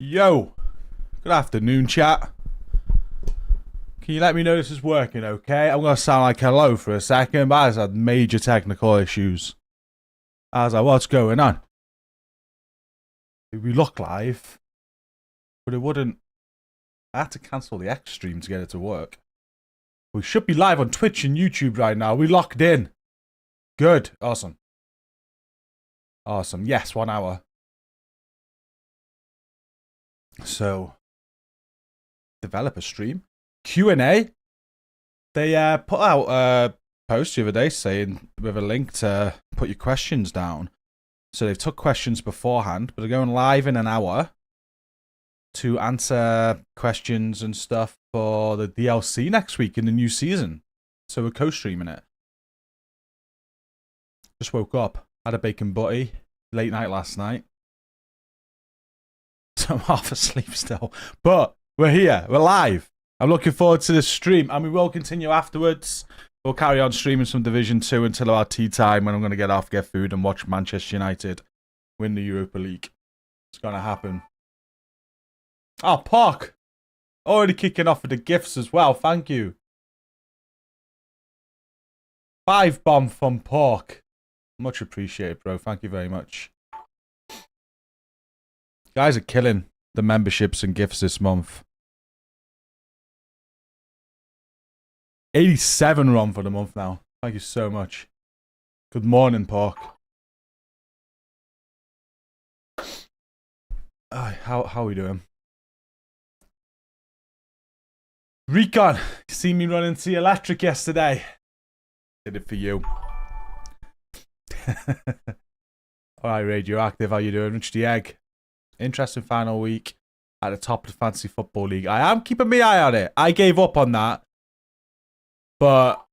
Yo, good afternoon, chat. Can you let me know this is working okay? I'm going to sound like hello for a second, but I just had major technical issues. I was like, what's going on? We look live, but it wouldn't. I had to cancel the X stream to get it to work. We should be live on Twitch and YouTube right now. We locked in. Good. Awesome. Awesome. Yes, 1 hour. So, developer stream. Q&A. They put out a post the other day saying with a link to put your questions down. So they've took questions beforehand, but they're going live in an hour to answer questions and stuff for the DLC next week in the new season. So we're co-streaming it. Just woke up, had a bacon butty, late night last night. So I'm half asleep still. But we're here, we're live. I'm looking forward to this stream, and we will continue afterwards. We'll carry on streaming some Division 2 until our tea time when I'm going to get off, get food, and watch Manchester United win the Europa League. It's going to happen. Oh, Park! Already kicking off with the gifts as well, thank you. 5 bomb from Pork. Much appreciated, bro. Thank you very much. Guys are killing the memberships and gifts this month. 87 ROM for the month now. Thank you so much. Good morning, Pork. How are we doing? Recon, you see me running to the electric yesterday. Did it for you. Alright, Radioactive, how you doing? Rich the Egg. Interesting final week at the top of the Fantasy Football League. I am keeping my eye on it. I gave up on that. But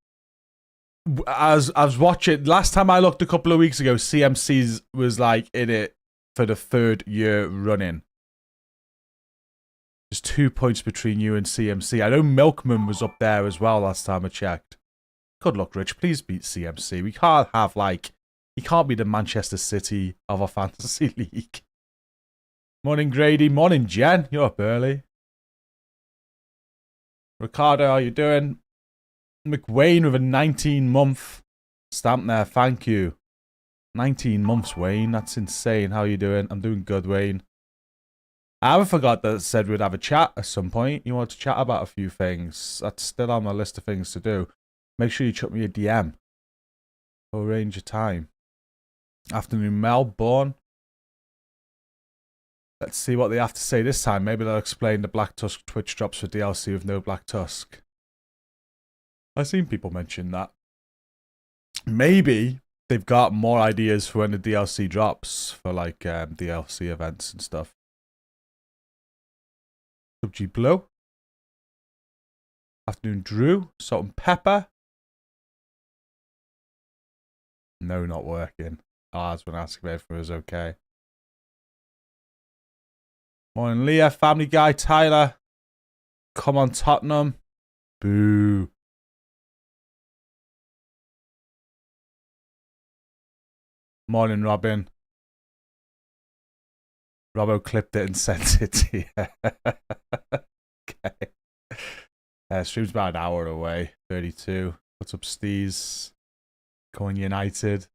as I was watching, last time I looked a couple of weeks ago, CMC's was like in it for the 3rd year running. There's 2 points between you and CMC. I know Milkman was up there as well last time I checked. Good luck, Rich. Please beat CMC. We can't have he can't be the Manchester City of our fantasy league. Morning, Grady. Morning, Jen. You're up early. Ricardo, how you doing? McWayne with a 19-month stamp there. Thank you. 19 months, Wayne. That's insane. How you doing? I'm doing good, Wayne. I haven't forgot that I said we'd have a chat at some point. You want to chat about a few things. That's still on my list of things to do. Make sure you chuck me a DM. We'll arrange a time. Afternoon, Melbourne. Let's see what they have to say this time. Maybe they'll explain the Black Tusk Twitch drops for DLC with no Black Tusk. I've seen people mention that. Maybe they've got more ideas for when the DLC drops for DLC events and stuff. WG Blow. Afternoon, Drew. Salt and Pepper. No, not working. I was going to ask if everything was okay. Morning, Leah. Family Guy. Tyler. Come on, Tottenham. Boo. Morning, Robin. Robbo clipped it and sent it to you. Okay. Stream's about an hour away. 32. What's up, Steez? Going United.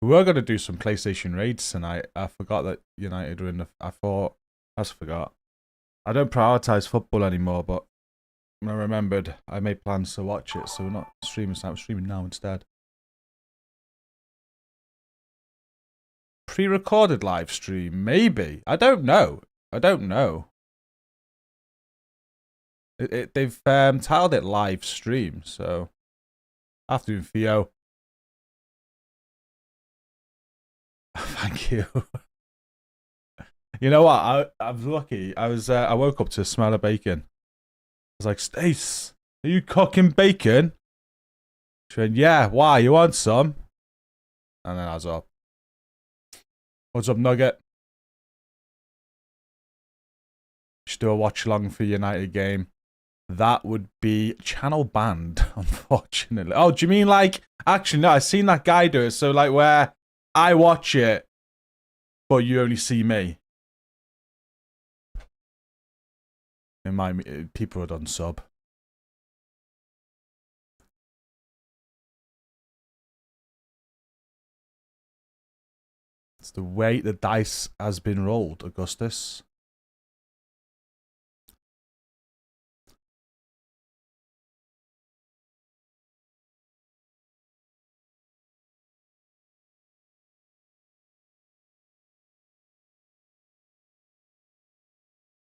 We were going to do some PlayStation raids tonight. I forgot that United were in the... I forgot. I don't prioritize football anymore, but when I remembered, I made plans to watch it, so we're not streaming tonight. We're streaming now instead. Pre-recorded live stream, maybe. I don't know. They've titled it live stream, so afternoon, Theo. Thank you. You know what? I was lucky. I woke up to a smell of bacon. I was like, Stace, are you cooking bacon? She went, yeah. Why? You want some? And then I was up. What's up, Nugget? Should do a watch along for United game. That would be channel banned, unfortunately. Oh, do you mean actually no, I've seen that guy do it. So where I watch it, but you only see me. People would unsub. It's the way the dice has been rolled, Augustus.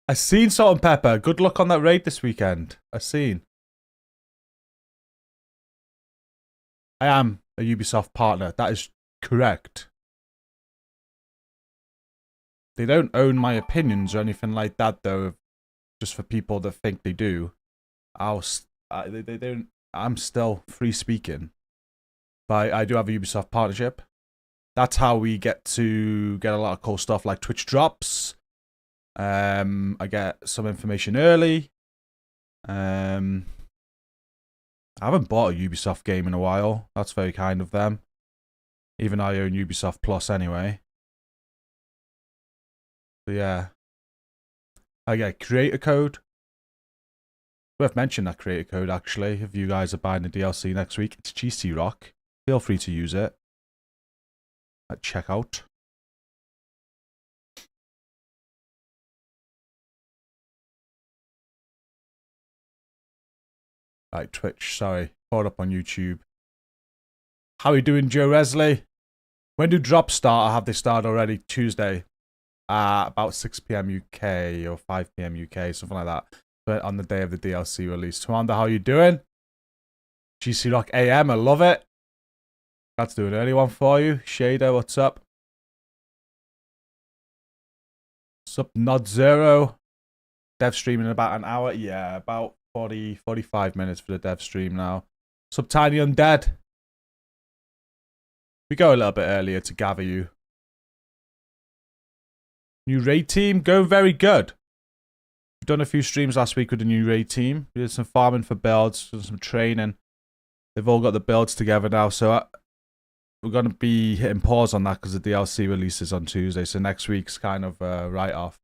I seen Salt and Pepper. Good luck on that raid this weekend. I seen. I am a Ubisoft partner. That is correct. They don't own my opinions or anything like that, though. Just for people that think they do. They don't. I'm still free speaking. But I do have a Ubisoft partnership. That's how we get to get a lot of cool stuff like Twitch drops. I get some information early. I haven't bought a Ubisoft game in a while. That's very kind of them. Even though I own Ubisoft Plus anyway. But yeah. I get creator code. Worth mentioning that creator code actually. If you guys are buying the DLC next week, it's GCROCK. Feel free to use it at checkout. Right, Twitch, sorry. Caught up on YouTube. How are you doing, Joe Resley? When do drops start, or have they started already? Tuesday. About 6 p.m. UK or 5 p.m. UK, something like that. But on the day of the DLC release. Twanda, how you doing? GCROCK AM, I love it. Let's do an early one for you. Shader, what's up? What's up, Nod Zero? Dev stream in about an hour. Yeah, about 45 minutes for the dev stream now. What's up, Tiny Undead? We go a little bit earlier to gather you. New raid team, going very good. We've done a few streams last week with the new raid team. We did some farming for builds, some training. They've all got the builds together now, so we're going to be hitting pause on that because the DLC releases on Tuesday. So next week's kind of write-off.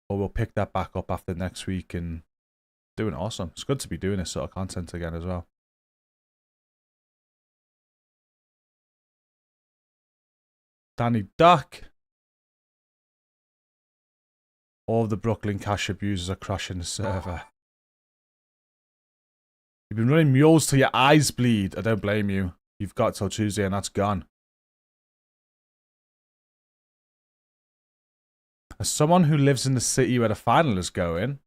But we'll pick that back up after next week and doing awesome. It's good to be doing this sort of content again as well. Danny Duck. All of the Brooklyn cash abusers are crashing the server. You've been running mules till your eyes bleed. I don't blame you. You've got till Tuesday and that's gone. As someone who lives in the city where the final is going,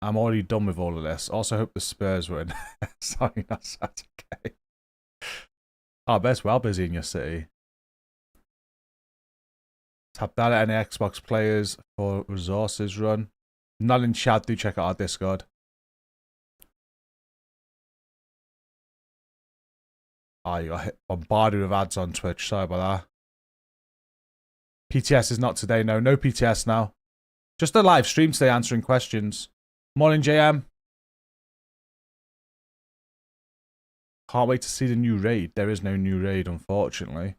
I'm already done with all of this. Also hope the Spurs win. Sorry, that's okay. Oh, I bet it's well busy in your city. Tap that at any Xbox players for resources run. Not in chat, do check out our Discord. Oh, you got hit bombarded with ads on Twitch. Sorry about that. PTS is not today. No PTS now. Just a live stream today answering questions. Morning, JM. Can't wait to see the new raid. There is no new raid, unfortunately.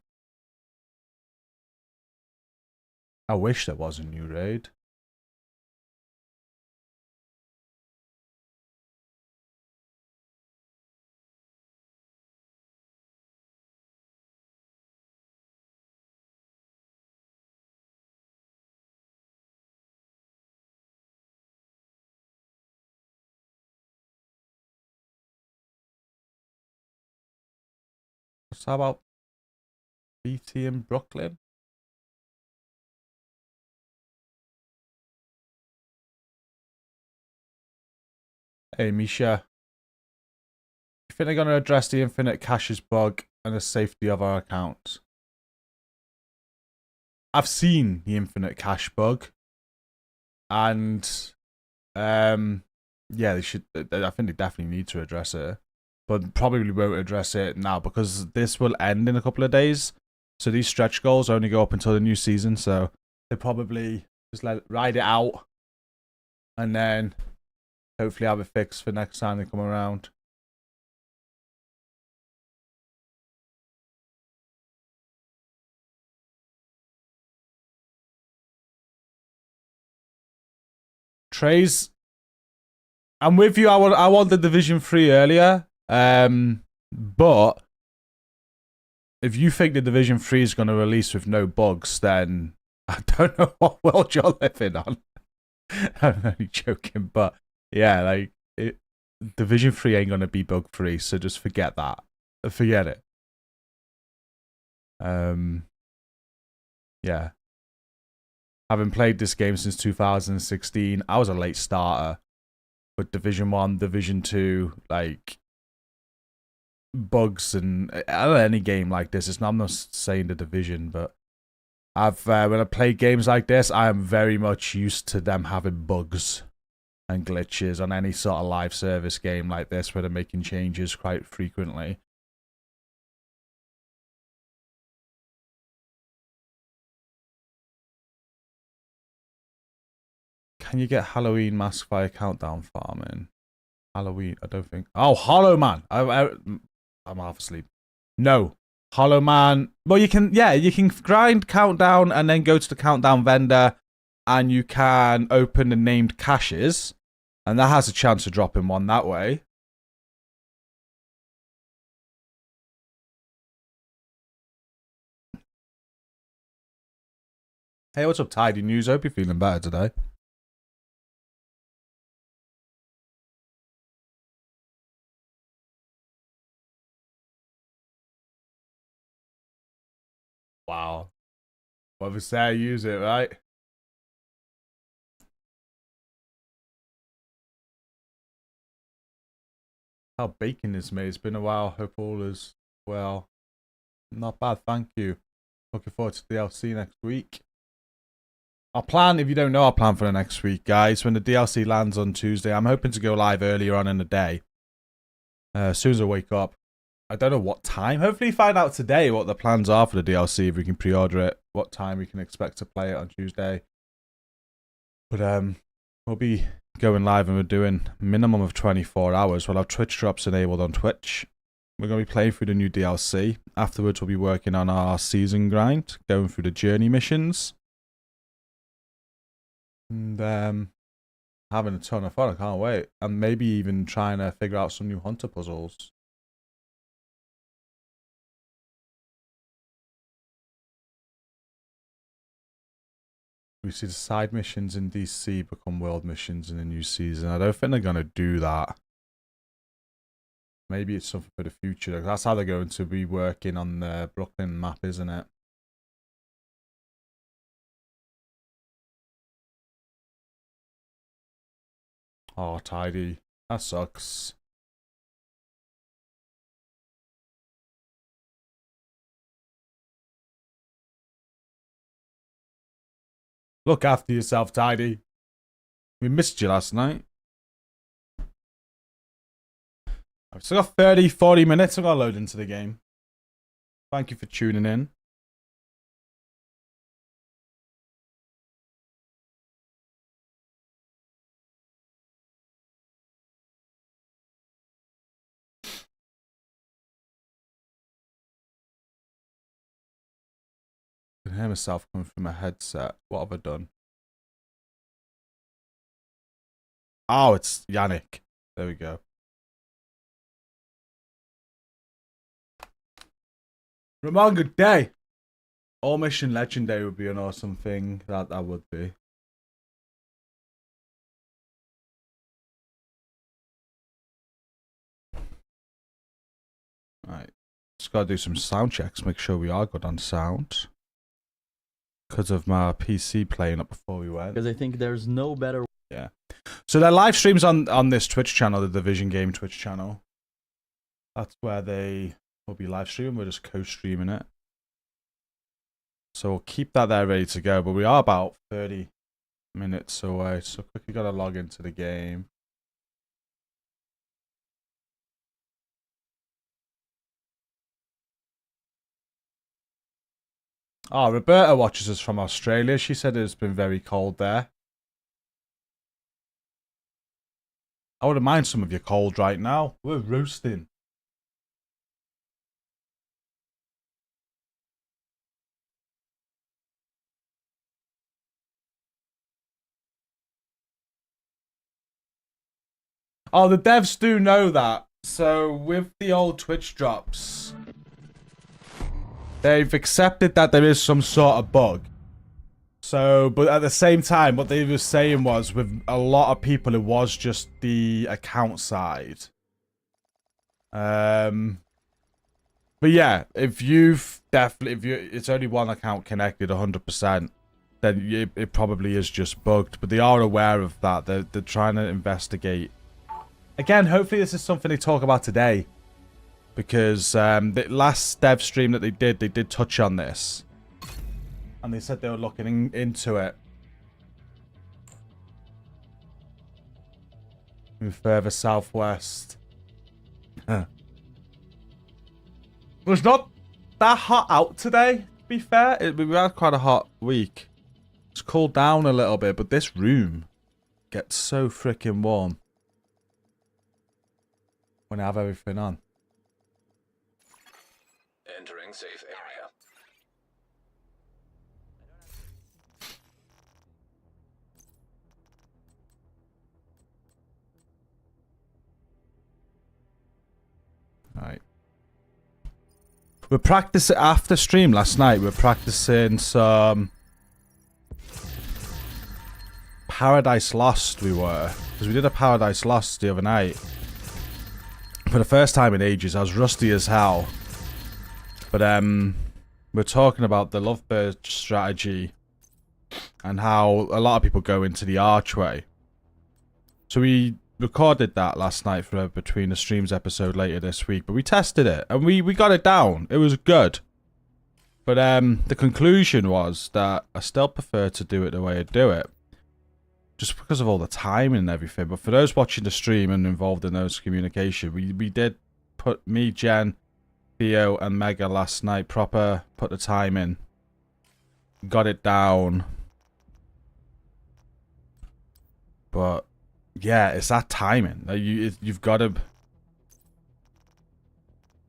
I wish there was a new raid. How about BT in Brooklyn? Hey, Misha. You think they're going to address the infinite caches bug and the safety of our accounts? I've seen the infinite cache bug. And, yeah, they should. I think they definitely need to address it. But probably won't address it now because this will end in a couple of days. So these stretch goals only go up until the new season. So they probably just ride it out. And then hopefully have it fixed for next time they come around. Trays I'm with you. I want the Division 3 earlier. But if you think the Division 3 is going to release with no bugs, then I don't know what world you're living on. I'm only joking, but yeah, like Division 3 ain't going to be bug free, so just forget that. Forget it. Yeah. Having played this game since 2016, I was a late starter. But Division 1, Division 2, like bugs and I don't know, any game like this. I'm not saying the Division, but I've when I play games like this, I am very much used to them having bugs and glitches on any sort of live service game like this where they're making changes quite frequently. Can you get Halloween mask via countdown farming? Halloween, I don't think. Oh, Hollow Man. I'm half asleep. No, Hollow Man. Well, you can. Yeah, you can grind countdown and then go to the countdown vendor, and you can open the named caches, and that has a chance of dropping one that way. Hey, what's up, Tidy News? Hope you're feeling better today. Wow. Whatever say, use it, right? How bacon is made. It's been a while. Hope all is well. Not bad, thank you. Looking forward to DLC next week. Our plan, if you don't know our plan for the next week, guys, when the DLC lands on Tuesday, I'm hoping to go live earlier on in the day. As soon as I wake up. I don't know what time. Hopefully find out today what the plans are for the DLC, if we can pre-order it, what time we can expect to play it on Tuesday. But we'll be going live and we're doing minimum of 24 hours. We'll have Twitch drops enabled on Twitch. We're going to be playing through the new DLC. Afterwards, we'll be working on our season grind, going through the journey missions. And having a ton of fun. I can't wait. And maybe even trying to figure out some new hunter puzzles. We see the side missions in DC become world missions in the new season. I don't think they're going to do that. Maybe it's something for the future. That's how they're going to be working on the Brooklyn map, isn't it? Oh, Tidy. That sucks. Look after yourself, Tidy. We missed you last night. I've still got 30, 40 minutes. I've got to load into the game. Thank you for tuning in. I can hear myself coming from my headset. What have I done? Oh, it's Yannick. There we go. Ramon, good day. All Mission Legendary would be an awesome thing. That would be. Right. Just gotta do some sound checks, make sure we are good on sound. Because of my PC playing up before we went. Because I think there's no better. Yeah. So their live streams on this Twitch channel, the Division Game Twitch channel. That's where they will be live streaming. We're just co-streaming it. So we'll keep that there ready to go. But we are about 30 minutes away. So quickly gotta log into the game. Oh, Roberta watches us from Australia. She said it's been very cold there. I wouldn't mind some of your cold right now. We're roasting. Oh, the devs do know that. So with the old Twitch drops, they've accepted that there is some sort of bug. So, but at the same time, what they were saying was with a lot of people, it was just the account side. But yeah, if it's only one account connected 100%, then it probably is just bugged. But they are aware of that. They're trying to investigate. Again, hopefully this is something they talk about today. Because the last dev stream that they did touch on this. And they said they were looking into it. Move further southwest. It was not that hot out today, to be fair. We had quite a hot week. It's cooled down a little bit, but this room gets so freaking warm when I have everything on. Entering safe area. Alright. We're practicing after stream last night. We're practicing some Paradise Lost. We were, because we did a Paradise Lost the other night for the first time in ages. I was rusty as hell, but we're talking about the Lovebird strategy and how a lot of people go into the archway. So we recorded that last night for a Between the Streams episode later this week, but we tested it and we got it down. It was good. But the conclusion was that I still prefer to do it the way I do it. Just because of all the timing and everything. But for those watching the stream and involved in those communication, we did put me, Jen, Theo and Mega last night proper, put the time in. Got it down. But yeah, it's that timing. You've got to...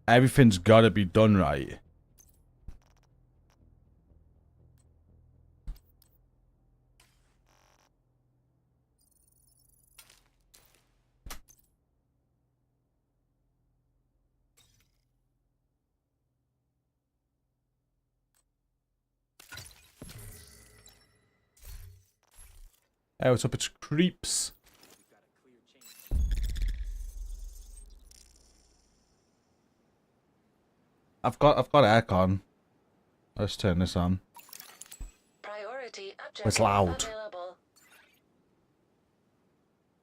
Everything's got to be done right. Hey, what's up? It's Creeps. I've got aircon. Let's turn this on. Priority objective It's loud. available.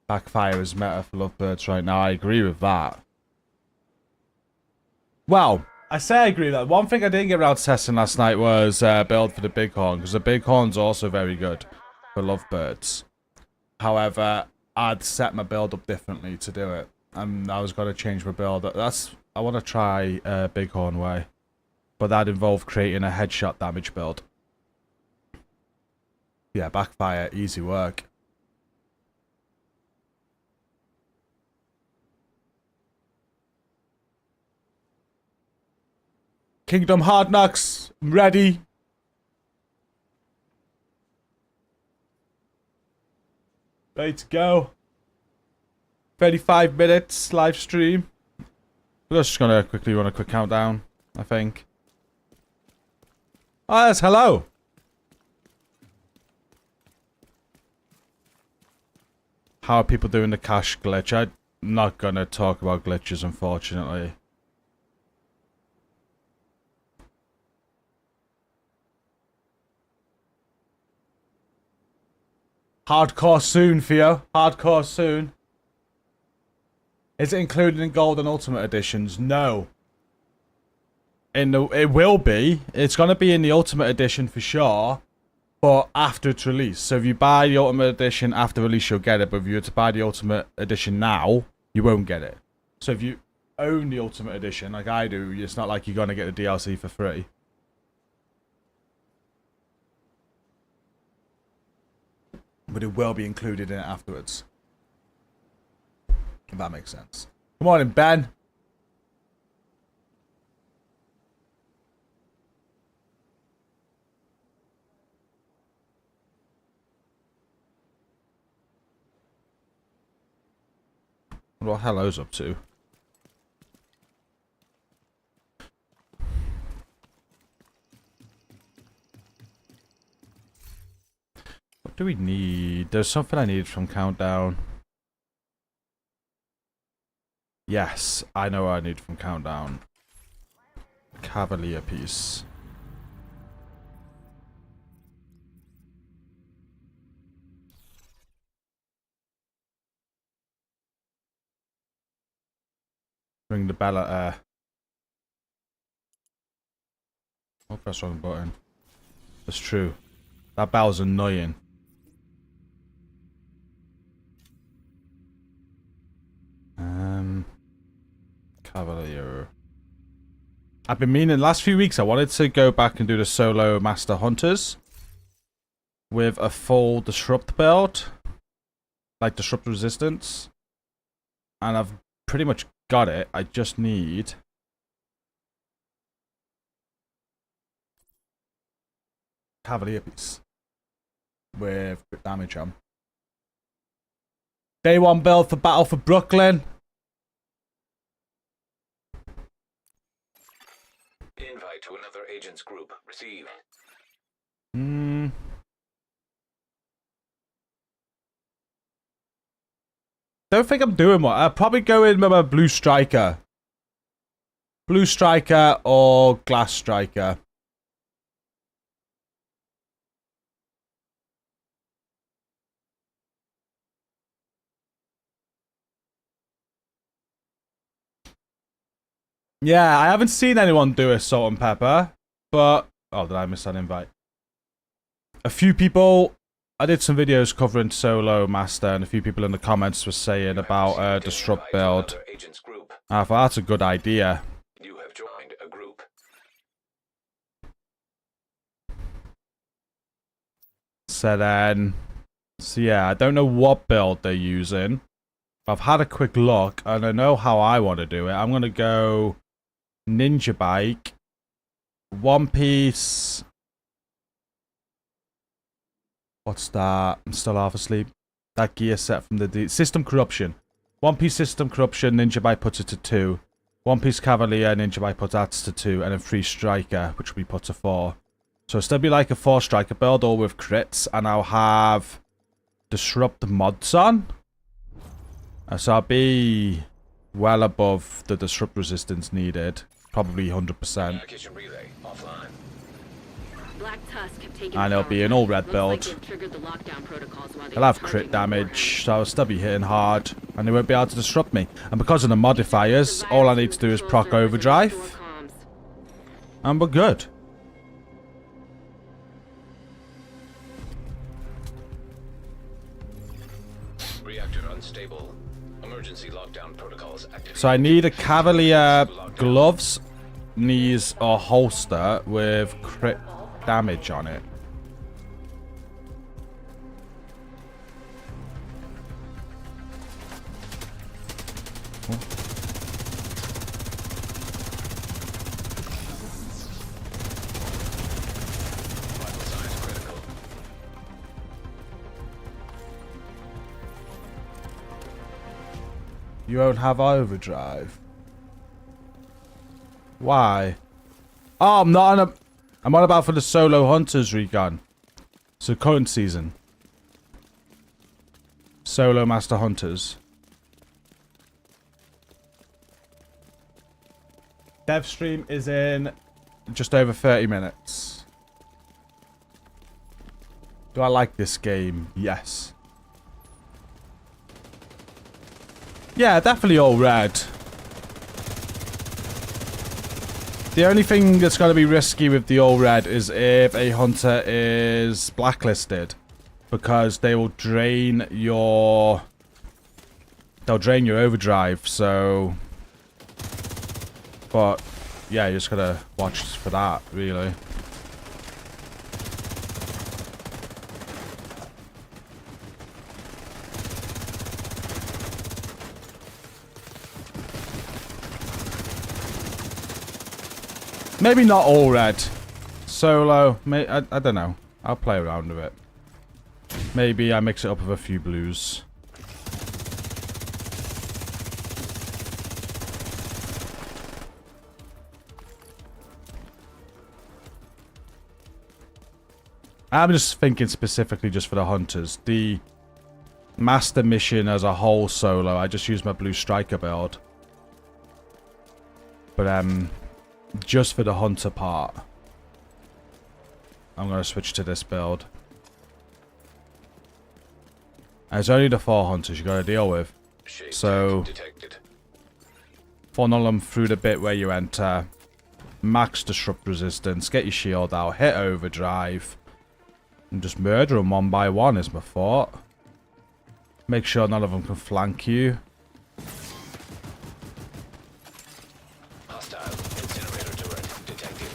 Backfire is meta for Lovebirds right now. I agree with that. Well, I say I agree with that. One thing I didn't get around to testing last night was build for the Bighorn, because the Bighorn's also very good for Lovebirds. However, I'd set my build up differently to do it. And I was going to change my build. I want to try Bighorn way. But that involved creating a headshot damage build. Yeah, backfire, easy work. Kingdom Hard Knocks, I'm ready. Ready to go. 35 minutes live stream. We're just gonna quickly run a quick countdown, I think. Oh, yes, hello. How are people doing the cache glitch? I'm not gonna talk about glitches, unfortunately. Hardcore soon, Theo. Hardcore soon. Is it included in Gold and Ultimate Editions? No. It will be. It's going to be in the Ultimate Edition for sure. But after its release. So if you buy the Ultimate Edition after release, you'll get it. But if you were to buy the Ultimate Edition now, you won't get it. So if you own the Ultimate Edition, like I do, it's not like you're going to get the DLC for free. But it will be included in it afterwards. If that makes sense. Come on in, Ben. What Hello's up to? What do we need? There's something I need from Countdown. Yes, I know what I need from Countdown. Cavalier piece. Ring the bell at air. Oh, press wrong button. That's true. That bell's annoying. Cavalier. I've been meaning, last few weeks I wanted to go back and do the solo Master Hunters with a full Disrupt build. Like Disrupt Resistance. And I've pretty much got it. I just need Cavalier piece with crit damage on. Day 1 build for Battle for Brooklyn. Invite to another agent's group. Receive. Don't think I'm doing one. I'll probably go in with a Blue Striker. Blue Striker or Glass Striker. Yeah, I haven't seen anyone do a Salt and Pepper, but... Oh, did I miss that invite? A few people... I did some videos covering Solo Master, and a few people in the comments were saying about Disrupt build. I thought that's a good idea. You have joined a group. So then... So yeah, I don't know what build they're using. I've had a quick look, and I know how I want to do it. I'm going to go... Ninja Bike, One Piece. What's that? I'm still half asleep. That gear set from the System Corruption. One Piece System Corruption, Ninja Bike puts it to 2. One Piece Cavalier, Ninja Bike puts that to 2. And then 3 Striker, which will be put to 4. So it'll still be like a 4 Striker build, all with crits. And I'll have Disrupt mods on. So I'll be well above the Disrupt resistance needed. Probably 100%. And it'll be an all red build. I'll have crit damage, so I'll still be hitting hard. And they won't be able to disrupt me. And because of the modifiers, all I need to do is proc overdrive. And we're good. Reactor unstable. Emergency lockdown protocols activated. So I need a Cavalier gloves, knees, or holster with crit damage on it. You won't have overdrive. Why? Oh, I'm not on a... I'm on about for the solo hunters recon. So current season. Solo master hunters. Dev stream is in just over 30 minutes. Do I like this game? Yes. Yeah, definitely all red. The only thing that's going to be risky with the all red is if a hunter is blacklisted. Because they will drain your... They'll drain your overdrive, so... But, yeah, you just gotta watch for that, really. Maybe not all red. Solo, I don't know. I'll play around with it. Maybe I mix it up with a few blues. I'm just thinking specifically just for the hunters. The master mission as a whole solo, I just use my blue striker build. But just for the hunter part, I'm going to switch to this build. And it's only the 4 hunters you got to deal with. So, funnel them through the bit where you enter. Max disrupt resistance. Get your shield out. Hit overdrive. And just murder them one by one is my thought. Make sure none of them can flank you. Hostile incinerator turret detected.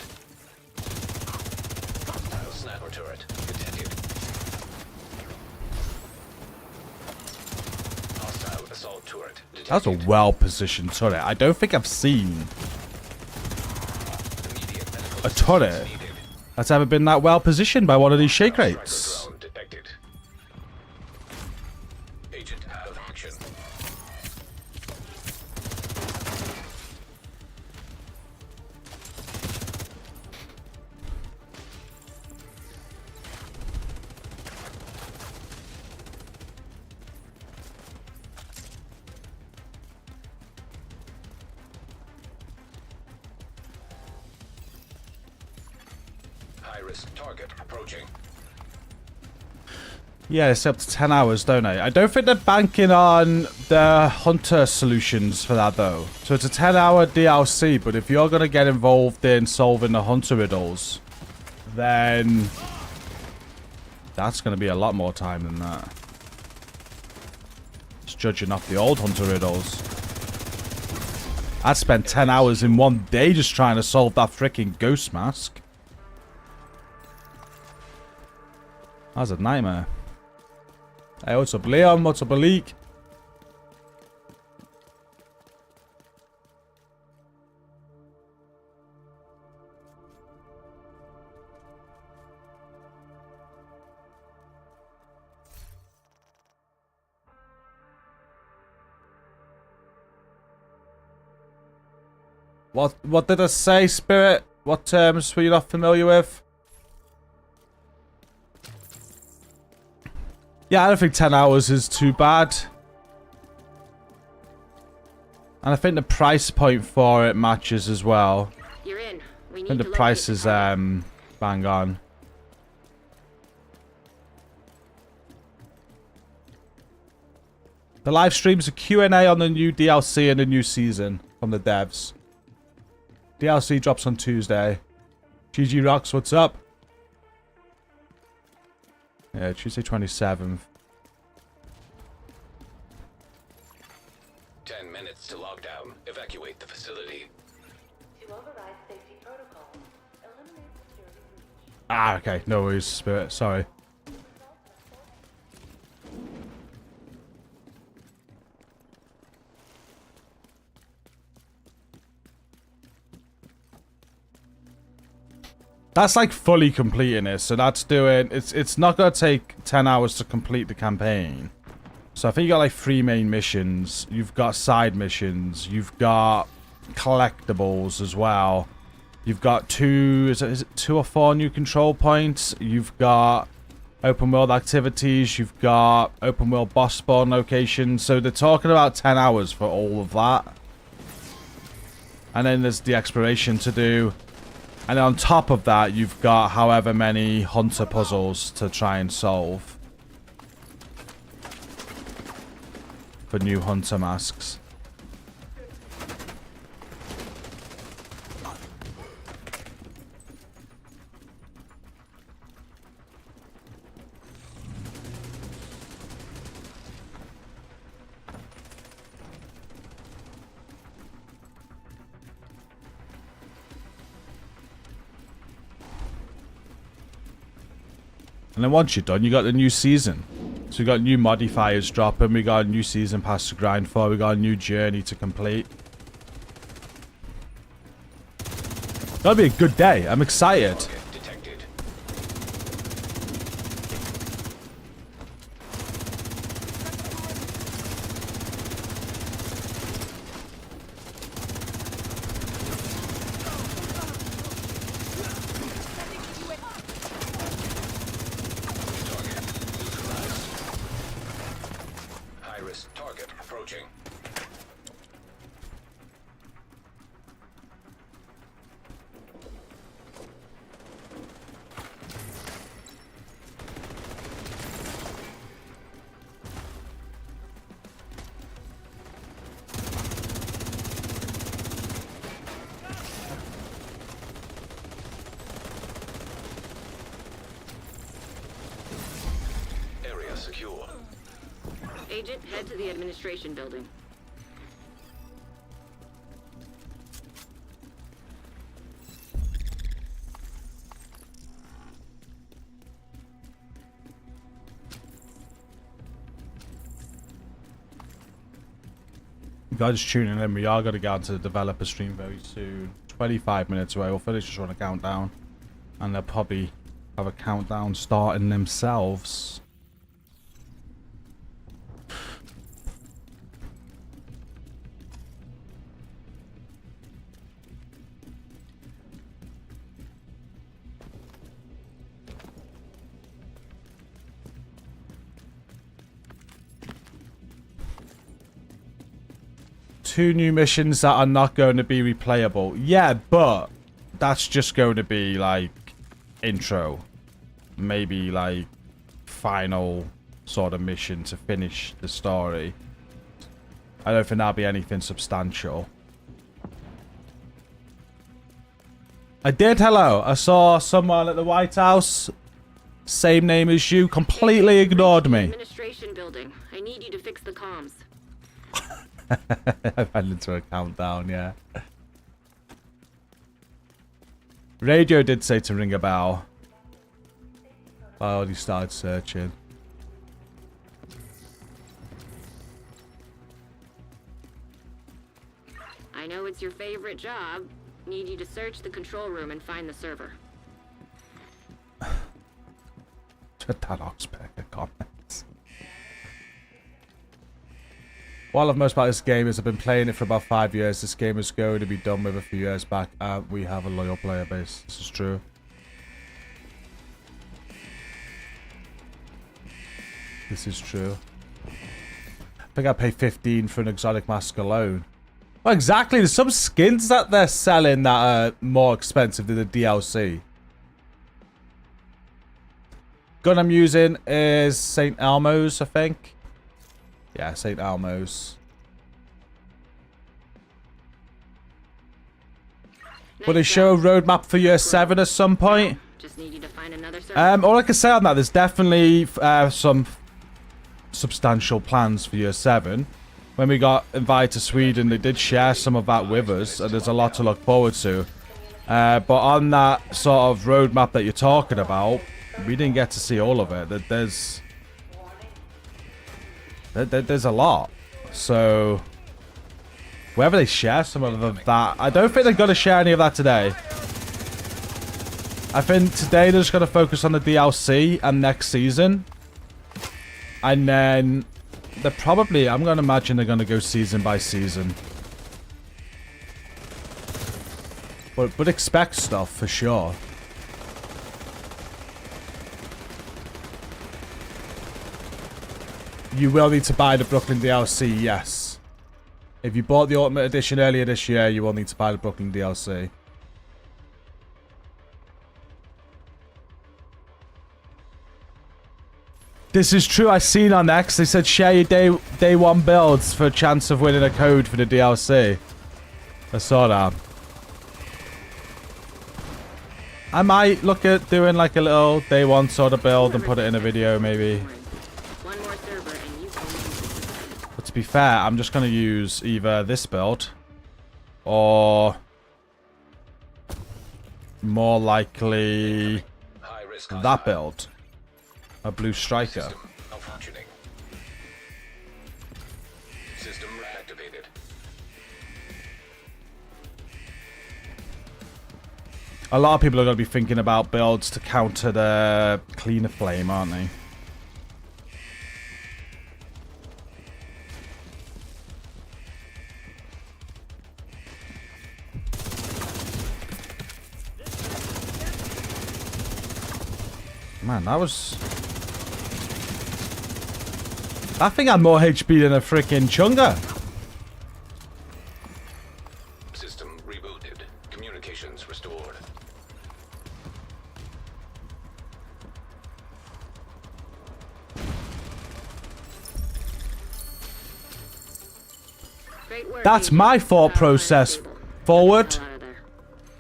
Hostile sniper turret detected. Hostile assault turret detected. That's a well-positioned turret. I don't think I've seen a turret that's ever been that well-positioned by one of these shake rates. Drone detected. Agent out of action. High-risk target approaching. Yeah, it's up to 10 hours, don't I? I don't think they're banking on the hunter solutions for that, though. So it's a 10-hour DLC, but if you're going to get involved in solving the hunter riddles, then that's going to be a lot more time than that. Just judging off the old hunter riddles. I spent 10 hours in one day just trying to solve that freaking ghost mask. That was a nightmare. Hey, what's up, Leon? What's up, Alik? What did I say, Spirit? What terms were you not familiar with? Yeah, I don't think 10 hours is too bad. And I think the price point for it matches as well. You're in. We I need think the to price locate is the target. bang on. The live streams a Q&A on the new DLC and the new season from the devs. DLC drops on Tuesday. GCROCK, what's up? Yeah, Tuesday 27th. 10 minutes to lockdown. Evacuate the facility. To override safety protocols, eliminate security breach. Ah, okay. No worries, Spirit. Sorry. That's like fully completing it, so that's doing... It's not going to take 10 hours to complete the campaign. So I think you got like 3 main missions. You've got side missions. You've got collectibles as well. You've got 2... Is it 2 or 4 new control points? You've got open world activities. You've got open world boss spawn locations. So they're talking about 10 hours for all of that. And then there's the exploration to do. And on top of that, you've got however many hunter puzzles to try and solve. For new hunter masks. And then once you're done, you got the new season. So we got new modifiers dropping, we got a new season pass to grind for, we got a new journey to complete. That'll be a good day. I'm excited. Detected. secure. Agent, head to the administration building. Guys tuning in, we are going to get onto the developer stream very soon. 25 minutes away. We'll finish just run a countdown. And they'll probably have a countdown starting themselves. Two new missions that are not going to be replayable. Yeah, but that's just going to be like intro. Maybe like final sort of mission to finish the story. I don't think that'll be anything substantial. I did, hello. I saw someone at the White House. Same name as you. Completely ignored me. Administration building. I need you to fix the comms. I went into a countdown, yeah. Radio did say to ring a bell. I already started searching. I know it's your favorite job. Need you to search the control room and find the server. That Oxpecker comments. What I love most about this game is I've been playing it for about 5 years. This game is going to be done with a few years back. We have a loyal player base. This is true. This is true. I think I paid 15 for an exotic mask alone. Well, exactly. There's some skins that they're selling that are more expensive than the DLC. Gun I'm using is St. Elmo's, I think. Yeah, St. Elmo's. Will they show a roadmap for year 7 at some point? Just need you to find another server. All I can say on that, there's definitely some substantial plans for year 7. When we got invited to Sweden, they did share some of that with us, and there's a lot to look forward to. But on that sort of roadmap that you're talking about, we didn't get to see all of it. There's a lot. So whether they share some of that, I don't think they're going to share any of that today. I think today they're just going to focus on the DLC and next season. And then they're probably, I'm going to imagine they're going to go season by season. But expect stuff for sure. You will need to buy the Brooklyn DLC, yes. If you bought the Ultimate Edition earlier this year, you will need to buy the Brooklyn DLC. This is true. I seen on X, they said share your day one builds for a chance of winning a code for the DLC. I saw that. I might look at doing like a little day one sort of build and put it in a video maybe. But to be fair, I'm just going to use either this build or more likely that build. A blue striker. System malfunctioning. System reactivated. A lot of people are going to be thinking about builds to counter the cleaner flame, aren't they? Man, that was... I think I'm more HP than a freaking Chunga. System rebooted. Communications restored. Great work, That's Agent. my thought Power process. plant stable. Forward. Get the hell out of there.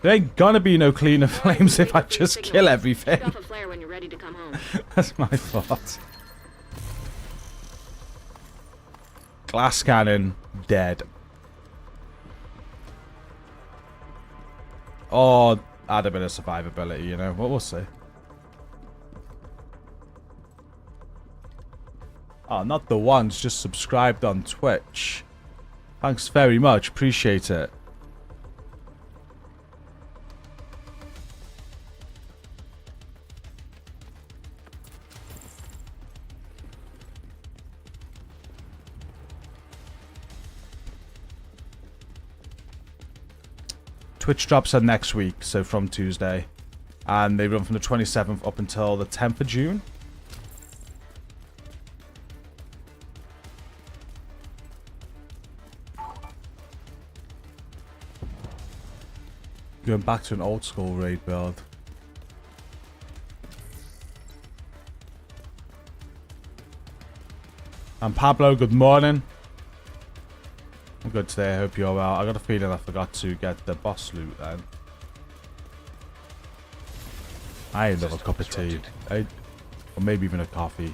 There ain't gonna be no cleaner flames if I just kill everything. Drop a flare when you're ready to come home. That's my thought. Glass cannon, dead. Or add a bit of survivability, you know. What we'll see. Oh, not the ones, just subscribed on Twitch. Thanks very much, appreciate it. Twitch drops are next week, so from Tuesday. And they run from the 27th up until the 10th of June. Going back to an old school raid build. And Pablo, good morning. I'm good today, I hope you're well. I got a feeling I forgot to get the boss loot then. I ain't love a cup of tea. Or maybe even a coffee.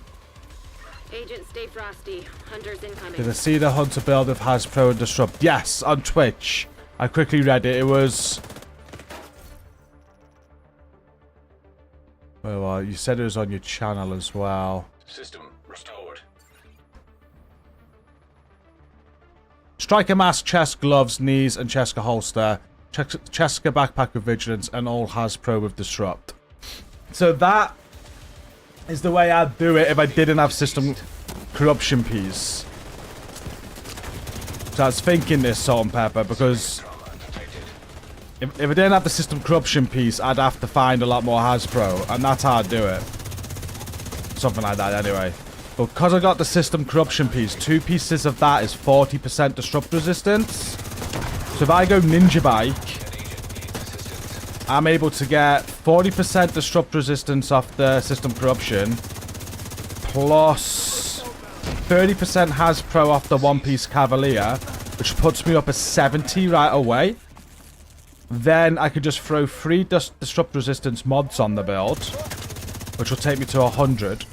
Agent, stay frosty. Hunters incoming. Did I see the Hunter build of Hasbro and Disrupt? Yes, on Twitch. I quickly read it. It was... Well, you said it was on your channel as well. System restored. Striker mask, chest, gloves, knees, and Cheska holster. Cheska backpack with vigilance, and all Hasbro with disrupt. So that is the way I'd do it if I didn't have system corruption piece. So I was thinking this, Salt and Pepper, because if I didn't have the system corruption piece, I'd have to find a lot more Hasbro, and that's how I'd do it. Something like that, anyway. But because I got the system corruption piece, 2 pieces of that is 40% disrupt resistance. So if I go Ninja Bike, I'm able to get 40% disrupt resistance off the system corruption, plus 30% Hasbro off the One Piece Cavalier, which puts me up at 70 right away. Then I could just throw 3 disrupt resistance mods on the build, which will take me to 100.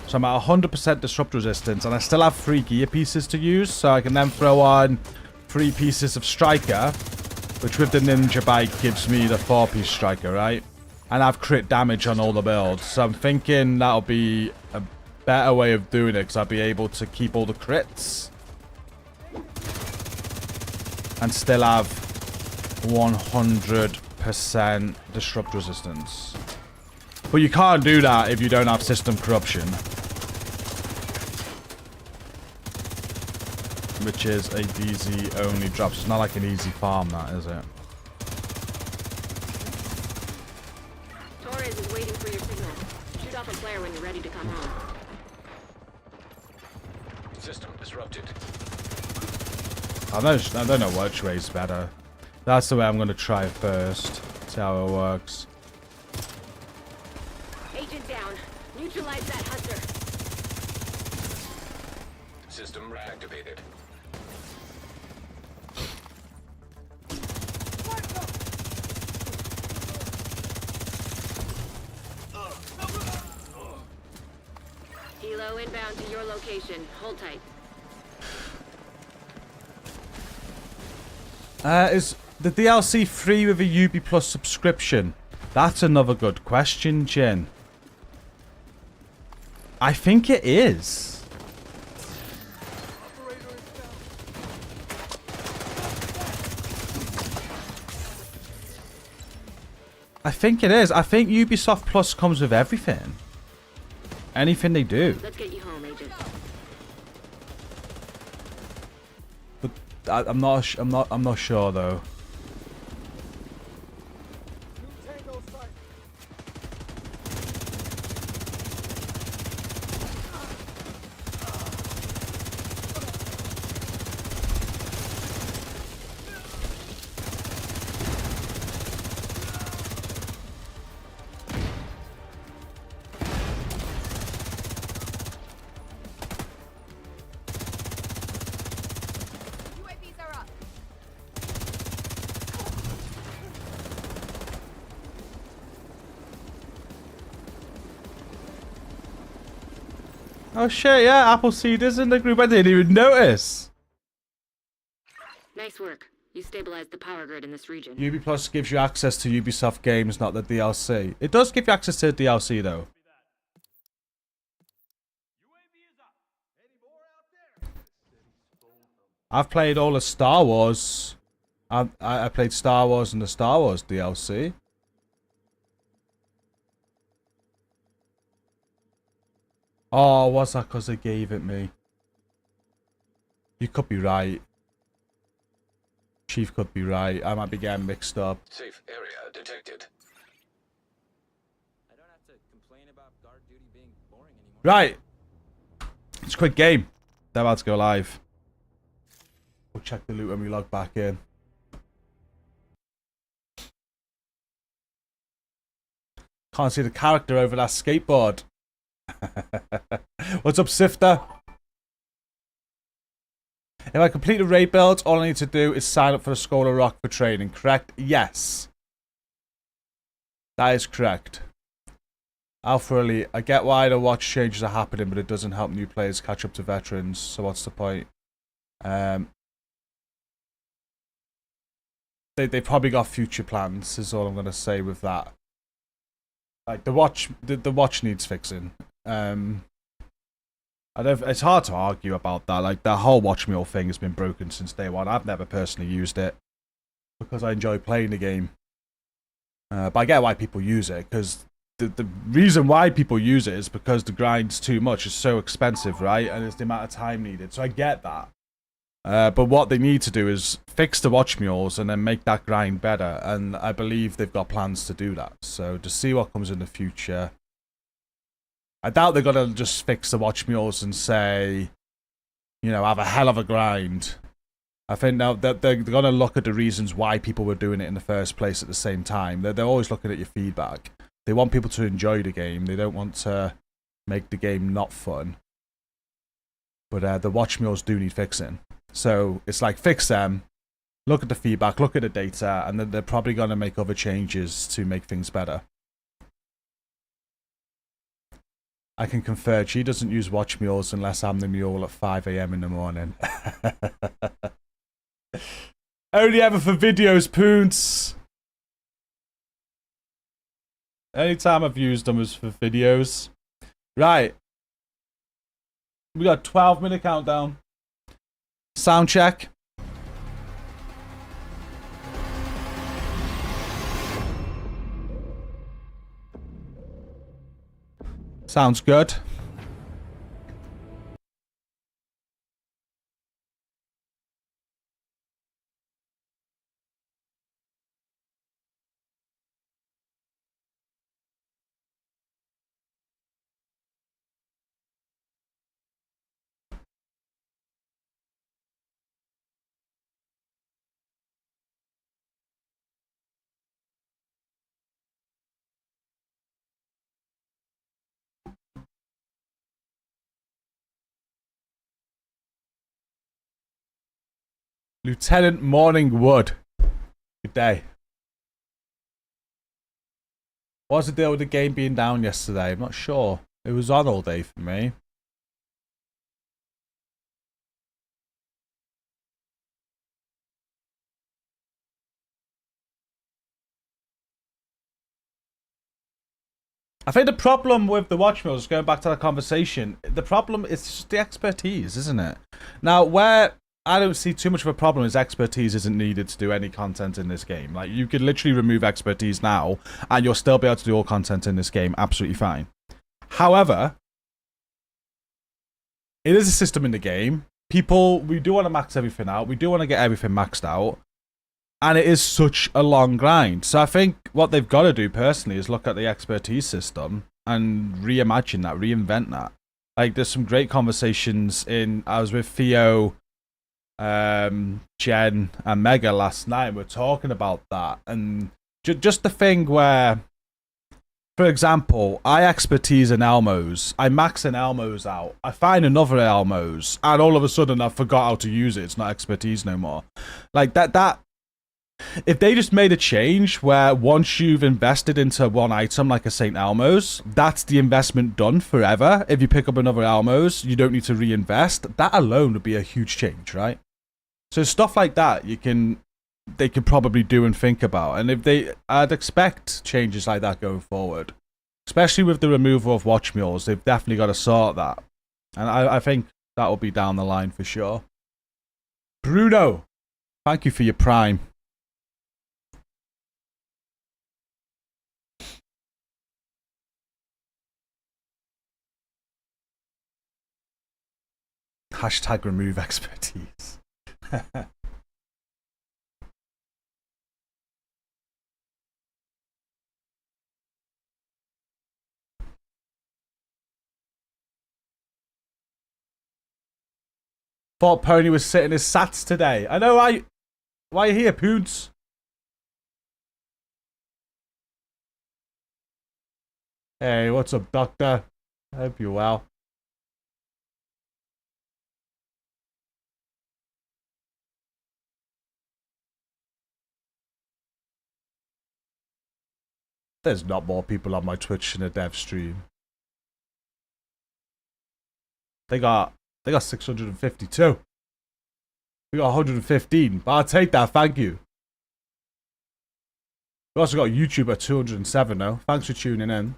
So I'm at 100% disrupt resistance, and I still have 3 gear pieces to use, so I can then throw on 3 pieces of Striker, which with the Ninja Bike gives me the 4-piece Striker, right? And I've crit damage on all the builds, so I'm thinking that'll be a better way of doing it, because I'll be able to keep all the crits and still have 100% disrupt resistance. But you can't do that if you don't have system corruption, which is a DZ only drop. So it's not like an easy farm, that is it? Torres is waiting for your signal. Shoot off a flare when you're ready to come home. System disrupted. I don't know which way is better. That's the way I'm going to try first. See how it works. Agent down. Neutralize that hunter. System reactivated. Helo inbound to your location. Hold tight. Is the DLC free with a Ubi Plus subscription? That's another good question, Jin. I think it is. I think it is. I think Ubisoft Plus comes with everything. Anything they do. Let's get you home, Agent. But I'm not sure though. Oh shit, yeah, Appleseed is in the group. I didn't even notice. Nice work. You stabilized the power grid in this region. Ubi Plus gives you access to Ubisoft games, not the DLC. It does give you access to the DLC though. I've played all the Star Wars. I played Star Wars and the Star Wars DLC. Oh, was that because they gave it me? You could be right. Chief could be right. I might be getting mixed up. Safe area detected. I don't have to complain about guard duty being boring anymore. Right. It's a quick game. They're about to go live. We'll check the loot when we log back in. Can't see the character over that skateboard. What's up, Sifter? If I complete a raid build, all I need to do is sign up for the GCROCK for training, correct? Yes. That is correct. Alpha Elite, I get why the watch changes are happening, but it doesn't help new players catch up to veterans, so what's the point? They probably got future plans, is all I'm going to say with that. Like, the watch needs fixing. It's hard to argue about that. Like, the whole watch mule thing has been broken since day one. I've never personally used it because I enjoy playing the game. But I get why people use it, because the reason why people use it is because the grind's too much. It's so expensive, right? And it's the amount of time needed. So I get that. But what they need to do is fix the watch mules and then make that grind better. And I believe they've got plans to do that. So to see what comes in the future. I doubt they're going to just fix the watch mules and say, you know, have a hell of a grind. I think now that they're going to look at the reasons why people were doing it in the first place at the same time. They're always looking at your feedback. They want people to enjoy the game. They don't want to make the game not fun. But the watch mules do need fixing. So it's like, fix them, look at the feedback, look at the data, and then they're probably going to make other changes to make things better. I can confer, she doesn't use watch mules unless I'm the mule at 5 AM in the morning. Only ever for videos, Poons. Anytime I've used them is for videos. Right. We got a 12-minute countdown. Sound check. Sounds good. Lieutenant Morningwood. Good day. What's the deal with the game being down yesterday? I'm not sure. It was on all day for me. I think the problem with the watch mules, going back to that conversation, the problem is just the expertise, isn't it? Now, where I don't see too much of a problem is expertise isn't needed to do any content in this game. Like, you could literally remove expertise now, and you'll still be able to do all content in this game absolutely fine. However, it is a system in the game. We do want to max everything out. We do want to get everything maxed out. And it is such a long grind. So I think what they've got to do personally is look at the expertise system and reimagine that, reinvent that. Like, there's some great conversations I was with Theo, Jen, and Mega last night. We're talking about that. And just the thing where, for example, I expertise in Elmos. I max an Elmos out. I find another Elmos. And all of a sudden I forgot how to use it. It's not expertise no more. Like, that if they just made a change where once you've invested into one item like a St. Elmo's, that's the investment done forever. If you pick up another Elmo's, you don't need to reinvest. That alone would be a huge change, right? So stuff like that they could probably do and think about. And I'd expect changes like that going forward. Especially with the removal of watch mules, they've definitely got to sort that. And I think that will be down the line for sure. Bruno, thank you for your Prime. Hashtag remove expertise. Thought Pony was sitting his sats today. I know, why are you here, Poons? Hey, what's up, Doctor? I hope you're well. There's not more people on my Twitch in a dev stream. They got 652. We got 115, but I'll take that, thank you. We also got YouTube at 207 though. Thanks for tuning in.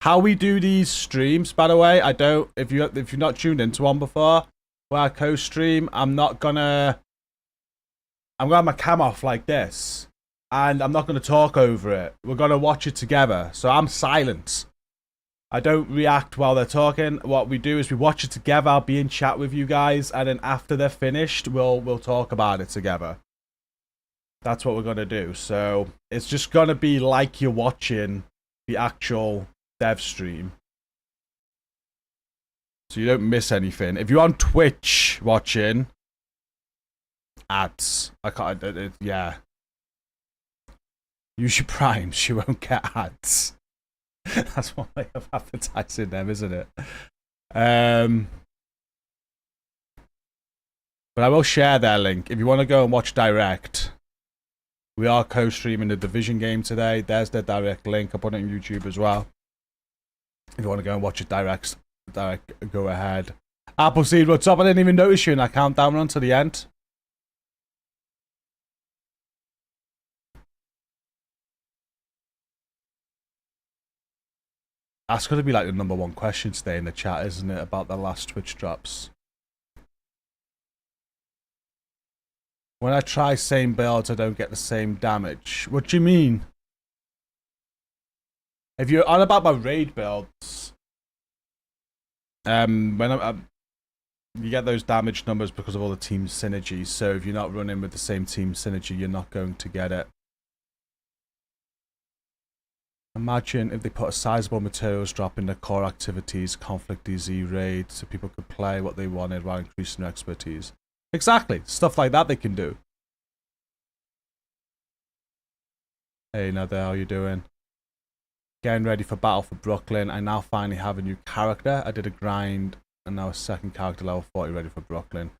How we do these streams, by the way, if you're not tuned into one before, where I co-stream, I'm gonna have my cam off like this. And I'm not gonna talk over it. We're gonna watch it together. So I'm silent. I don't react while they're talking. What we do is we watch it together. I'll be in chat with you guys, and then after they're finished, we'll talk about it together. That's what we're gonna do. So it's just gonna be like you're watching the actual dev stream, so you don't miss anything. If you're on Twitch watching, ads. I can't. Yeah. Use your Primes. You won't get ads. That's one way of advertising them, isn't it? But I will share their link. If you want to go and watch direct, we are co-streaming the Division game today. There's their direct link. I'll put it on YouTube as well. If you want to go and watch it direct, go ahead. Appleseed, what's up? I didn't even notice you in that countdown run to the end. That's going to be like the #1 question today in the chat, isn't it? About the last Twitch drops. When I try same builds, I don't get the same damage. What do you mean? If you're on about my raid builds, when you get those damage numbers because of all the team synergy. So if you're not running with the same team synergy, you're not going to get it. Imagine if they put a sizable materials drop in their core activities, conflict DZ raid, so people could play what they wanted while increasing their expertise. Exactly. Stuff like that they can do. Hey, Nether, how you doing? Getting ready for Battle for Brooklyn. I now finally have a new character. I did a grind, and now a second character level 40 ready for Brooklyn.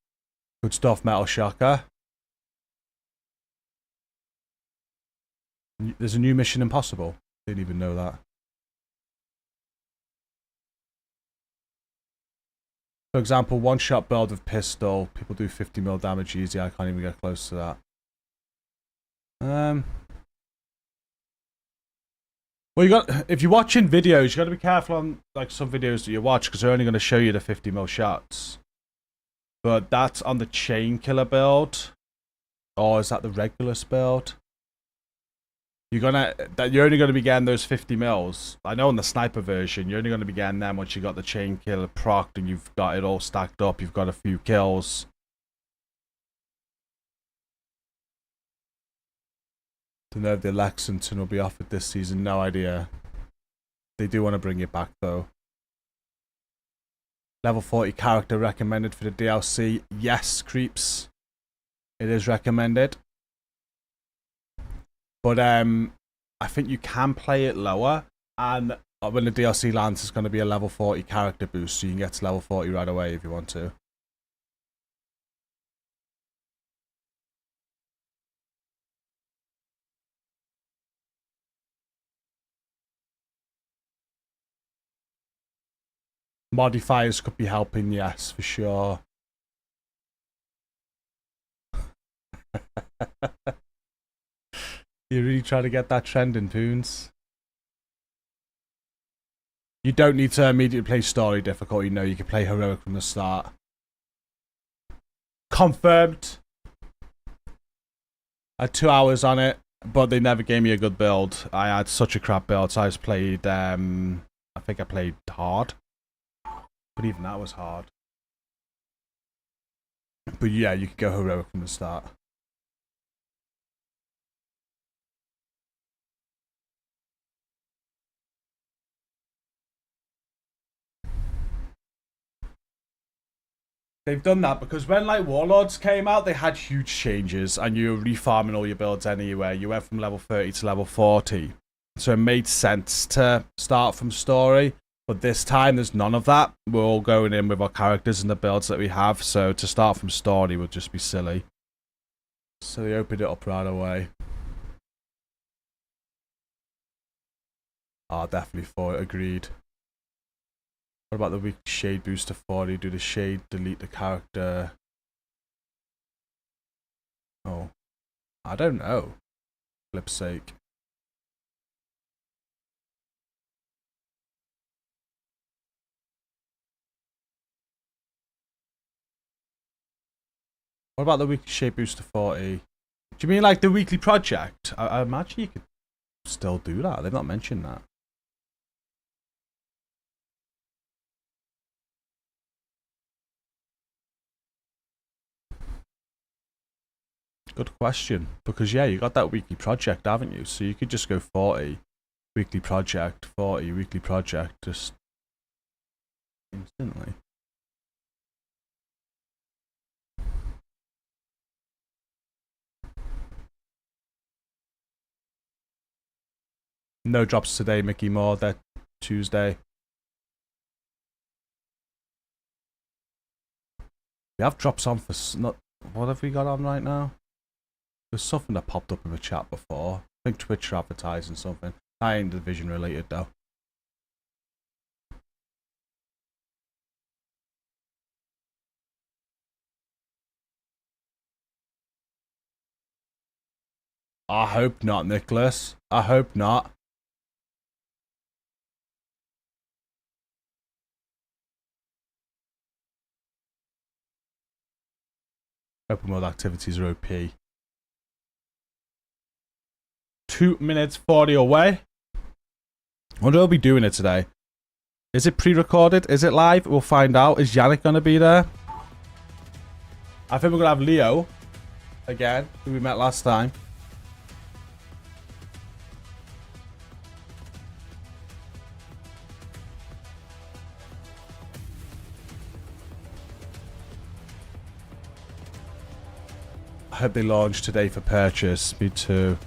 Good stuff, Metal Shocker. There's a new Mission Impossible. Didn't even know that. For example, one-shot build with pistol. People do 50 mil damage easy. I can't even get close to that. Well, if you're watching videos, you got to be careful on like some videos that you watch because they're only going to show you the 50 mil shots. But that's on the chain killer build, or is that the regular build? You're only going to be getting those 50 mils. I know on the sniper version, you're only going to be getting them once you got the chain killer procced and you've got it all stacked up. You've got a few kills. Don't know if the Lexington will be offered this season. No idea. They do want to bring it back though. Level 40 character recommended for the DLC. Yes, creeps. It is recommended. But I think you can play it lower, and when the DLC lands, it's going to be a level 40 character boost, so you can get to level 40 right away if you want to. Modifiers could be helping, yes, for sure. You're really trying to get that trending, Poons. You don't need to immediately play story difficulty. No, you can play heroic from the start. Confirmed. I had 2 hours on it, but they never gave me a good build. I had such a crap build, so I just played, I think I played hard. But even that was hard. But yeah, you could go heroic from the start. They've done that because when like Warlords came out, they had huge changes and you were refarming all your builds anyway. You went from level 30 to level 40. So it made sense to start from story. But this time, there's none of that. We're all going in with our characters and the builds that we have. So to start from story would just be silly. So they opened it up right away. Ah, definitely for it. Agreed. What about the weekly shade booster 40? Do the shade delete the character? Oh. I don't know. Flip's sake. What about the weekly shade booster 40? Do you mean like the weekly project? I imagine you could still do that. They've not mentioned that. Good question. Because yeah, you got that weekly project, haven't you? So you could just go 40 weekly project, 40 weekly project, just instantly. No drops today, Mickey Moore. They're Tuesday. We have drops on for not. What have we got on right now? There's something that popped up in the chat before. I think Twitch are advertising something. That ain't Division related though. I hope not, Nicholas. I hope not. Open world activities are OP. 2 minutes 40 away. I wonder who'll be doing it today. Is it pre-recorded? Is it live? We'll find out. Is Yannick going to be there? I think we're going to have Leo again, who we met last time. I hope they launch today for purchase. Me too.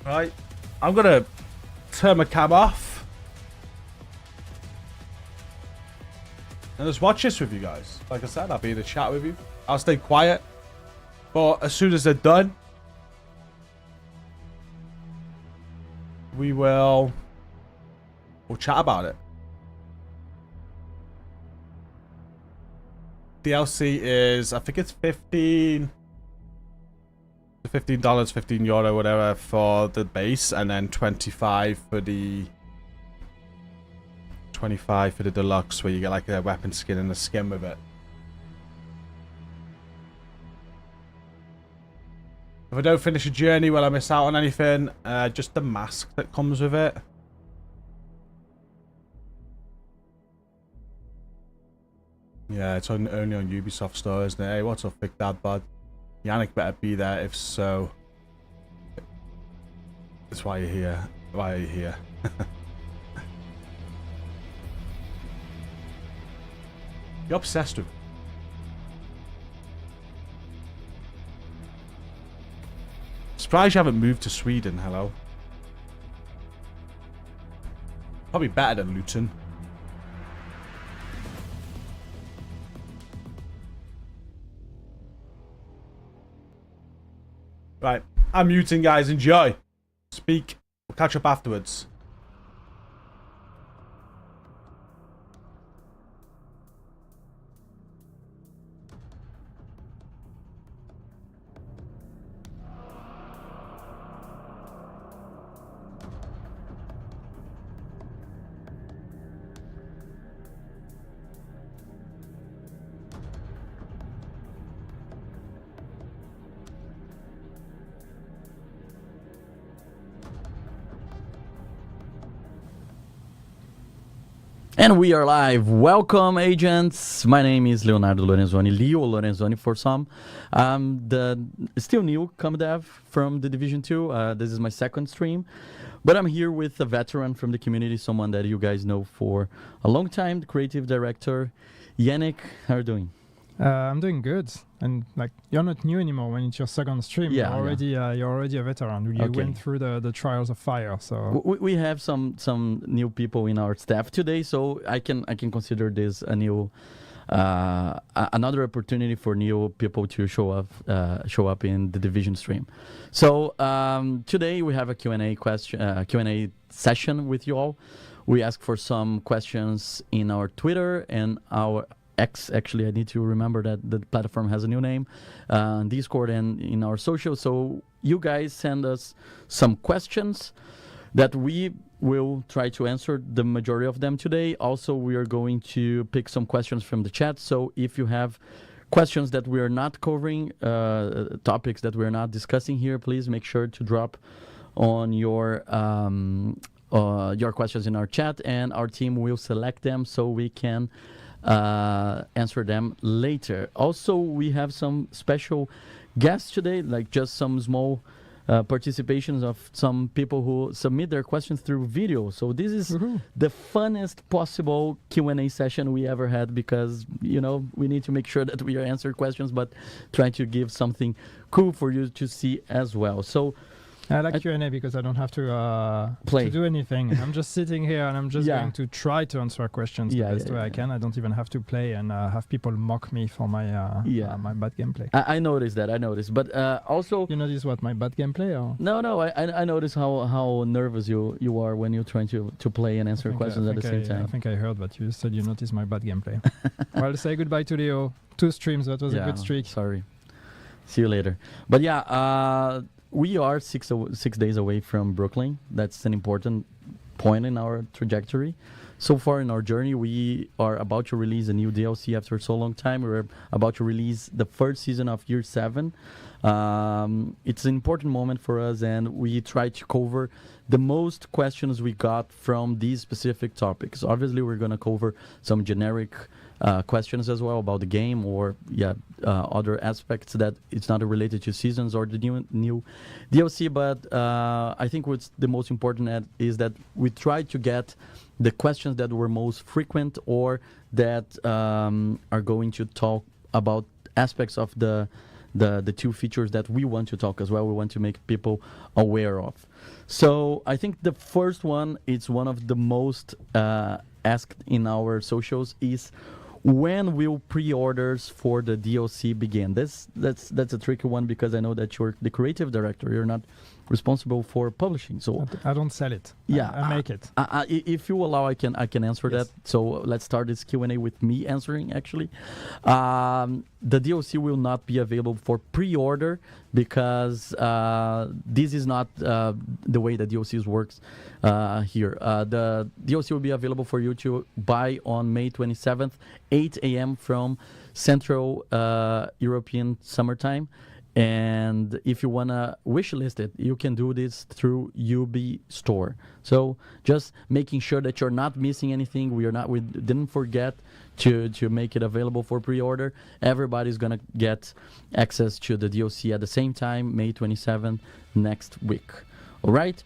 Right, I'm gonna turn my cam off and just watch this with you guys. Like I said, I'll be in the chat with you. I'll stay quiet, but as soon as they're done, we'll chat about it. DLC is, I think it's $15, €15, whatever, for the base, and then 25 for the 25 for the deluxe, where you get like a weapon skin and a skin with it. If I don't finish a journey, will I miss out on anything? Just the mask that comes with it. Yeah, it's only on Ubisoft Store, isn't it? Hey, what's up, Big Dad Bud? Yannick better be there, if so. That's why you're here. Why are you here? You're obsessed with it. Surprised you haven't moved to Sweden, hello. Probably better than Luton. Right, I'm muting, guys. Enjoy. Speak. We'll catch up afterwards. And we are live. Welcome, agents. My name is Leonardo Lorenzoni, Leo Lorenzoni for some. I'm the still new com dev from The Division 2. This is my second stream. But I'm here with a veteran from the community, someone that you guys know for a long time, the creative director, Yannick. How are you doing? I'm doing good, and like you're not new anymore when it's your second stream. Yeah, you're already a veteran. You Okay. went through the trials of fire, so We have some new people in our staff today, so I can consider this a new another opportunity for new people to show up in the Division stream. So today we have a Q&A session with you all. We ask for some questions in our Twitter and our X. Actually, I need to remember that the platform has a new name, Discord and in our social. So you guys send us some questions that we will try to answer the majority of them today. Also, we are going to pick some questions from the chat. So if you have questions that we are not covering, topics that we're not discussing here, please make sure to drop on your questions in our chat, and our team will select them so we can answer them later. Also, we have some special guests today, like just some small participations of some people who submit their questions through video. So this is the funnest possible Q&A session we ever had, because we need to make sure that we are answering questions, but trying to give something cool for you to see as well. So I like Q&A because I don't have to do anything. I'm just sitting here and I'm just going to try to answer questions the best way I can. I don't even have to play and have people mock me for my my bad gameplay. I noticed that. But also, you notice what, my bad gameplay? Or? No. I noticed how nervous you are when you're trying to play and answer questions at the same time. I think I heard that you said you noticed my bad gameplay. Well, say goodbye to Leo. 2 streams. That was a good streak. Sorry. See you later. But we are 6 days away from Brooklyn. That's an important point in our trajectory. So far in our journey, we are about to release a new DLC after so long time. We're about to release the first season of Year 7. It's an important moment for us, and we try to cover the most questions we got from these specific topics. Obviously, we're going to cover some generic questions as well about the game, or other aspects that it's not related to seasons or the new DLC. But I think what's the most important is that we try to get the questions that were most frequent, or that are going to talk about aspects of the 2 features that we want to talk as well. We want to make people aware of. So I think the first one, it's one of the most asked in our socials, is when will pre-orders for the DLC begin? That's a tricky one, because I know that you're the creative director. You're not responsible for publishing. So I don't sell it. Yeah, I make it. If you allow, I can answer that. So let's start this Q&A with me answering. Actually, the DLC will not be available for pre-order, because this is not the way that DLCs works here. The DLC will be available for you to buy on May 27th, 8 a.m. from Central European Summertime. And if you want to wish list it, you can do this through Ubi Store. So just making sure that you're not missing anything. We didn't forget to make it available for pre-order. Everybody's going to get access to the DLC at the same time, May 27th, next week. All right?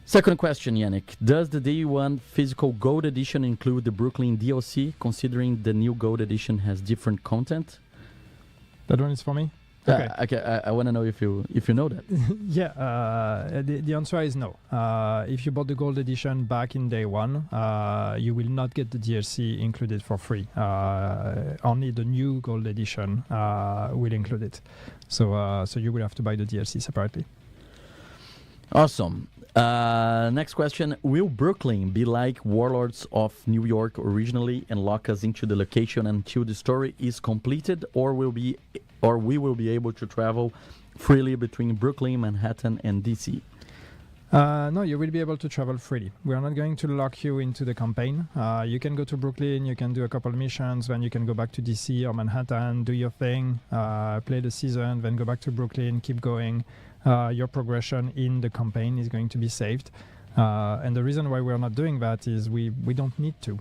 Second question, Yannick. Does the Day 1 physical Gold Edition include the Brooklyn DLC, considering the new Gold Edition has different content? That one is for me? Okay. I want to know if you know that. Yeah, the answer is no. If you bought the gold edition back in day one, you will not get the DLC included for free. Only the new gold edition will include it. So you will have to buy the DLC separately. Awesome. Next question. Will Brooklyn be like Warlords of New York originally and lock us into the location until the story is completed, or we will be able to travel freely between Brooklyn, Manhattan, and DC? No, you will be able to travel freely. We are not going to lock you into the campaign. You can go to Brooklyn, you can do a couple of missions, then you can go back to DC or Manhattan, do your thing, play the season, then go back to Brooklyn, keep going. Your progression in the campaign is going to be saved. And the reason why we're not doing that is we don't need to.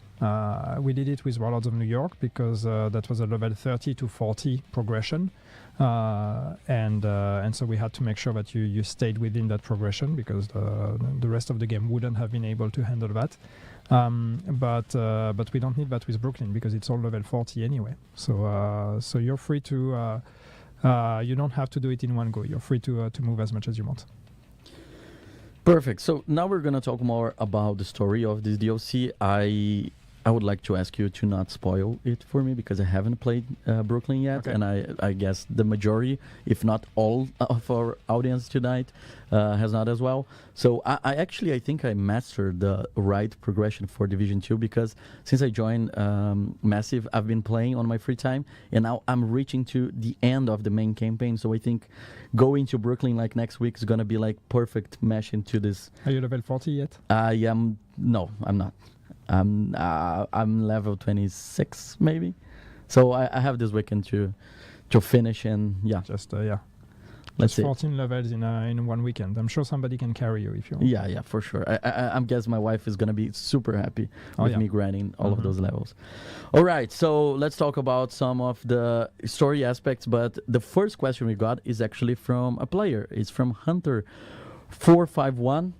We did it with Warlords of New York because that was a level 30 to 40 progression. And so we had to make sure that you stayed within that progression because the rest of the game wouldn't have been able to handle that. But we don't need that with Brooklyn because it's all level 40 anyway. So you're free to... you don't have to do it in one go. You're free to move as much as you want. Perfect. So now we're going to talk more about the story of this DLC. I would like to ask you to not spoil it for me because I haven't played Brooklyn yet. Okay. And I guess the majority, if not all of our audience tonight has not as well. So I think I mastered the right progression for Division 2 because since I joined Massive, I've been playing on my free time. And now I'm reaching to the end of the main campaign. So I think going to Brooklyn like next week is going to be like perfect mesh into this. Are you level 40 yet? No, I'm not. I'm level 26 maybe, so I have this weekend to finish and let's see. 14 levels in 1 weekend. I'm sure somebody can carry you if you want. Yeah, for sure. I guess my wife is gonna be super happy with me grinding all of those levels. All right, so let's talk about some of the story aspects. But the first question we got is actually from a player. It's from Hunter451.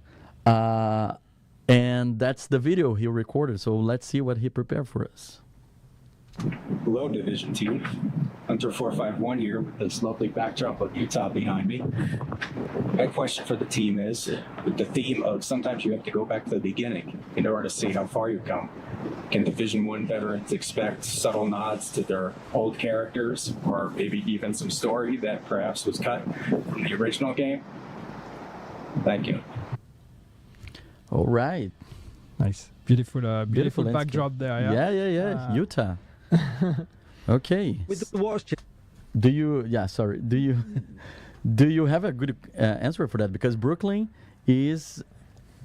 And that's the video he recorded, so let's see what he prepared for us. Hello, Division Team. Hunter451 here with this lovely backdrop of Utah behind me. My question for the team is, with the theme of sometimes you have to go back to the beginning in order to see how far you've come, can Division 1 veterans expect subtle nods to their old characters, or maybe even some story that perhaps was cut from the original game? Thank you. All right. Nice. Beautiful backdrop there. Yeah. Utah. Okay. With the watch. Do you have a good answer for that? Because Brooklyn is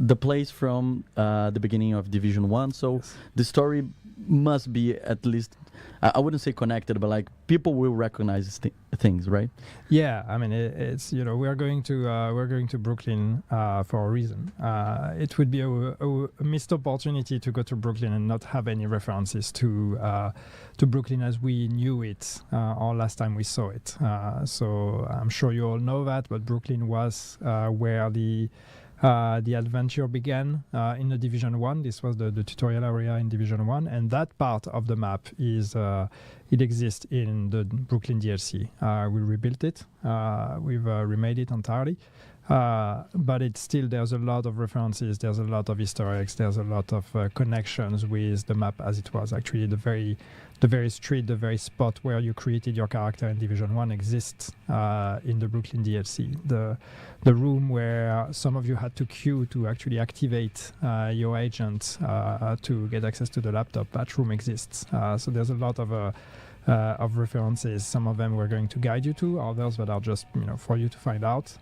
the place from the beginning of Division 1, so the story must be at least, I wouldn't say connected, but like people will recognize things, right? Yeah, I mean it's we're going to Brooklyn for a reason. It would be a missed opportunity to go to Brooklyn and not have any references to Brooklyn as we knew it or last time we saw it. So I'm sure you all know that, but Brooklyn was where the adventure began in the Division 1. This was the tutorial area in Division 1, and that part of the map is it exists in the Brooklyn DLC. We rebuilt it. We've remade it entirely. But it's still, there's a lot of references, there's a lot of Easter eggs, there's a lot of connections with the map as it was. Actually, the very street, the very spot where you created your character in Division 1 exists in the Brooklyn DLC. The room where some of you had to queue to actually activate your agent to get access to the laptop, that room exists. So there's a lot of references. Some of them we're going to guide you to, others that are just for you to find out.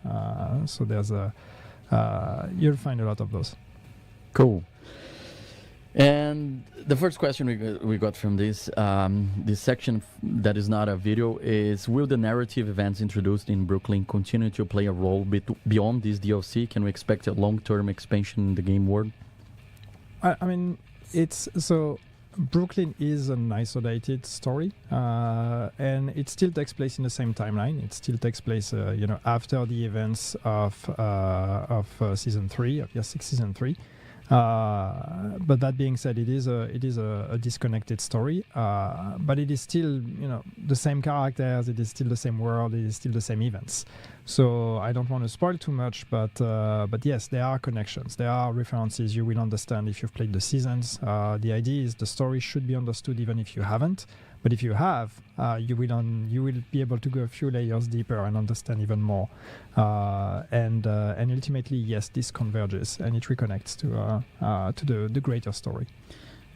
So there's you'll find a lot of those. Cool. And the first question we got from this section that is not a video is: will the narrative events introduced in Brooklyn continue to play a role beyond this DLC? Can we expect a long-term expansion in the game world? I mean, it's so. Brooklyn is an isolated story, and it still takes place in the same timeline. It still takes place, after the events of season 3, of Year 6 season 3. But that being said, it is a disconnected story. But it is still, the same characters. It is still the same world. It is still the same events. So I don't want to spoil too much, but yes, there are connections. There are references you will understand if you've played the seasons. The idea is the story should be understood even if you haven't. But if you have, you will be able to go a few layers deeper and understand even more. And ultimately, yes, this converges and it reconnects to the greater story.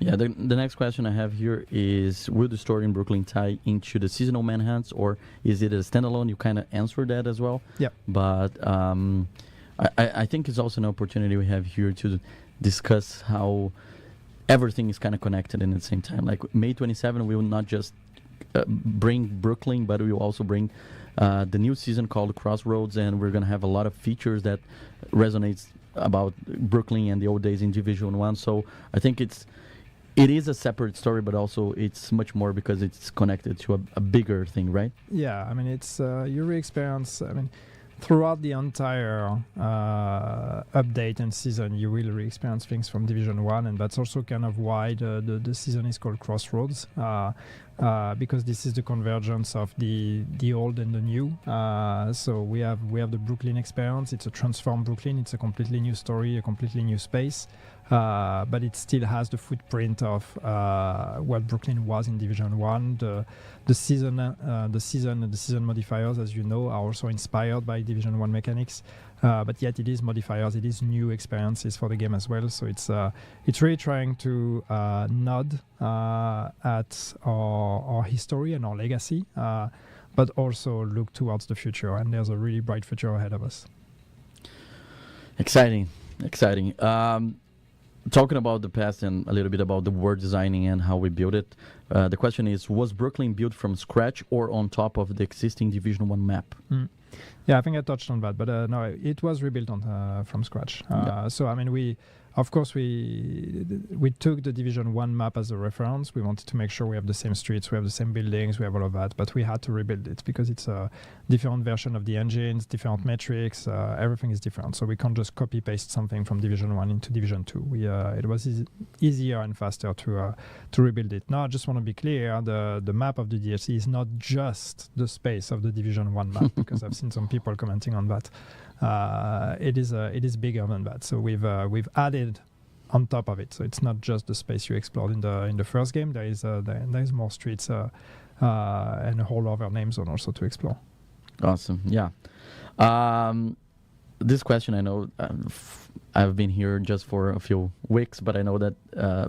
Yeah, the next question I have here is, will the story in Brooklyn tie into the seasonal manhunts, or is it a standalone? You kind of answered that as well. Yeah. But I think it's also an opportunity we have here to discuss how everything is kind of connected in the same time. Like May 27, we will not just bring Brooklyn, but we will also bring the new season called Crossroads, and we're going to have a lot of features that resonates about Brooklyn and the old days in Division 1. So I think it is a separate story, but also it's much more because it's connected to a bigger thing, right? Yeah, I mean, it's you re-experience. I mean, throughout the entire update and season, you will re-experience things from Division 1, and that's also kind of why the season is called Crossroads, because this is the convergence of the old and the new. So we have the Brooklyn experience. It's a transformed Brooklyn. It's a completely new story, a completely new space. But it still has the footprint of what Brooklyn was in Division 1. The season modifiers, as you know, are also inspired by Division 1 mechanics. But yet it is modifiers, it is new experiences for the game as well. So it's really trying to nod at our history and our legacy, but also look towards the future. And there's a really bright future ahead of us. Exciting. Talking about the past and a little bit about the world designing and how we built it, the question is, was Brooklyn built from scratch or on top of the existing Division 1 map? Yeah, I think I touched on that, but no, it was rebuilt from scratch. So, I mean, we took the Division 1 map as a reference. We wanted to make sure we have the same streets, we have the same buildings, we have all of that, but we had to rebuild it because it's a different version of the engines, different metrics, everything is different. So we can't just copy-paste something from Division 1 into Division 2. It was easier and faster to rebuild it. Now, I just want to be clear, the map of the DLC is not just the space of the Division 1 map, because I've seen some people commenting on that. It is bigger than that. So we've added on top of it. So it's not just the space you explored in the first game. There is more streets and a whole other name zone also to explore. Awesome. Yeah. This question, I know I've been here just for a few weeks, but I know that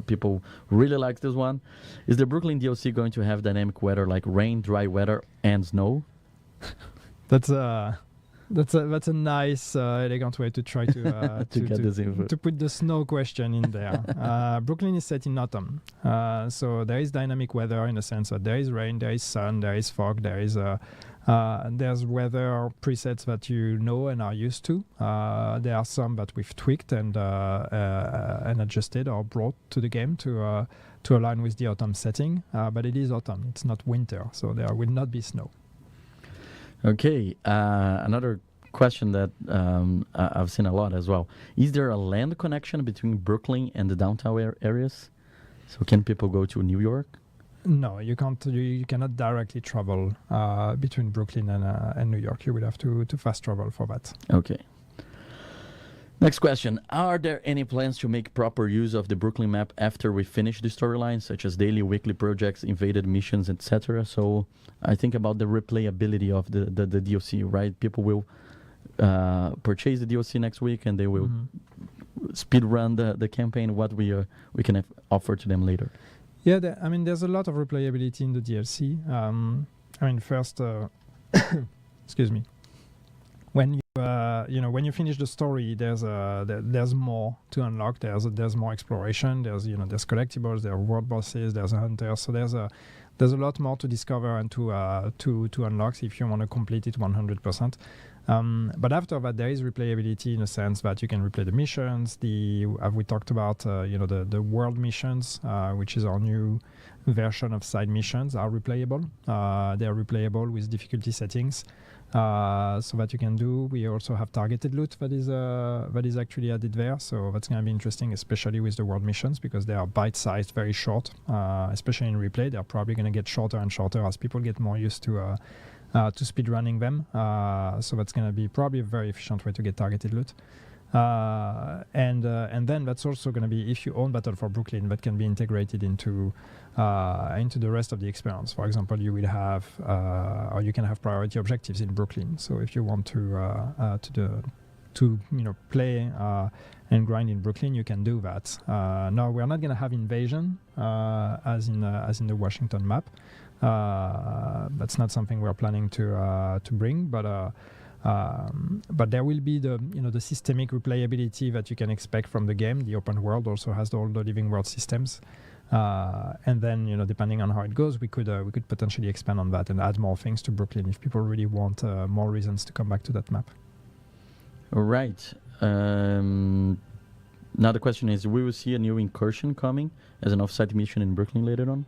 people really like this one. Is the Brooklyn DLC going to have dynamic weather like rain, dry weather, and snow? That's a nice, elegant way to try to to put the snow question in there. Brooklyn is set in autumn, so there is dynamic weather in the sense that there is rain, there is sun, there is fog, there's weather presets that you know and are used to. There are some that we've tweaked and adjusted or brought to the game to align with the autumn setting. But it is autumn; it's not winter, so there will not be snow. Okay, another question that I've seen a lot as well. Is there a land connection between Brooklyn and the downtown areas? So can people go to New York? No, you can't. You cannot directly travel between Brooklyn and New York. You will have to fast travel for that. Okay. Next question. Are there any plans to make proper use of the Brooklyn map after we finish the storyline, such as daily, weekly projects, invaded missions, etc.? So I think about the replayability of the DLC, right? People will purchase the DLC next week and they will speed run the campaign, what we can offer to them later. Yeah, there's a lot of replayability in the DLC. First, excuse me. When you finish the story, there's more to unlock. There's more exploration. There's collectibles. There are world bosses. There's a hunter. So there's a lot more to discover and to unlock if you want to complete it 100%. But after that, there is replayability in a sense that you can replay the missions. We talked about the world missions, which is our new version of side missions, are replayable. They are replayable with difficulty settings. so that you can do. We also have targeted loot that is actually added there, so that's going to be interesting, especially with the world missions, because they are bite-sized, very short, especially in replay. They're probably going to get shorter and shorter as people get more used to speed running them, so that's going to be probably a very efficient way to get targeted loot. And then that's also going to be, if you own Battle for Brooklyn, that can be integrated into the rest of the experience. For example, you will have, or you can have priority objectives in Brooklyn. So if you want to play and grind in Brooklyn, you can do that. Now we're not going to have invasion as in the Washington map. That's not something we're planning to bring, but there will be the systemic replayability that you can expect from the game. The open world also has all the living world systems, and then depending on how it goes, we could potentially expand on that and add more things to Brooklyn if people really want more reasons to come back to that map. All right. Now the question is, we will see a new incursion coming as an off-site mission in Brooklyn later on?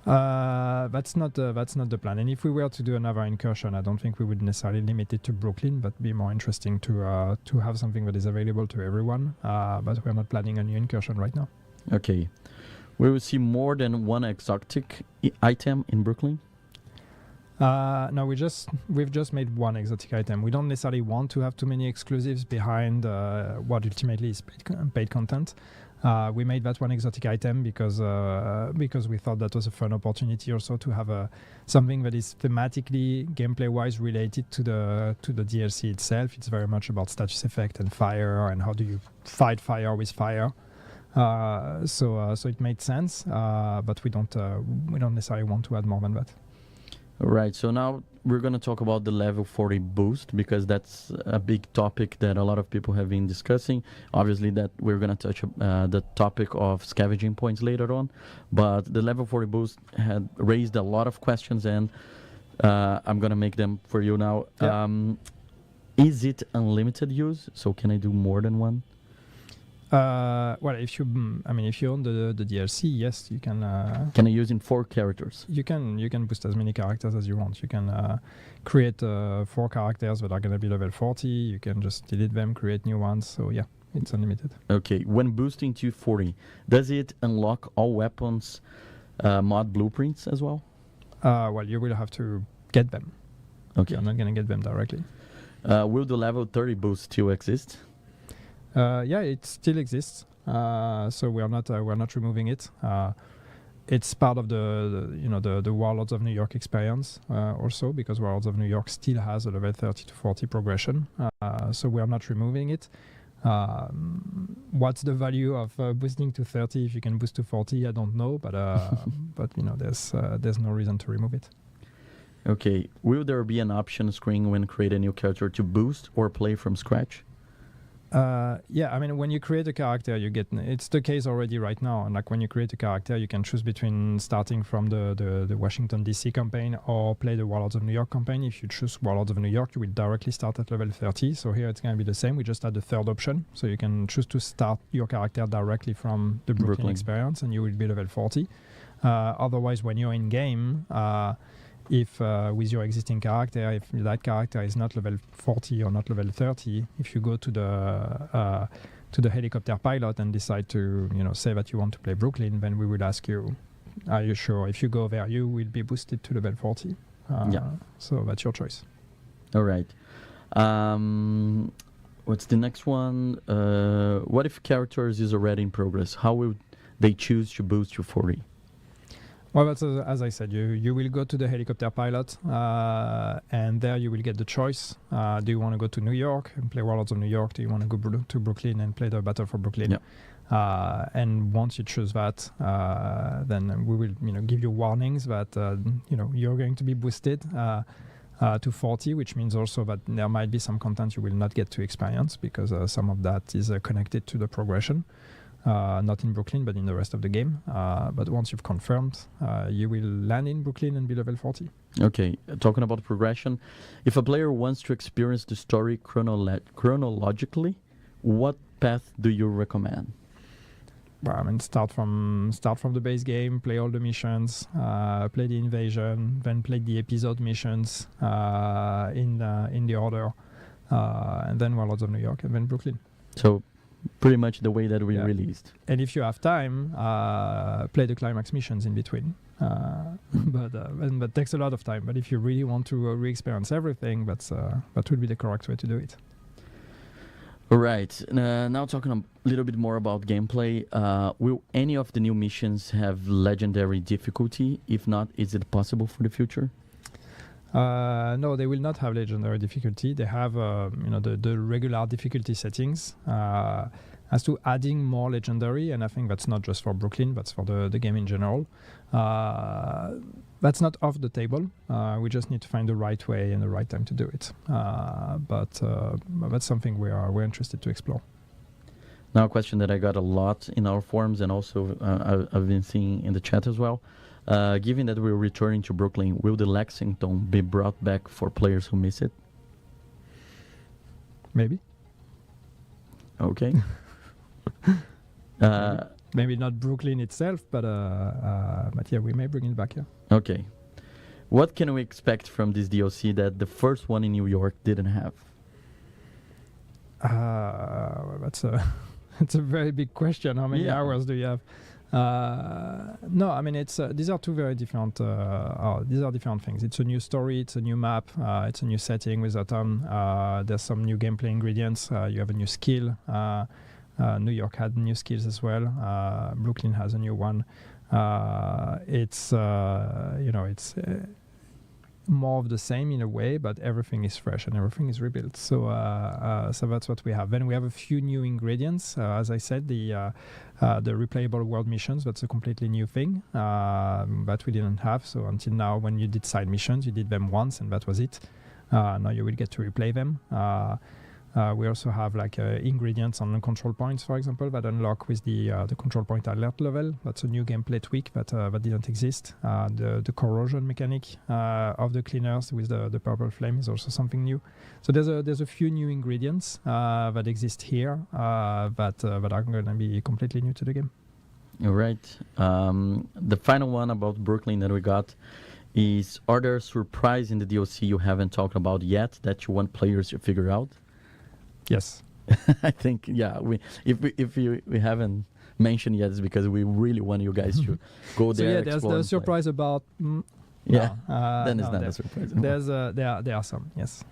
That's not the plan. And if we were to do another incursion, I don't think we would necessarily limit it to Brooklyn, but be more interesting to have something that is available to everyone. But we're not planning a new incursion right now. Okay. We will see more than one exotic item in Brooklyn? No, we've just made one exotic item. We don't necessarily want to have too many exclusives behind what ultimately is paid content. We made that one exotic item because we thought that was a fun opportunity also to have something that is thematically, gameplay-wise related to the DLC itself. It's very much about status effect and fire and how do you fight fire with fire. So it made sense, but we don't necessarily want to add more than that. All right, so now we're going to talk about the level 40 boost, because that's a big topic that a lot of people have been discussing. Obviously, that we're going to touch the topic of scavenging points later on, but the level 40 boost had raised a lot of questions, and I'm going to make them for you now. Yeah. Is it unlimited use? So can I do more than one? Well, if you own the DLC, yes, you can. Can I use in 4 characters? You can boost as many characters as you want. You can create 4 characters that are going to be level 40. You can just delete them, create new ones. So yeah, it's unlimited. Okay. When boosting to 40, does it unlock all weapons mod blueprints as well? Well, you will have to get them. Okay. You're not going to get them directly. Will the level 30 boost still exist? Yeah, it still exists. So we're not removing it. It's part of the Warlords of New York experience also, because Warlords of New York still has a level 30 to 40 progression. So we are not removing it. What's the value of boosting to 30 if you can boost to 40? I don't know, but there's no reason to remove it. Okay. Will there be an option screen when creating a new character to boost or play from scratch? Yeah, I mean, when you create a character, it's the case already right now. And like when you create a character, you can choose between starting from the Washington DC campaign or play the Warlords of New York campaign. If you choose Warlords of New York, you will directly start at level 30. So here it's going to be the same. We just add the third option. So you can choose to start your character directly from the Brooklyn experience and you will be level 40. Otherwise, when you're in game, if with your existing character, if that character is not level 40 or not level 30, if you go to the helicopter pilot and decide to say that you want to play Brooklyn, then we will ask you, are you sure? If you go there, you will be boosted to level 40. Yeah. So that's your choice. All right. What's the next one? What if characters is already in progress? How will they choose to boost to 40? Well, that's as I said, you will go to the helicopter pilot, and there you will get the choice. Do you want to go to New York and play Warlords of New York? Do you want to go to Brooklyn and play the Battle for Brooklyn? Yeah. And once you choose that, then we will give you warnings that you're going to be boosted to 40, which means also that there might be some content you will not get to experience because some of that is connected to the progression. Not in Brooklyn, but in the rest of the game. But once you've confirmed, you will land in Brooklyn and be level 40. Okay, talking about progression, if a player wants to experience the story chronologically, what path do you recommend? well, I mean, start from the base game, play all the missions, play the invasion, then play the episode missions in the order, and then Warlords of New York, and then Brooklyn. So, pretty much the way that we released. And if you have time, play the climax missions in between. But takes a lot of time. But if you really want to re-experience everything, that would be the correct way to do it. All right. Now talking a little bit more about gameplay. Will any of the new missions have legendary difficulty? If not, is it possible for the future? No, they will not have legendary difficulty. They have the regular difficulty settings. As to adding more legendary, and I think that's not just for Brooklyn, but for the game in general. That's not off the table. We just need to find the right way and the right time to do it. But that's something we're interested to explore. Now, a question that I got a lot in our forums, and also I've been seeing in the chat as well. Given that we're returning to Brooklyn, will the Lexington be brought back for players who miss it? Maybe. Okay. Maybe not Brooklyn itself, but yeah, we may bring it back here. Okay. What can we expect from this DLC that the first one in New York didn't have? That's a very big question. How many hours do you have? No, I mean these are two very different. These are different things. It's a new story. It's a new map. It's a new setting with a ton. There's some new gameplay ingredients. You have a new skill. New York had new skills as well. Brooklyn has a new one. It's more of the same in a way, but everything is fresh and everything is rebuilt. So that's what we have. Then we have a few new ingredients. As I said, the replayable world missions. That's a completely new thing that we didn't have. So until now, when you did side missions, you did them once and that was it. Now you will get to replay them. We also have ingredients on control points, for example, that unlock with the control point alert level. That's a new gameplay tweak that didn't exist. The corrosion mechanic of the cleaners with the purple flame is also something new. So there's a few new ingredients that exist here that are going to be completely new to the game. All right. The final one about Brooklyn that we got is, are there surprises in the DLC you haven't talked about yet that you want players to figure out? Yes. I think, if we haven't mentioned yet, it's because we really want you guys to go there. So there's the surprise about... then it's not a surprise. There are some, yes.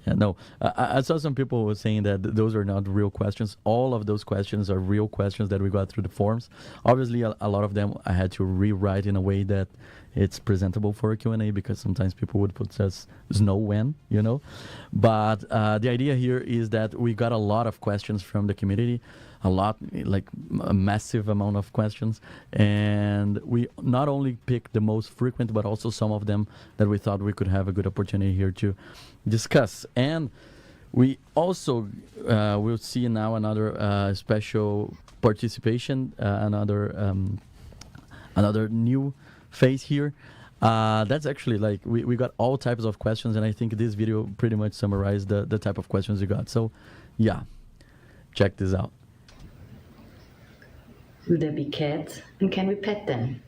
Yeah, no. I saw some people were saying that those are not real questions. All of those questions are real questions that we got through the forums. Obviously, a lot of them I had to rewrite in a way that it's presentable for a Q&A, because sometimes people would put us know when, But the idea here is that we got a lot of questions from the community, a massive amount of questions. And we not only picked the most frequent, but also some of them that we thought we could have a good opportunity here to discuss. And we also will see now another special participation, another new phase here. That's actually we got all types of questions, and I think this video pretty much summarized the type of questions we got. So yeah, check this out. Will there be cats, and can we pet them?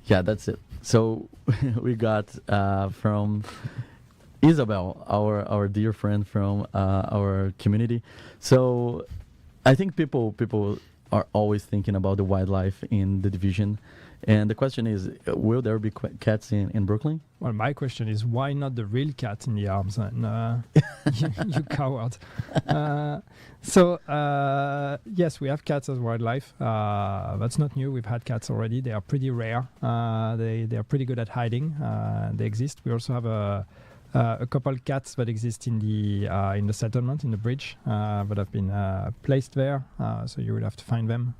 Yeah, that's it. So we got from Isabel, our dear friend from our community. So I think people are always thinking about the wildlife in the Division. And the question is, will there be cats in Brooklyn? Well, my question is, why not the real cat in the arms? And you coward. Yes, we have cats as wildlife. That's not new. We've had cats already. They are pretty rare. They are pretty good at hiding. They exist. We also have a couple cats that exist in the settlement, in the bridge, that have been placed there. So you will have to find them.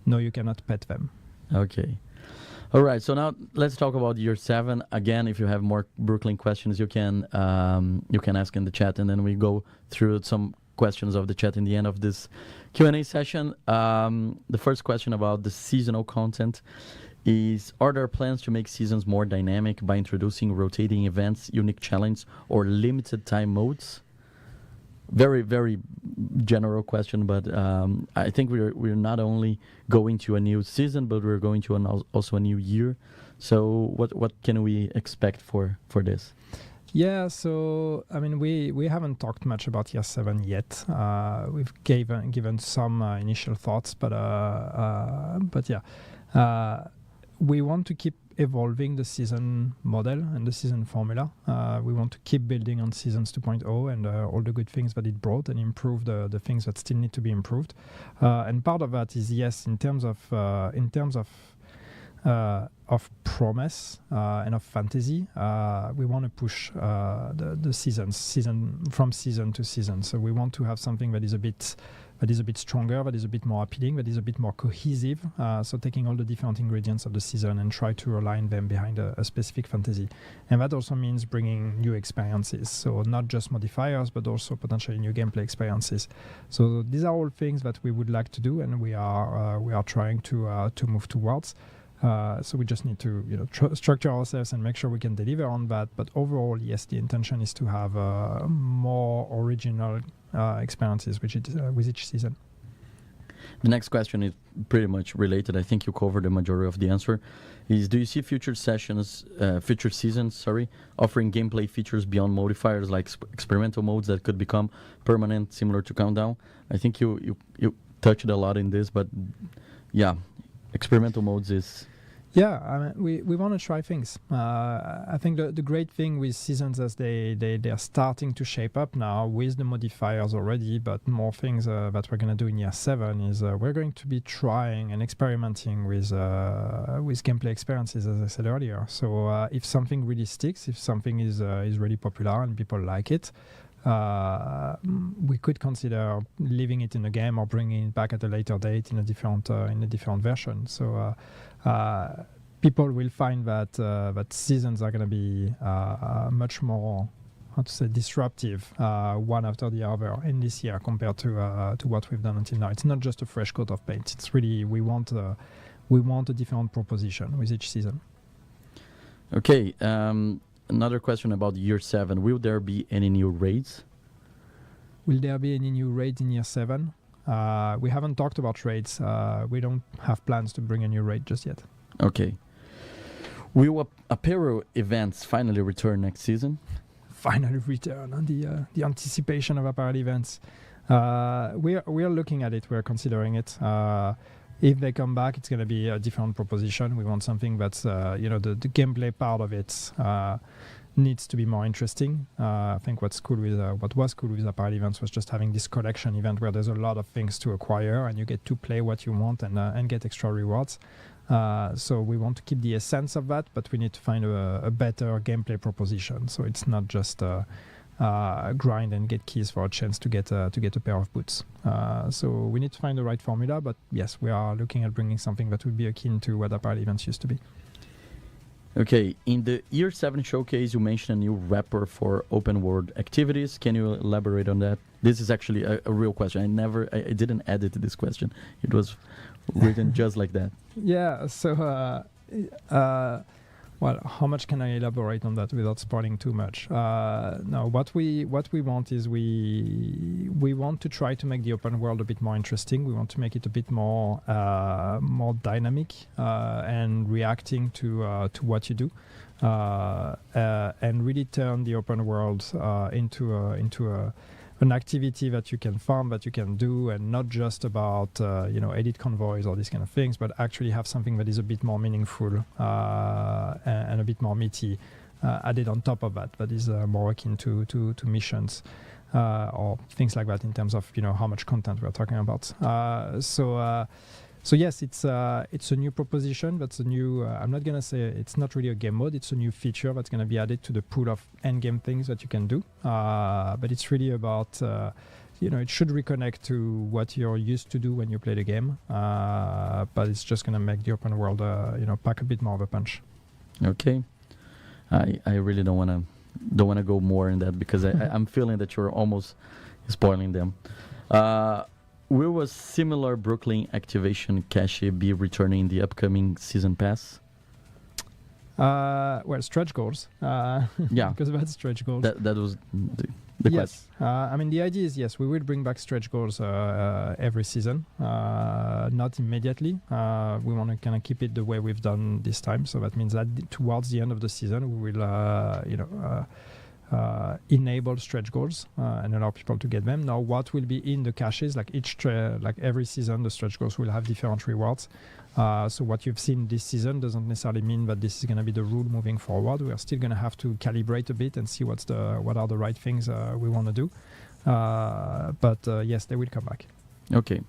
No, you cannot pet them. Okay. All right. So now let's talk about year 7. Again, if you have more Brooklyn questions, you can ask in the chat, and then we go through some questions of the chat in the end of this Q&A session. The first question about the seasonal content is, are there plans to make seasons more dynamic by introducing rotating events, unique challenge, or limited time modes? very, very general question, but I think we're not only going to a new season, but we're going to also a new year. So what can we expect for this? Yeah, so I mean, we haven't talked much about year 7 yet. We've given some initial thoughts, but yeah, we want to keep evolving the season model and the season formula. We want to keep building on Seasons 2.0 and all the good things that it brought, and improve the things that still need to be improved. And part of that is, yes, in terms of promise and of fantasy, we want to push the season from season to season. So we want to have something that is a bit stronger, that is a bit more appealing, that is a bit more cohesive. So taking all the different ingredients of the season and try to align them behind a specific fantasy. And that also means bringing new experiences. So not just modifiers, but also potentially new gameplay experiences. So these are all things that we would like to do, and we are trying to move towards. So we just need to structure ourselves and make sure we can deliver on that. But overall, yes, the intention is to have more original experiences with each season. The next question is pretty much related. I think you covered the majority of the answer. Do you see future seasons, offering gameplay features beyond modifiers, like experimental modes that could become permanent, similar to Countdown? I think you touched a lot in this, but yeah, experimental modes is... Yeah, I mean, we want to try things. I think the great thing with seasons is they're starting to shape up now with the modifiers already, but more things that we're going to do in year 7 is we're going to be trying and experimenting with gameplay experiences, as I said earlier. So if something really sticks, if something is really popular and people like it, we could consider leaving it in the game or bringing it back at a later date in a different version. So people will find that seasons are going to be much more, disruptive one after the other in this year compared to what we've done until now. It's not just a fresh coat of paint. It's really we want a different proposition with each season. Okay. Another question about year 7. Will there be any new raids? Will there be any new raids in year 7? We haven't talked about raids. We don't have plans to bring a new raid just yet. Okay. Will apparel events finally return next season? Finally return, and the anticipation of apparel events. We are looking at it. We're considering it. If they come back, it's going to be a different proposition. We want something that's, the gameplay part of it needs to be more interesting. I think what was cool with apparel events was just having this collection event where there's a lot of things to acquire and you get to play what you want and get extra rewards. So we want to keep the essence of that, but we need to find a better gameplay proposition. So it's not just grind and get keys for a chance to get a pair of boots. So we need to find the right formula, but yes, we are looking at bringing something that would be akin to what apparel events used to be. Okay, in the Year 7 showcase, you mentioned a new wrapper for open world activities. Can you elaborate on that? This is actually a real question. I didn't edit this question. It was written just like that. Yeah, so well, how much can I elaborate on that without spoiling too much? No, what we want is we want to try to make the open world a bit more interesting. We want to make it a bit more dynamic and reacting to what you do, and really turn the open world into an activity that you can farm, that you can do, and not just about edit convoys or these kind of things, but actually have something that is a bit more meaningful and a bit more meaty added on top of that is more akin to missions or things like that in terms of how much content we're talking about. So yes, it's a new proposition. That's a new. I'm not gonna say it's not really a game mode. It's a new feature that's gonna be added to the pool of endgame things that you can do. But it's really about, it should reconnect to what you're used to do when you play the game. But it's just gonna make the open world, pack a bit more of a punch. Okay, I really don't wanna go more in that because I'm feeling that you're almost spoiling them. Will a similar Brooklyn activation cache be returning in the upcoming season pass? Well, stretch goals. Yeah, because that's stretch goals. That was Yes, I mean the idea is yes, we will bring back stretch goals every season, not immediately. We want to kind of keep it the way we've done this time. So that means that towards the end of the season, we will enable stretch goals and allow people to get them. Now, what will be in the caches? Like like every season, the stretch goals will have different rewards. So what you've seen this season doesn't necessarily mean that this is going to be the rule moving forward. We are still going to have to calibrate a bit and see what are the right things we want to do. But yes, they will come back. Okay.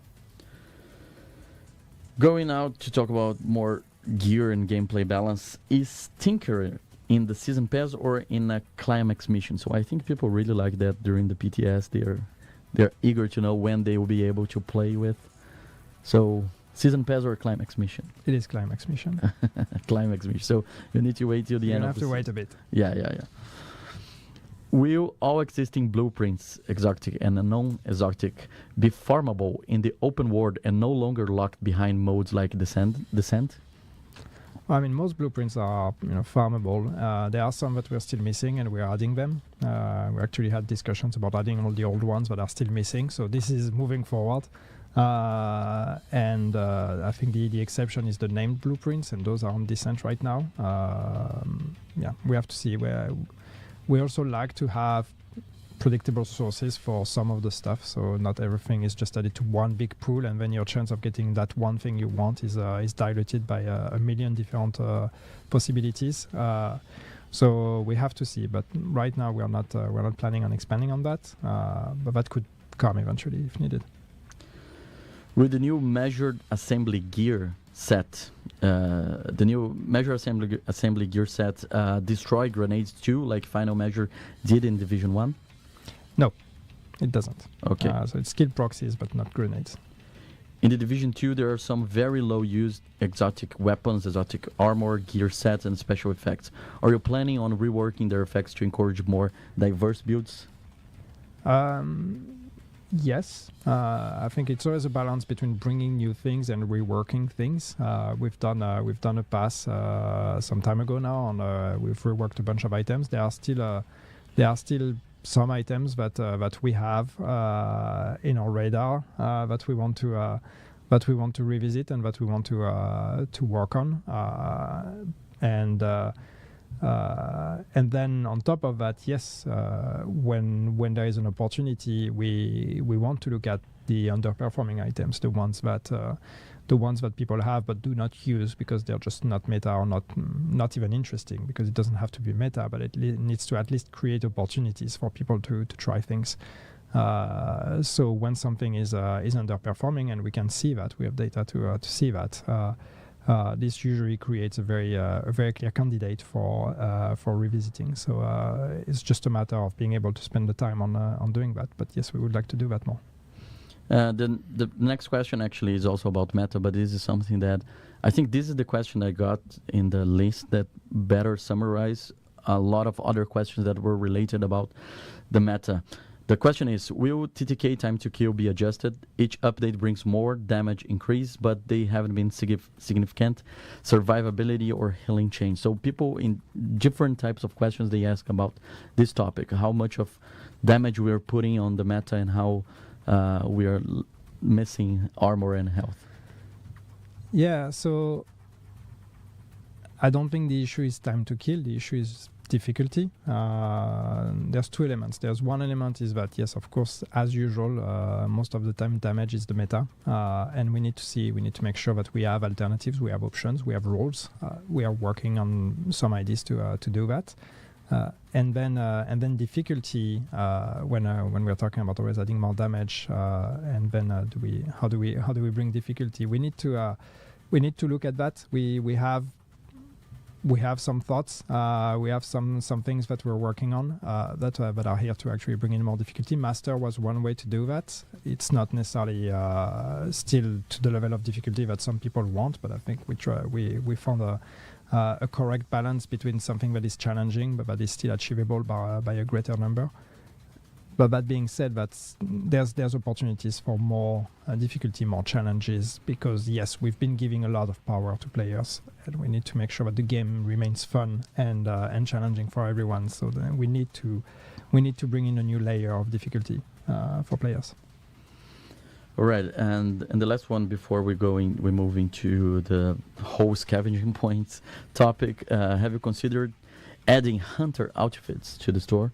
Going out to talk about more gear and gameplay balance, is Tinker in the season pass or in a climax mission? So I think people really like that during the PTS. They're eager to know when they will be able to play with. So season pass or climax mission? It is climax mission. Climax mission. So you need to wait till the end. You have to wait a bit. Yeah. Will all existing blueprints, exotic and non-exotic, be farmable in the open world and no longer locked behind modes like Descent? I mean, most blueprints are farmable. There are some that we're still missing, and we're adding them. We actually had discussions about adding all the old ones that are still missing. So this is moving forward. And I think the exception is the named blueprints, and those are on Descent right now. We have to see where. We also like to have predictable sources for some of the stuff, so not everything is just added to one big pool, and then your chance of getting that one thing you want is diluted by a million different possibilities. So we have to see, but right now we're not planning on expanding on that, but that could come eventually if needed. With the new measured assembly gear set, assembly gear set destroy grenades too, like Final Measure did in Division 1? No, it doesn't. Okay. So it's skilled proxies, but not grenades. In the Division 2, there are some very low-used exotic weapons, exotic armor, gear sets, and special effects. Are you planning on reworking their effects to encourage more diverse builds? Yes. I think it's always a balance between bringing new things and reworking things. We've done a pass some time ago now, and we've reworked a bunch of items. There are still some items that we have in our radar that we want to revisit and that we want to work on, and then on top of that, yes, when there is an opportunity, we want to look at the underperforming items, the ones that people have but do not use because they're just not meta or not even interesting, because it doesn't have to be meta, but it needs to at least create opportunities for people to try things. So when something is underperforming and we can see that, we have data to see that, this usually creates a very clear candidate for revisiting. So it's just a matter of being able to spend the time on doing that. But yes, we would like to do that more. Then the next question actually is also about meta, but this is something that I think this is the question I got in the list that better summarize a lot of other questions that were related about the meta. The question is, will TTK time to kill be adjusted? Each update brings more damage increase, but they haven't been significant survivability or healing change. So people in different types of questions, they ask about this topic, how much of damage we are putting on the meta and how we are missing armor and health. Yeah, so I don't think the issue is time to kill. The issue is difficulty. There's two elements. There's one element is that, yes, of course, as usual, most of the time damage is the meta, and we need to make sure that we have alternatives, we have options, we have roles. We are working on some ideas to do that. And then difficulty, when we're talking about always adding more damage, and then how do we bring difficulty? We need to look at that. We have some thoughts. We have some things that we're working on that are here to actually bring in more difficulty. Master was one way to do that. It's not necessarily still to the level of difficulty that some people want, but I think we found a correct balance between something that is challenging but that is still achievable by a greater number. But that being said, there's opportunities for more difficulty, more challenges, because yes, we've been giving a lot of power to players, and we need to make sure that the game remains fun and challenging for everyone. So then we need to we need to bring in a new layer of difficulty for players. All right, and the last one before we move into the whole scavenging points topic. Have you considered adding hunter outfits to the store?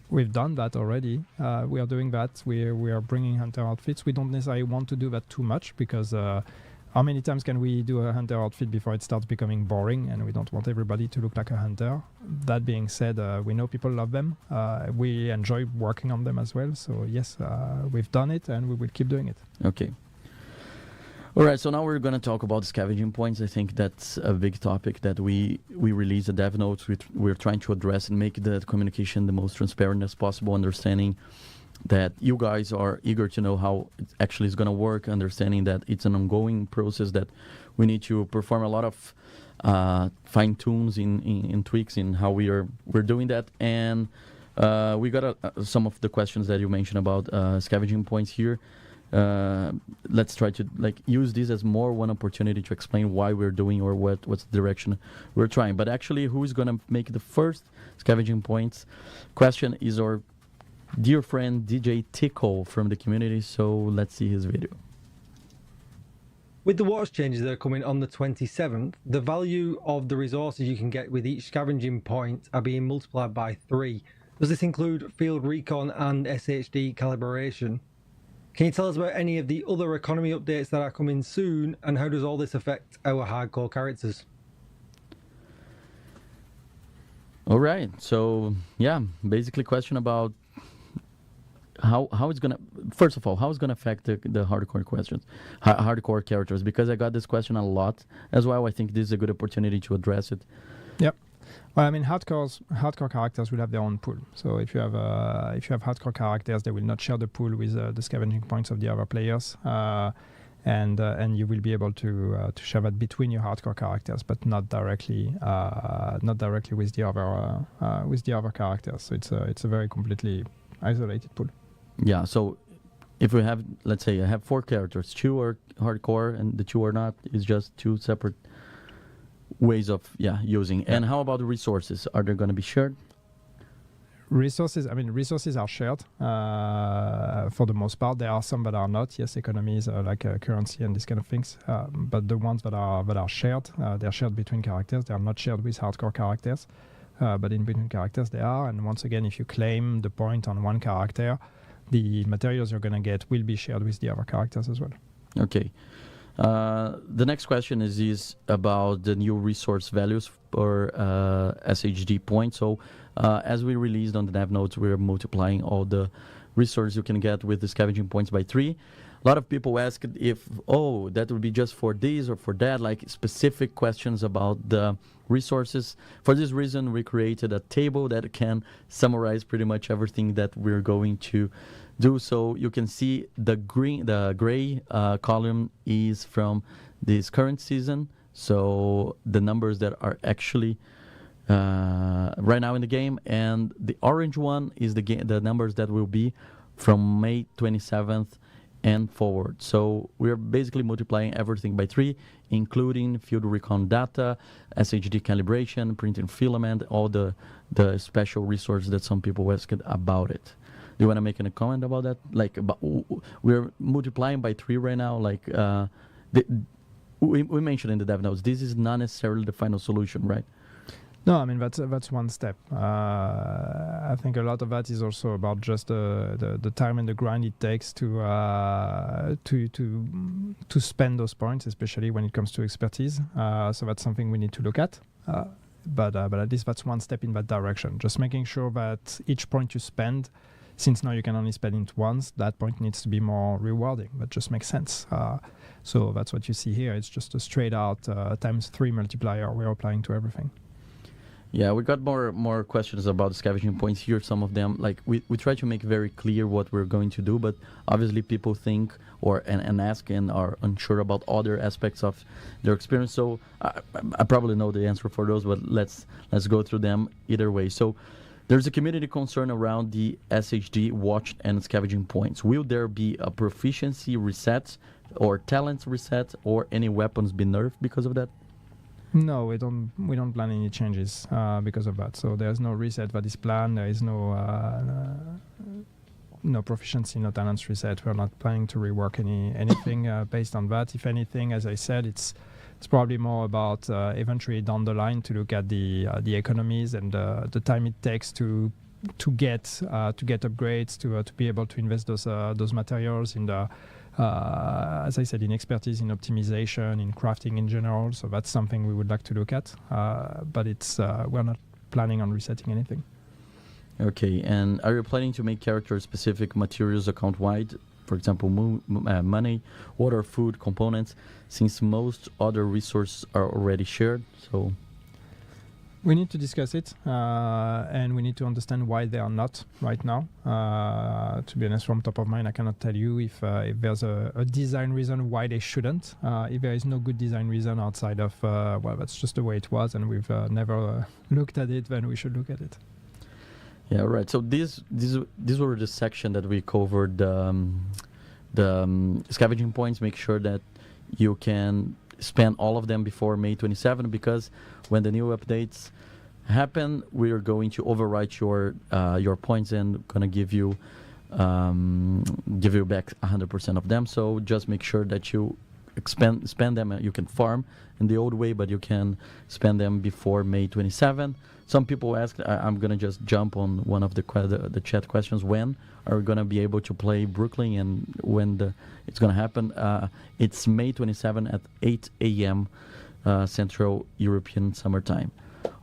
We've done that already. We are doing that. We are bringing hunter outfits. We don't necessarily want to do that too much because how many times can we do a hunter outfit before it starts becoming boring? And we don't want everybody to look like a hunter. That being said, we know people love them. We enjoy working on them as well. So yes, we've done it and we will keep doing it. Okay. All right, so now we're going to talk about scavenging points. I think that's a big topic that we release the dev notes. We're trying to address and make the communication the most transparent as possible, understanding that you guys are eager to know how it actually is going to work, understanding that it's an ongoing process, that we need to perform a lot of fine tunes in tweaks in how we're doing that. And we got some of the questions that you mentioned about scavenging points here. Let's try to use this as more one opportunity to explain why we're doing or what's the direction we're trying. But actually, who's going to make the first scavenging points question is our dear friend DJ Tickle from the community. So let's see his video. With the watch changes that are coming on the 27th, the value of the resources you can get with each scavenging point are being multiplied by 3. Does this include field recon and SHD calibration? Can you tell us about any of the other economy updates that are coming soon, and how does all this affect our hardcore characters? All right, so yeah, basically question about how it's gonna, first of all, how it's gonna affect the hardcore questions, hardcore characters, because I got this question a lot as well. I think this is a good opportunity to address it. Yep. Well, I mean, hardcore characters will have their own pool. So if you have hardcore characters, they will not share the pool with the scavenging points of the other players, and you will be able to share that between your hardcore characters, but not directly with the other characters. So it's a very completely isolated pool. Yeah. So if we have, let's say, I have 4 characters, 2 are hardcore and the 2 are not. It's just 2 separate ways of using. Yeah. And how about the resources? Are they going to be shared? Resources are shared for the most part. There are some that are not. Yes, economies like currency and these kind of things. But the ones that are shared, they're shared between characters. They are not shared with hardcore characters. But in between characters they are. And once again, if you claim the point on one character, the materials you're going to get will be shared with the other characters as well. Okay. The next question is about the new resource values for SHD points. So as we released on the dev notes, we're multiplying all the resources you can get with the scavenging points by 3. A lot of people asked if, that would be just for this or for that, like specific questions about the resources. For this reason, we created a table that can summarize pretty much everything that we're going to do. So you can see the gray column is from this current season. So the numbers that are actually right now in the game, and the orange one is the numbers that will be from May 27th and forward. So we're basically multiplying everything by 3, including field recon data, SHD calibration, printing filament, all the special resources that some people asked about it. Do you want to make any comment about that? Like, we're multiplying by 3 right now. Like, we mentioned in the dev notes, this is not necessarily the final solution, right? No, I mean that's one step. I think a lot of that is also about just the time and the grind it takes to spend those points, especially when it comes to expertise. So that's something we need to look at. But at least that's one step in that direction. Just making sure that each point you spend, since now you can only spend it once, that point needs to be more rewarding. That just makes sense. So that's what you see here. It's just a straight out ×3 multiplier we're applying to everything. Yeah, we got more questions about scavenging points here. Some of them, like we try to make very clear what we're going to do, but obviously people think and ask and are unsure about other aspects of their experience. So I probably know the answer for those, but let's go through them either way. So there's a community concern around the SHD watch and scavenging points. Will there be a proficiency reset or talents reset or any weapons be nerfed because of that? No, we don't plan any changes because of that. So there's no reset that is planned. There is no proficiency, no talents reset. We're not planning to rework anything based on that. If anything, as I said, it's probably more about eventually down the line to look at the economies and the time it takes to get upgrades, to be able to invest those materials in the as I said, in expertise, in optimization, in crafting in general. So that's something we would like to look at, but we're not planning on resetting anything. Okay, and are you planning to make character-specific materials account-wide? For example, money, water, food, components, since most other resources are already shared. So we need to discuss it, and we need to understand why they are not right now. To be honest, from top of mind, I cannot tell you if there's a design reason why they shouldn't. If there is no good design reason outside of, well, that's just the way it was, and we've never looked at it, then we should look at it. Yeah, right. So these were the section that we covered, the scavenging points. Make sure that you can spend all of them before May 27, because when the new updates happen, we are going to overwrite your points and gonna give you back 100% of them. So just make sure that you spend them. You can farm in the old way, but you can spend them before May 27. Some people ask, I'm gonna just jump on one of the chat questions. When are we gonna be able to play Brooklyn, and when it's gonna happen? It's May 27 at 8 a.m. Central European Summertime.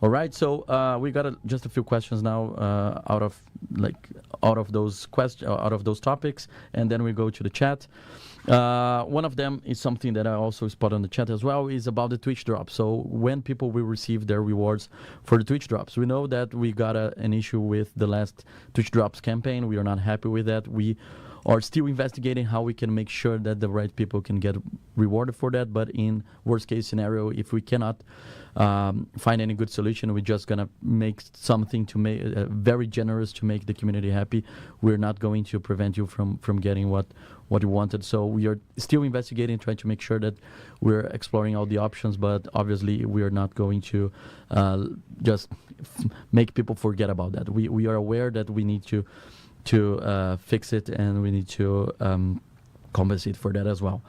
All right, so we got just a few questions now out of those topics, and then we go to the chat. One of them is something that I also spot on the chat as well, is about the Twitch drops. So when people will receive their rewards for the Twitch drops. We know that we got an issue with the last Twitch drops campaign. We are not happy with that. We are still investigating how we can make sure that the right people can get rewarded for that. But in worst case scenario, if we cannot find any good solution, we're just gonna make something to make very generous to make the community happy. We're not going to prevent you from getting what you wanted. So we are still investigating, trying to make sure that we're exploring all the options, but obviously we are not going to just make people forget about that. We are aware that we need to fix it, and we need to compensate for that as well.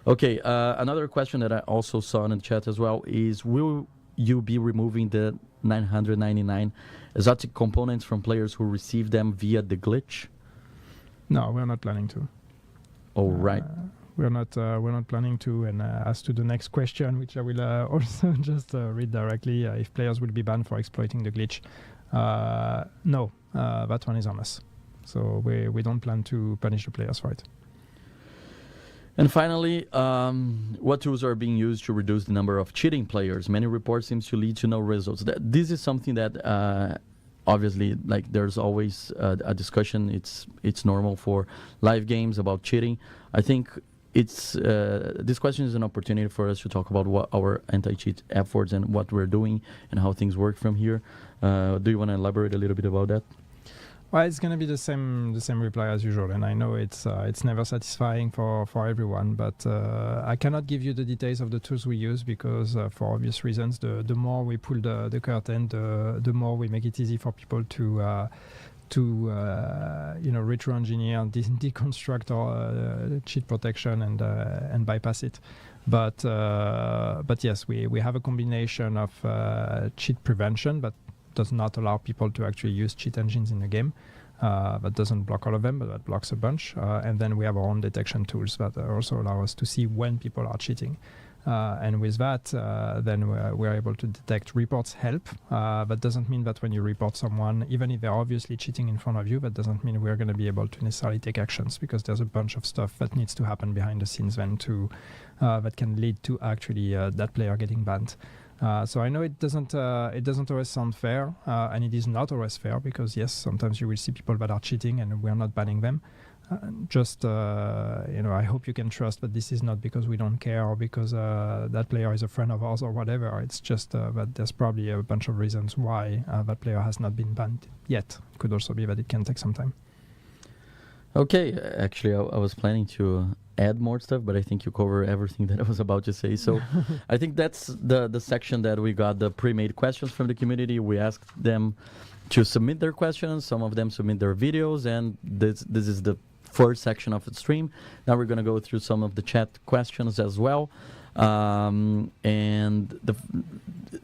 Okay, another question that I also saw in the chat as well is, will you be removing the 999 exotic components from players who receive them via the glitch? No, we're not planning to. All right. We're not planning to. And as to the next question, which I will also just read directly, if players will be banned for exploiting the glitch, no, that one is on us. So we don't plan to punish the players for it. And finally, what tools are being used to reduce the number of cheating players? Many reports seem to lead to no results. This is something that obviously, like, there's always a discussion. It's normal for live games about cheating. I think it's this question is an opportunity for us to talk about what our anti-cheat efforts and what we're doing and how things work from here. Do you want to elaborate a little bit about that? Well, it's going to be the same reply as usual, and I know it's never satisfying for everyone, but I cannot give you the details of the tools we use because for obvious reasons, the more we pull the curtain, the more we make it easy for people to retro-engineer and deconstruct our cheat protection and bypass it. But yes, we have a combination of cheat prevention, but does not allow people to actually use cheat engines in the game. That doesn't block all of them, but that blocks a bunch. And then we have our own detection tools that also allow us to see when people are cheating. And with that, then we're able to detect reports help. That doesn't mean that when you report someone, even if they're obviously cheating in front of you, that doesn't mean we're going to be able to necessarily take actions, because there's a bunch of stuff that needs to happen behind the scenes then that can lead to actually that player getting banned. So I know it doesn't always sound fair, and it is not always fair, because yes, sometimes you will see people that are cheating and we're not banning them. I hope you can trust that this is not because we don't care or because that player is a friend of ours or whatever. It's just that there's probably a bunch of reasons why that player has not been banned yet. Could also be that it can take some time. Okay, actually, I was planning to add more stuff, but I think you cover everything that I was about to say. So I think that's the section that we got the pre-made questions from the community. We asked them to submit their questions. Some of them submit their videos, and this is the first section of the stream. Now we're going to go through some of the chat questions as well. And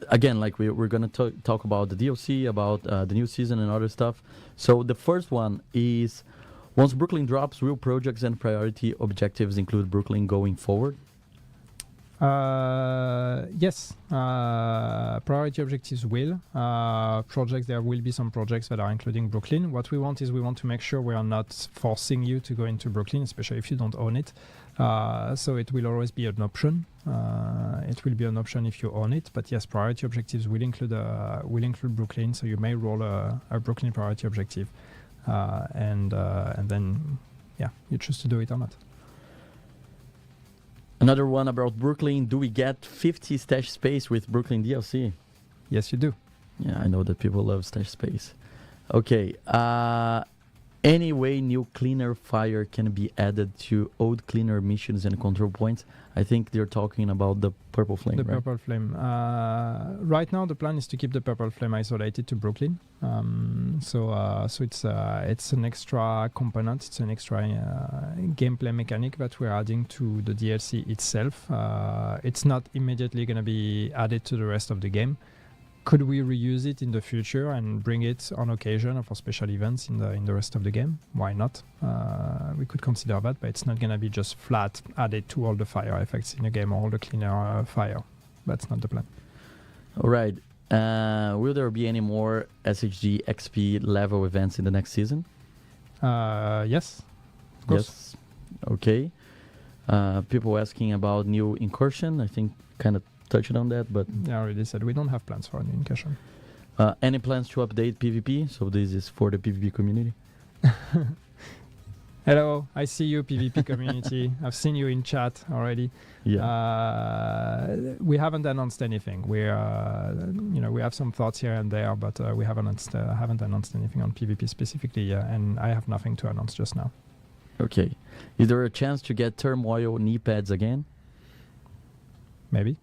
again, like we're going to talk about the DLC, about the new season and other stuff. So the first one is, once Brooklyn drops, will projects and priority objectives include Brooklyn going forward? Yes, priority objectives will. Projects, there will be some projects that are including Brooklyn. What we want is we want to make sure we are not forcing you to go into Brooklyn, especially if you don't own it. So it will always be an option. It will be an option if you own it. But yes, priority objectives will include Brooklyn. So you may roll a Brooklyn priority objective, and then you choose to do it or not. Another one about Brooklyn. Do we get 50 stash space with Brooklyn DLC? Yes, you do. Yeah, I know that people love stash space. Okay. Any way new cleaner fire can be added to old cleaner missions and control points? I think they're talking about the purple flame, The right? purple flame. Right now, the plan is to keep the purple flame isolated to Brooklyn. So it's an extra component. It's an extra gameplay mechanic that we're adding to the DLC itself. It's not immediately going to be added to the rest of the game. Could we reuse it in the future and bring it on occasion or for special events in the rest of the game? Why not? We could consider that, but it's not going to be just flat added to all the fire effects in the game or all the cleaner fire. That's not the plan. All right. Will there be any more SHG XP level events in the next season? Yes. Of course. Yes. Okay. People asking about new incursion. I think kind of touched on that, but I already said we don't have plans for a new incursion. Any plans to update PvP? So this is for the PvP community. Hello, I see you, PvP community. I've seen you in chat already. Yeah. We haven't announced anything. We have some thoughts here and there, but we haven't announced anything on PvP specifically, and I have nothing to announce just now. Okay. Is there a chance to get turmoil knee pads again? Maybe.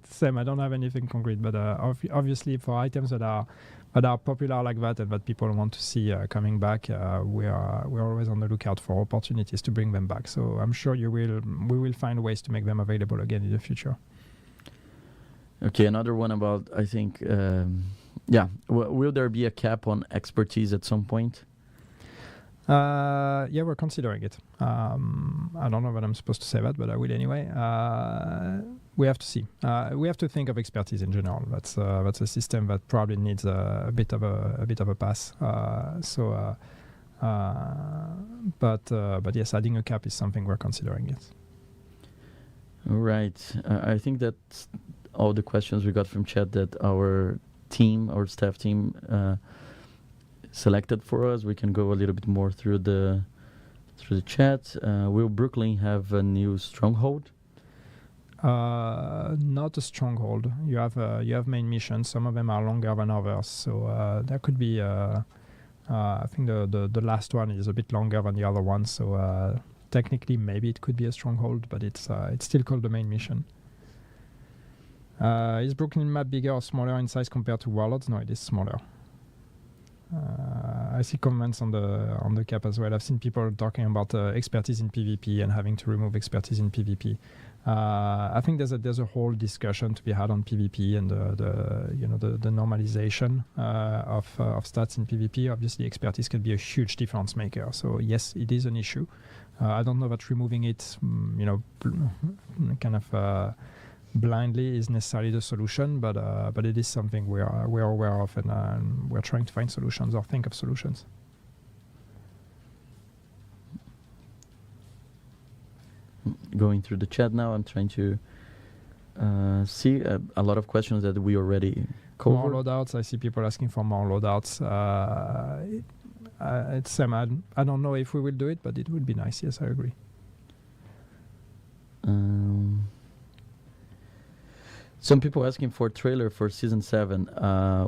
Sam, I don't have anything concrete, but obviously for items that are popular like that and that people want to see coming back, we're always on the lookout for opportunities to bring them back. So I'm sure we will find ways to make them available again in the future. Okay, another one about, I think, will there be a cap on expertise at some point? Yeah, we're considering it. I don't know what I'm supposed to say that, but I will anyway. We have to see. We have to think of expertise in general. That's a system that probably needs a bit of a pass. But yes, adding a cap is something we're considering. Yes. All right. I think that's all the questions we got from chat that our staff team selected for us. We can go a little bit more through the chat. Will Brooklyn have a new stronghold? Not a stronghold. You have main missions. Some of them are longer than others, so there could be. I think the last one is a bit longer than the other one, so technically maybe it could be a stronghold, but it's still called the main mission. Is Brooklyn map bigger or smaller in size compared to Warlords? No, it is smaller. I see comments on the cap as well. I've seen people talking about expertise in PvP and having to remove expertise in PvP. I think there's a whole discussion to be had on PvP and the normalization of stats in PvP. Obviously, expertise can be a huge difference maker. So yes, it is an issue. I don't know that removing it, kind of blindly is necessarily the solution, but it is something we're aware of, and we're trying to find solutions or think of solutions. Going through the chat now, I'm trying to see a lot of questions that we already covered. More loadouts. I see people asking for more loadouts. It's Sam. I don't know if we will do it, but it would be nice. Yes, I agree. Some people asking for a trailer for season 7.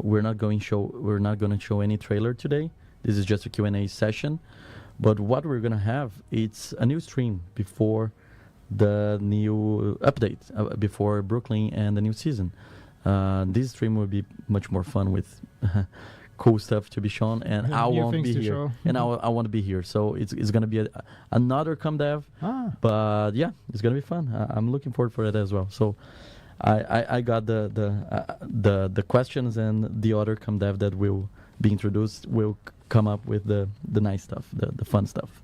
We're not going to show any trailer today. This is just a Q&A session. But what we're gonna have, it's a new stream before the new update, before Brooklyn and the new season. This stream will be much more fun with cool stuff to be shown, and I won't be here. And I want to be here, so it's gonna be another ComDev. But yeah, it's gonna be fun. I'm looking forward for it as well. So I got the questions, and the other ComDev that will be introduced will come up with the nice stuff, the fun stuff.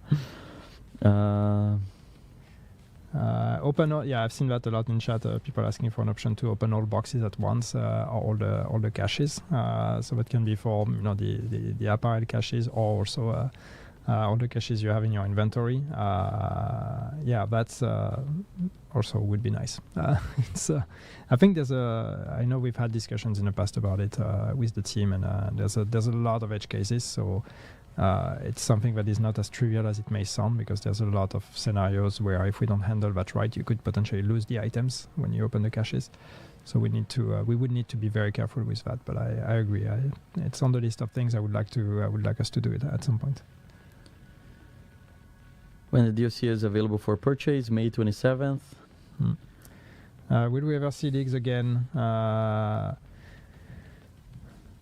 Open all, yeah, I've seen that a lot in chat. People asking for an option to open all boxes at once, or all the caches. So that can be for the apparel caches, or also all the caches you have in your inventory. Yeah, that's also would be nice. It's I think I know we've had discussions in the past about it with the team, and there's a lot of edge cases. So. It's something that is not as trivial as it may sound, because there's a lot of scenarios where if we don't handle that right, you could potentially lose the items when you open the caches. So we would need to be very careful with that. But I agree. It's on the list of things I would like us to do it at some point. When the DLC is available for purchase, May 27th. Will we ever see leaks again?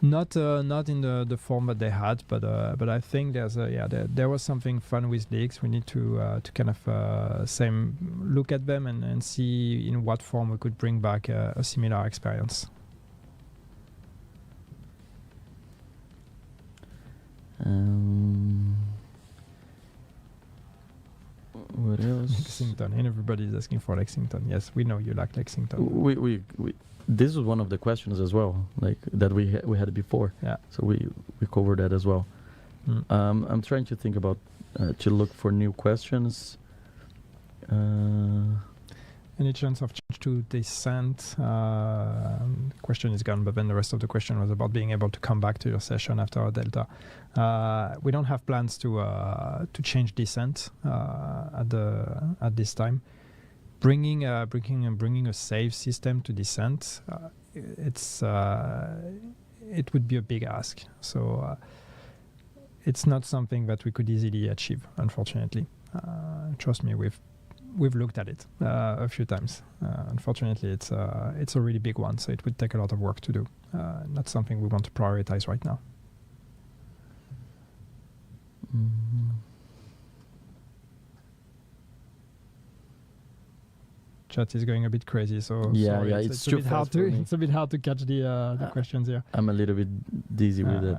Not in the form that they had, but I think there was something fun with leaks. We need to kind of look at them and see in what form we could bring back a similar experience. What else? Lexington, and everybody's asking for Lexington. Yes, we know you like Lexington. We this was one of the questions as well, like that we had before. Yeah. So we covered that as well. I'm trying to think about to look for new questions. Any chance of change to descent? Question is gone, but then the rest of the question was about being able to come back to your session after a delta. We don't have plans to change descent at this time. Bringing a save system to descent, it would be a big ask. So it's not something that we could easily achieve, unfortunately. Trust me, we've looked at it a few times. Unfortunately, it's a really big one, so it would take a lot of work to do. Not something we want to prioritize right now. Chat is going a bit crazy, so sorry, it's a bit hard to it's a bit hard to catch the questions here. I'm a little bit dizzy with it.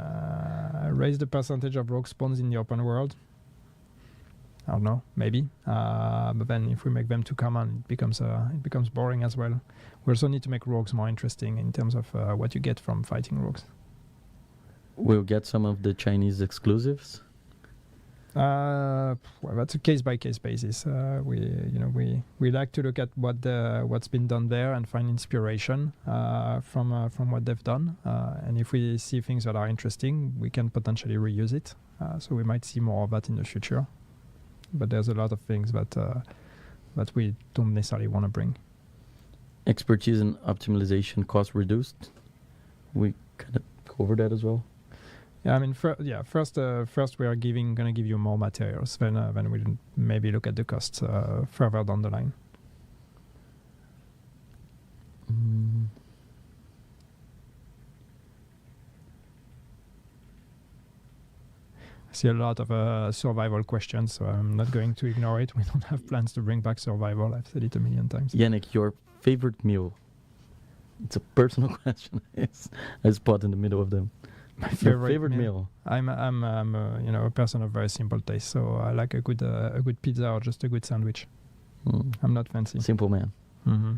Raise the percentage of rogue spawns in the open world. I don't know, maybe. But then if we make them too common, it becomes boring as well. We also need to make rogues more interesting in terms of what you get from fighting rogues. We'll get some of the Chinese exclusives. Well, that's a case-by-case basis. We like to look at what's been done there and find inspiration from what they've done. And if we see things that are interesting, we can potentially reuse it. So we might see more of that in the future. But there's a lot of things that we don't necessarily want to bring. Expertise and optimization cost reduced. We kind of cover that as well. Yeah, I mean, first we are going to give you more materials. Then we'll maybe look at the costs further down the line. I see a lot of survival questions, so I'm not going to ignore it. We don't have plans to bring back survival. I've said it a million times. Yannick, your favorite meal? It's a personal question. It's a spot in the middle of them. My favorite meal. I'm a person of very simple taste, so I like a good pizza or just a good sandwich. I'm not fancy. Simple man. Mm-hmm.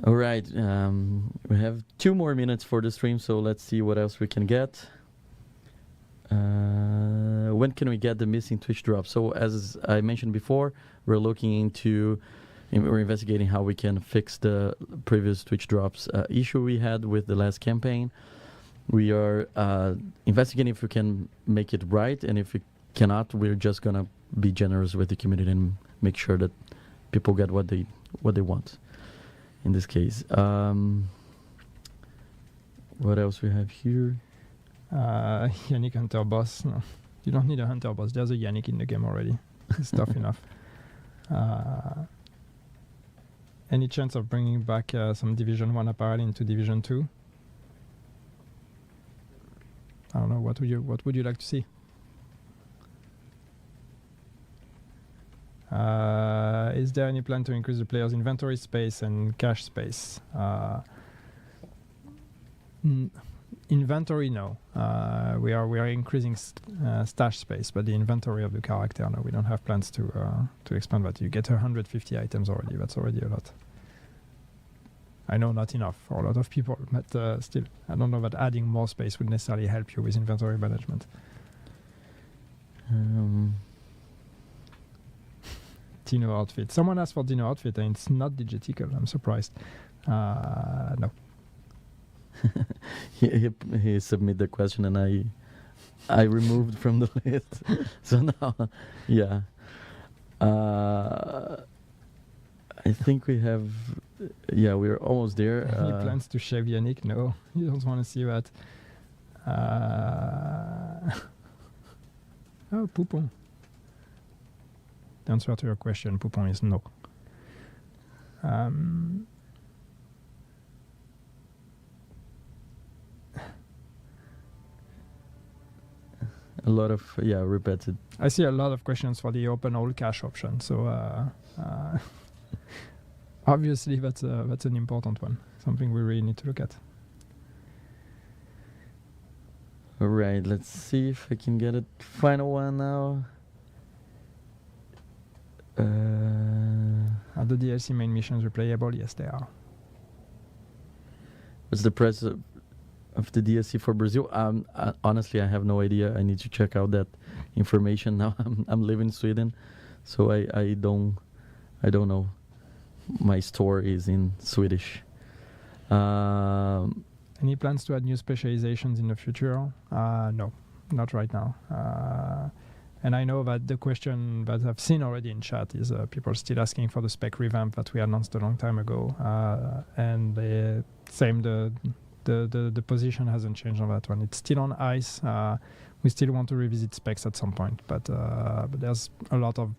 All right, we have 2 more minutes for the stream, so let's see what else we can get. When can we get the missing Twitch drops? So as I mentioned before, we're investigating how we can fix the previous Twitch drops issue we had with the last campaign. We are investigating if we can make it right, and if we cannot, we're just gonna be generous with the community and make sure that people get what they want. In this case, what else we have here? Yannick Hunter boss. No, you don't need a Hunter boss. There's a Yannick in the game already. It's tough enough. Any chance of bringing back some Division 1 apparel into Division 2? I don't know. What would you like to see? Is there any plan to increase the player's inventory space and cache space? Inventory, no. We are increasing stash space, but the inventory of the character, no. We don't have plans to expand that. You get 150 items already. That's already a lot. I know not enough for a lot of people, but still, I don't know that adding more space would necessarily help you with inventory management. Dino outfit. Someone asked for Dino outfit, and it's not digitical. I'm surprised. No. he submitted the question, and I removed from the list. So now, yeah. I think we have. Yeah, we're almost there. Any plans to shave Yannick? No, you don't want to see that. Oh, Poupon. The answer to your question, Poupon, is no. A lot of repeated. I see a lot of questions for the open all cache option. So obviously that's an important one. Something we really need to look at. All right, let's see if I can get a final one now. Are the DLC main missions replayable? Yes, they are. What's the price of the DLC for Brazil? Honestly, I have no idea. I need to check out that information now. I'm living in Sweden, so I don't know. My store is in Swedish. Any plans to add new specializations in the future? No, not right now. And I know that the question that I've seen already in chat is people still asking for the spec revamp that we announced a long time ago. And the position hasn't changed on that one. It's still on ice. We still want to revisit specs at some point, but there's a lot of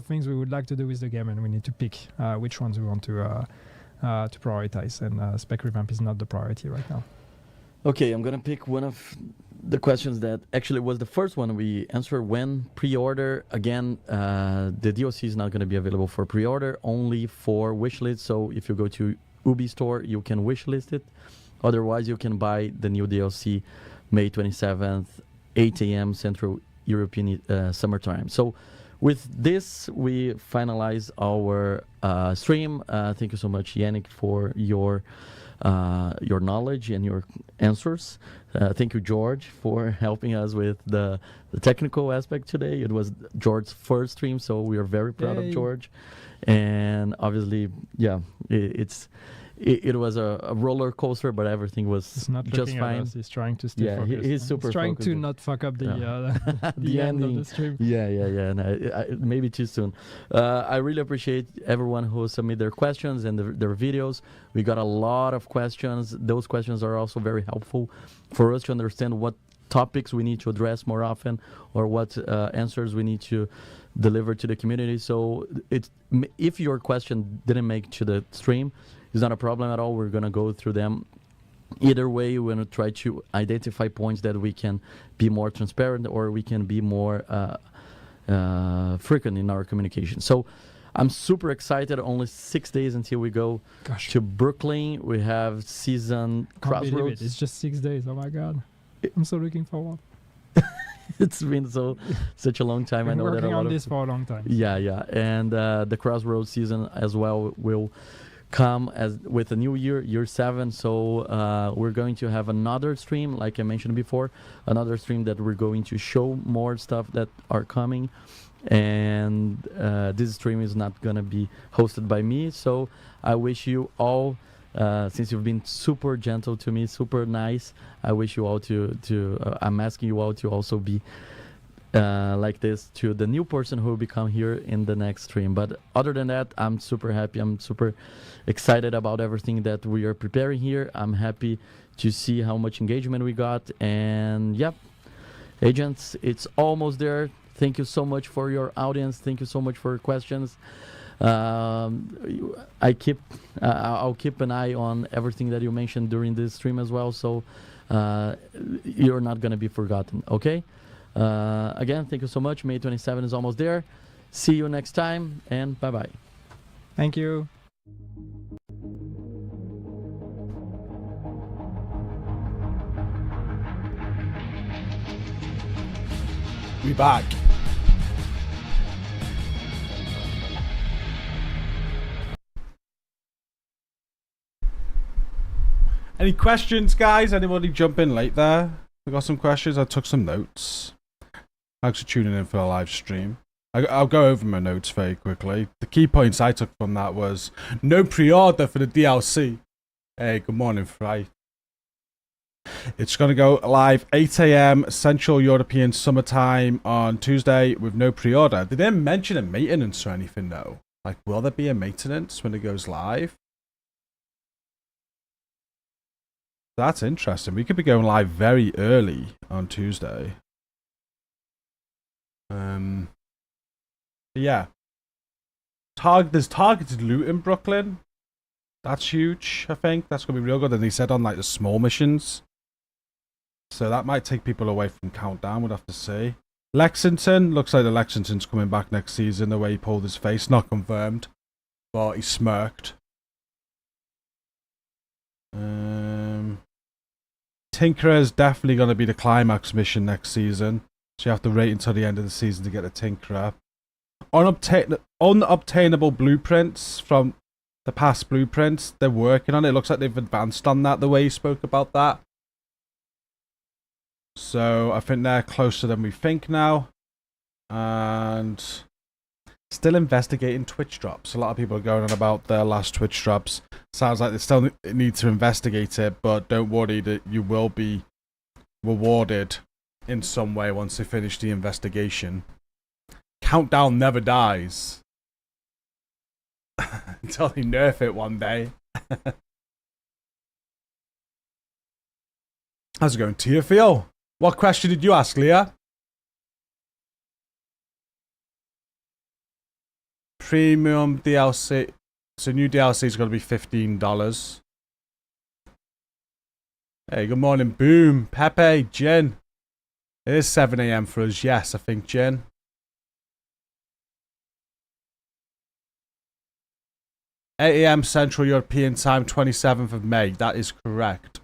things we would like to do with the game, and we need to pick which ones we want to prioritize. And spec revamp is not the priority right now. Okay, I'm gonna pick one of the questions that actually was the first one we answered. When pre-order, again, the DLC is not gonna be available for pre-order, only for wishlist. So if you go to Ubi store, you can wishlist it. Otherwise, you can buy the new DLC May 27th, 8 a.m. Central European summertime. So with this, we finalize our stream. Thank you so much, Yannick, for your knowledge and your answers. Thank you, George, for helping us with the technical aspect today. It was George's first stream, so we are very proud of George. And obviously, yeah, it was a roller coaster, but everything was just fine. At us. He's trying to stay focused. He's super trying focused. to not fuck up the end of the stream. Yeah. And maybe too soon. I really appreciate everyone who submitted their questions and their videos. We got a lot of questions. Those questions are also very helpful for us to understand what topics we need to address more often, or what answers we need to deliver to the community. So if your question didn't make to the stream, it's not a problem at all. We're going to go through them. Either way, we're going to try to identify points that we can be more transparent, or we can be more frequent in our communication. So I'm super excited. Only 6 days until we go to Brooklyn. We have season Crossroads. It's just 6 days. Oh my God. I'm so looking forward. It's been such a long time. I know that a lot working on this for a long time. Yeah. And the Crossroads season as well will come with a new year 7. So we're going to have another stream, like I mentioned before, another stream that we're going to show more stuff that are coming. And this stream is not gonna be hosted by me. So I wish you all, since you've been super gentle to me, super nice, I wish you all to I'm asking you all to also be like this to the new person who will become here in the next stream. But other than that, I'm super happy. I'm super excited about everything that we are preparing here. I'm happy to see how much engagement we got. And yep, agents, it's almost there. Thank you so much for your audience. Thank you so much for your questions. I'll keep an eye on everything that you mentioned during this stream as well. So you're not going to be forgotten. Okay. Again, thank you so much. May 27 is almost there. See you next time, and bye-bye. Thank you. We back. Any questions, guys? Anybody jump in late there? I got some questions. I took some notes. Thanks for tuning in for the live stream. I'll go over my notes very quickly. The key points I took from that was no pre-order for the DLC. Hey, good morning, Fry. It's going to go live 8 a.m. Central European Summertime on Tuesday with no pre-order. They didn't mention a maintenance or anything, though. Like, will there be a maintenance when it goes live? That's interesting. We could be going live very early on Tuesday. Yeah. There's targeted loot in Brooklyn. That's huge, I think. That's going to be real good. And they said on like the small missions. So that might take people away from Countdown, we'll have to see. Lexington. Looks like the Lexington's coming back next season, the way he pulled his face. Not confirmed. But he smirked. Tinkerer is definitely going to be the climax mission next season. So you have to wait until the end of the season to get the Tinkerer. Unobtainable blueprints from the past blueprints. They're working on it. It looks like they've advanced on that the way he spoke about that. So I think they're closer than we think now. And still investigating Twitch drops. A lot of people are going on about their last Twitch drops. Sounds like they still need to investigate it, but don't worry that you will be rewarded in some way once they finish the investigation. Countdown never dies. Until they nerf it one day. How's it going, Tearfeel? What question did you ask, Leah? Premium DLC. So new DLC is going to be $15. Hey, good morning, Boom, Pepe, Jen. It is 7 a.m. for us. Yes, I think, Jen. $8 a.m. Central European Time, 27th of May. That is correct.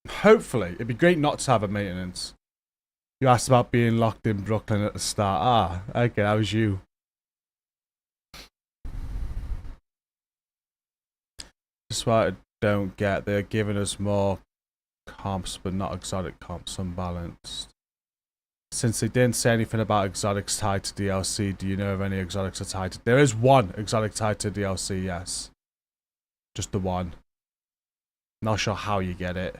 Hopefully. It'd be great not to have a maintenance. You asked about being locked in Brooklyn at the start. Ah, okay, that was you. That's what I don't get. They're giving us more comps, but not exotic comps, unbalanced. Since they didn't say anything about exotics tied to DLC, do you know if any exotics are tied to... There is one exotic tied to DLC, yes. Just the one. Not sure how you get it.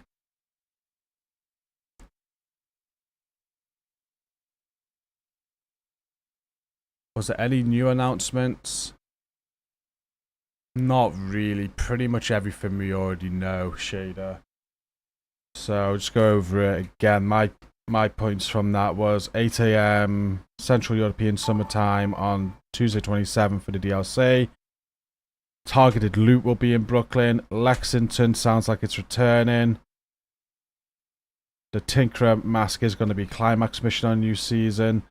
Was there any new announcements? Not really. Pretty much everything we already know, Shader. So I'll just go over it again. My points from that was 8 a.m. Central European Summertime on Tuesday 27th for the DLC. Targeted loot will be in Brooklyn. Lexington sounds like it's returning. The Tinkerer mask is going to be climax mission on new season.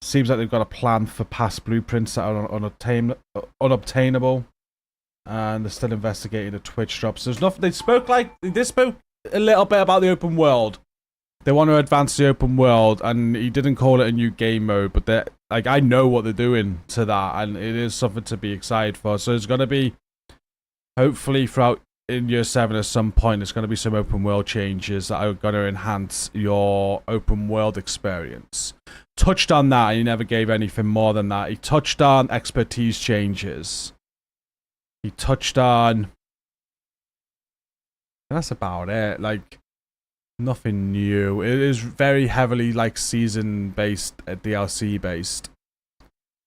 Seems like they've got a plan for past blueprints that are unobtainable. And they're still investigating the Twitch drops. There's nothing. They spoke a little bit about the open world. They want to advance the open world, and he didn't call it a new game mode, but I know what they're doing to that, and it is something to be excited for. So it's going to be, hopefully, throughout in year 7 at some point there's going to be some open world changes that are going to enhance your open world experience. Touched on that, and he never gave anything more than that. He touched on expertise changes. He touched on... That's about it. Like, nothing new. It is very heavily like season based, DLC based.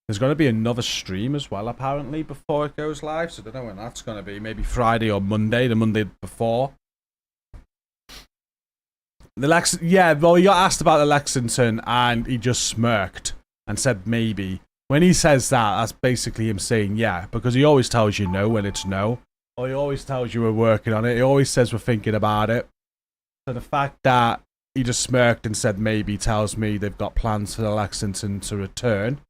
There's going to be another stream as well apparently before it goes live, so I don't know when that's going to be. Maybe Friday or Monday, the Monday before. Yeah, well, he got asked about the Lexington and he just smirked and said maybe. When he says that, that's basically him saying yeah, because he always tells you no when it's no. Or he always tells you we're working on it. He always says we're thinking about it. So the fact that he just smirked and said maybe tells me they've got plans for the Lexington to return.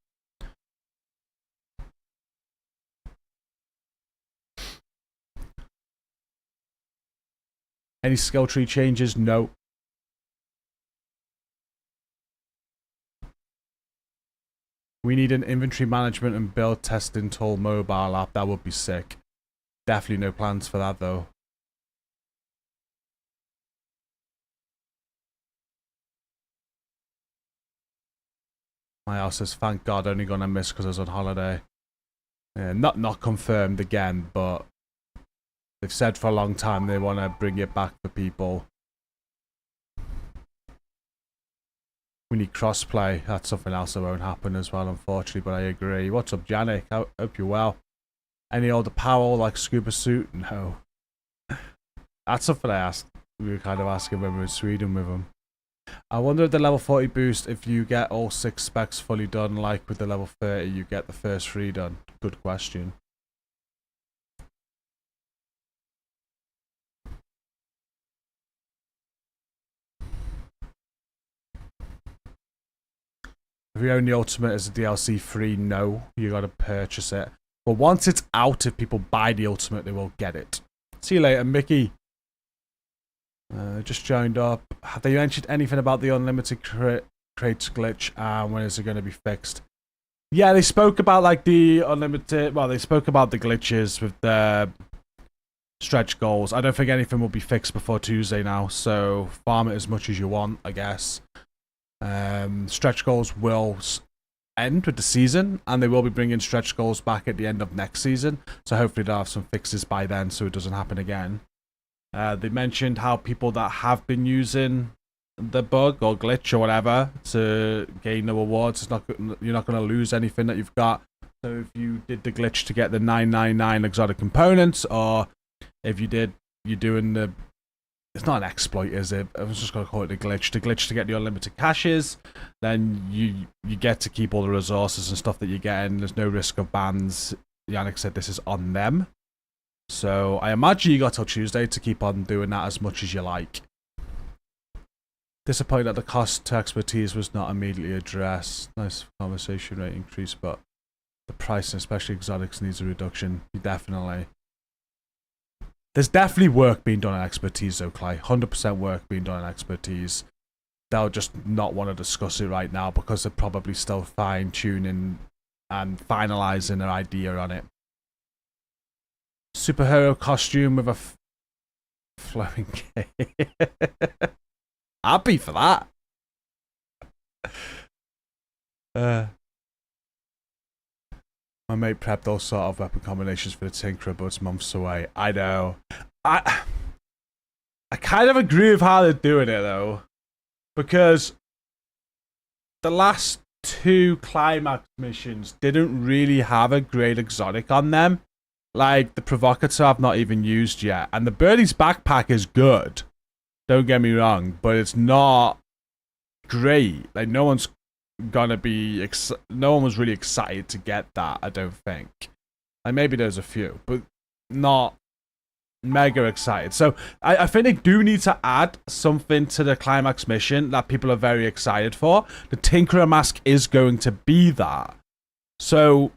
Any skill tree changes? No. We need an inventory management and build testing tool mobile app. That would be sick. Definitely no plans for that though. My house says, thank God, only gonna miss because I was on holiday. Yeah, not confirmed again, but they've said for a long time they want to bring it back for people. We need crossplay. That's something else that won't happen as well, unfortunately, but I agree. What's up, Janik? Hope you're well. Any older Powell like scuba suit? No. That's something I asked. We were kind of asking when we were in Sweden with him. I wonder if the level 40 boost, if you get all 6 specs fully done, like with the level 30, you get the first 3 done. Good question. If you own the Ultimate as a DLC free, no, you gotta purchase it. But once it's out, if people buy the Ultimate, they will get it. See you later, Mickey. Just joined up. Have they mentioned anything about the unlimited crates glitch? When is it going to be fixed? Yeah, they spoke about like the unlimited. Well, they spoke about the glitches with the stretch goals. I don't think anything will be fixed before Tuesday now. So farm it as much as you want, I guess. Stretch goals will end with the season, and they will be bringing stretch goals back at the end of next season. So hopefully they'll have some fixes by then, so it doesn't happen again. They mentioned how people that have been using the bug or glitch or whatever to gain the rewards, you're not going to lose anything that you've got. So if you did the glitch to get the 999 exotic components, or if you're doing the, it's not an exploit, is it? I was just going to call it a glitch. The glitch to get the unlimited caches, then you get to keep all the resources and stuff that you're getting. There's no risk of bans. Yannick said this is on them. So I imagine you got till Tuesday to keep on doing that as much as you like. Disappointed that the cost to expertise was not immediately addressed. Nice conversation rate increase, but the price, especially exotics, needs a reduction. Definitely. There's definitely work being done on expertise though, Clay. 100% work being done on expertise. They'll just not want to discuss it right now because they're probably still fine-tuning and finalising their idea on it. Superhero costume with a flowing cape. Happy for that. My mate prepped all sort of weapon combinations for the Tinkerer, but it's months away. I know. I kind of agree with how they're doing it though, because the last 2 climax missions didn't really have a great exotic on them. Like the Provocateur I've not even used yet, and the Birdie's backpack is good. Don't get me wrong, but it's not great. Like no one was really excited to get that, I don't think. Like maybe there's a few, but not mega excited. So I think they do need to add something to the climax mission that people are very excited for. The Tinkerer mask is going to be that. So,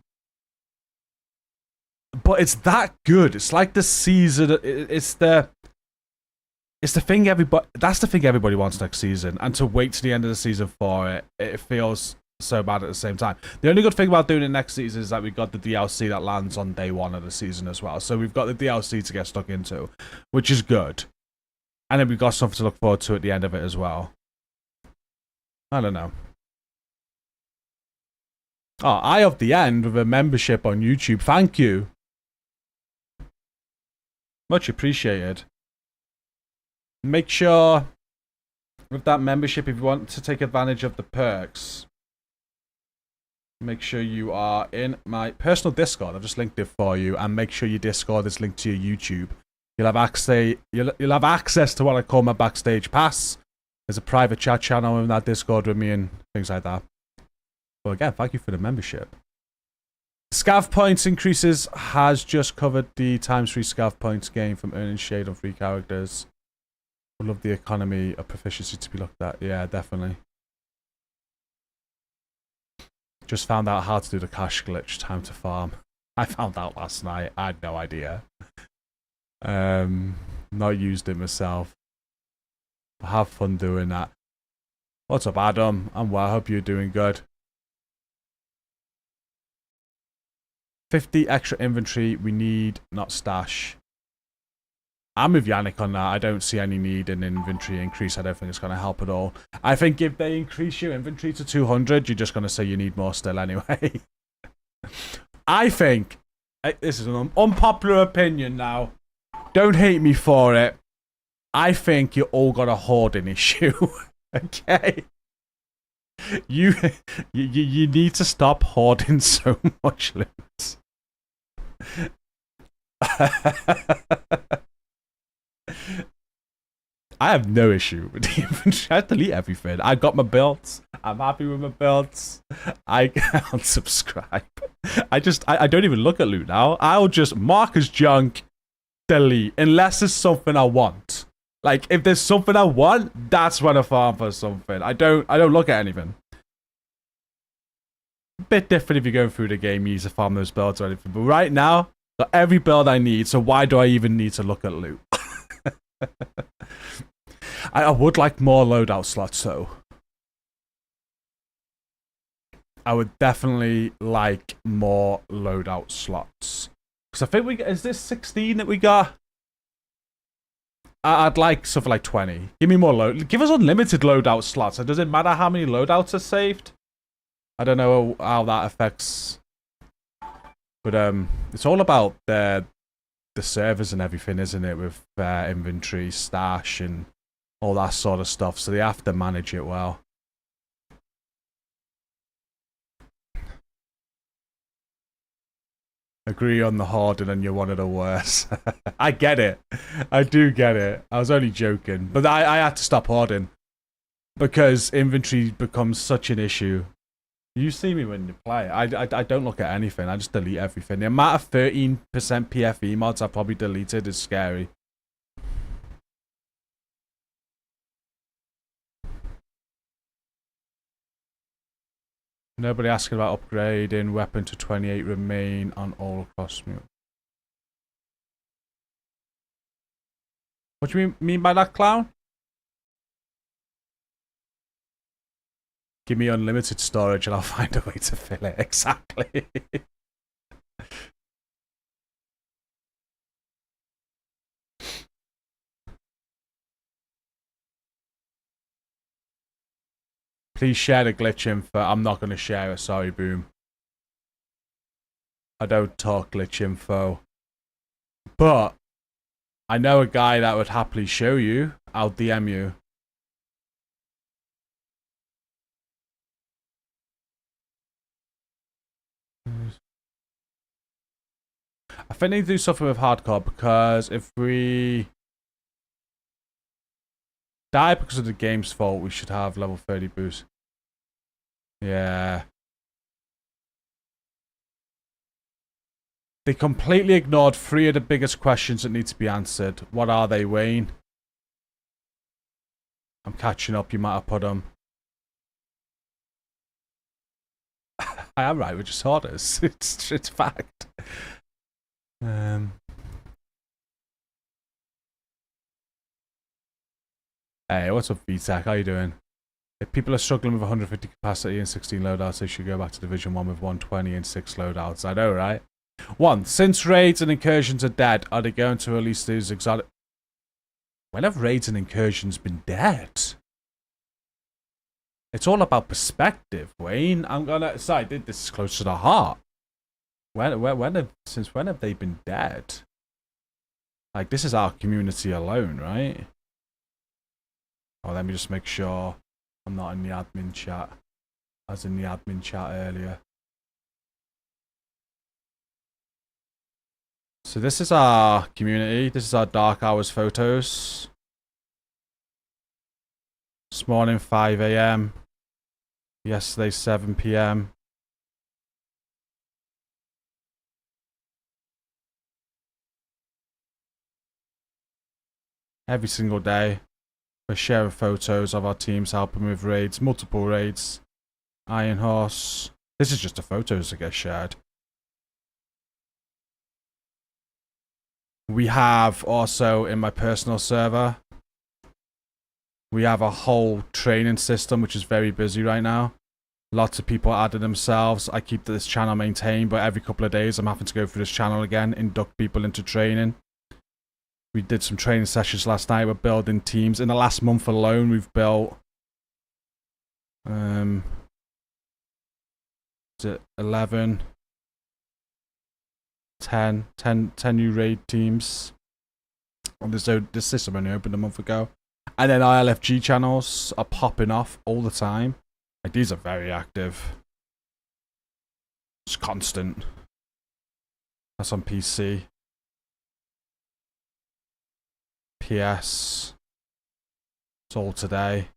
but it's that good. It's like the season. It's the thing everybody. That's the thing everybody wants next season. And to wait to the end of the season for it, it feels so bad at the same time. The only good thing about doing it next season is that we've got the DLC that lands on day 1 of the season as well. So we've got the DLC to get stuck into, which is good. And then we've got something to look forward to at the end of it as well. I don't know. Oh, Eye of the End with a membership on YouTube. Thank you. Much appreciated. Make sure with that membership, if you want to take advantage of the perks, make sure you are in my personal Discord. I've just linked it for you, and make sure your Discord is linked to your YouTube. You'll have access. You'll have access to what I call my backstage pass. There's a private chat channel in that Discord with me and things like that. Well, again, thank you for the membership. Scav points increases has just covered the ×3 scav points gain from earning shade on free characters. Would love the economy of proficiency to be looked at. Yeah, definitely. Just found out how to do the cash glitch. Time to farm. I found out last night. I had no idea. Not used it myself. Have fun doing that. What's up, Adam? I'm well. I hope you're doing good. 50 extra inventory. We need, not stash. I'm with Yannick on that. I don't see any need in inventory increase. I don't think it's going to help at all. I think if they increase your inventory to 200, you're just going to say you need more still anyway. I think, this is an unpopular opinion now. Don't hate me for it. I think you all got a hoarding issue. Okay? You need to stop hoarding so much loot. I have no issue with the inventory. I delete everything. I got my builds. I'm happy with my builds. I unsubscribe. I don't even look at loot now. I'll just mark as junk, delete, unless it's something I want. Like, if there's something I want, that's when I farm for something. I don't look at anything. A bit different if you're going through the game, you need to farm those builds or anything. But right now, got every build I need, so why do I even need to look at loot? I would like more loadout slots, though. I would definitely like more loadout slots. Because I think is this 16 that we got? I'd like something like 20. Give me more give us unlimited loadout slots. It doesn't matter how many loadouts are saved. I don't know how that affects. But it's all about the servers and everything, isn't it? With inventory, stash, and all that sort of stuff. So they have to manage it well. Agree on the hoarding and you're one of the worst. I get it. I do get it. I was only joking. But I had to stop hoarding. Because inventory becomes such an issue. You see me when you play. I don't look at anything. I just delete everything. The amount of 13% PFE mods I've probably deleted is scary. Nobody asking about upgrading weapon to 28 remain on all across me. What do you mean by that, clown? Give me unlimited storage and I'll find a way to fill it. Exactly. Please share the glitch info. I'm not going to share it. Sorry, Boom. I don't talk glitch info. But I know a guy that would happily show you. I'll DM you. I think they do something with hardcore because if we die because of the game's fault, we should have level 30 boost. Yeah. They completely ignored 3 of the biggest questions that need to be answered. What are they, Wayne? I'm catching up. You might have put them. I am right with just orders. It's fact. Hey, what's up, VTech? How you doing? If people are struggling with 150 capacity and 16 loadouts, they should go back to Division 1 with 120 and 6 loadouts. I know, right? 1. Since raids and incursions are dead, are they going to release these exotic... When have raids and incursions been dead? It's all about perspective, Wayne. I'm gonna... Sorry, this is close to the heart. Since when have they been dead? Like, this is our community alone, right? Oh, let me just make sure I'm not in the admin chat. I was in the admin chat earlier. So this is our community. This is our dark hours photos. This morning 5 AM. Yesterday 7 PM. Every single day, we're sharing photos of our teams helping with raids, multiple raids. Iron Horse. This is just the photos that get shared. We have also in my personal server, we have a whole training system which is very busy right now. Lots of people added themselves. I keep this channel maintained, but every couple of days I'm having to go through this channel again, induct people into training. We did some training sessions last night. We're building teams. In the last month alone, we've built 11, 10 new raid teams. This system only opened a month ago. And then our LFG channels are popping off all the time. Like, these are very active. It's constant. That's on PC. PS. It's all today.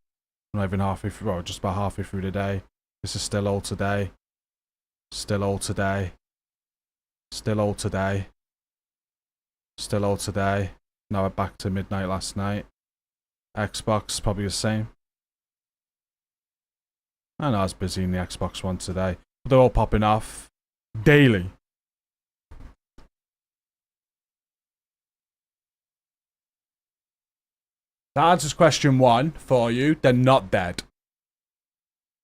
Not even halfway through, well, just about halfway through the day. This is still all today. Still all today. Still all today. Still all today. Now we're back to midnight last night. Xbox, probably the same. I know I was busy in the Xbox One today. But they're all popping off. Daily. That answers question 1 for you. They're not dead.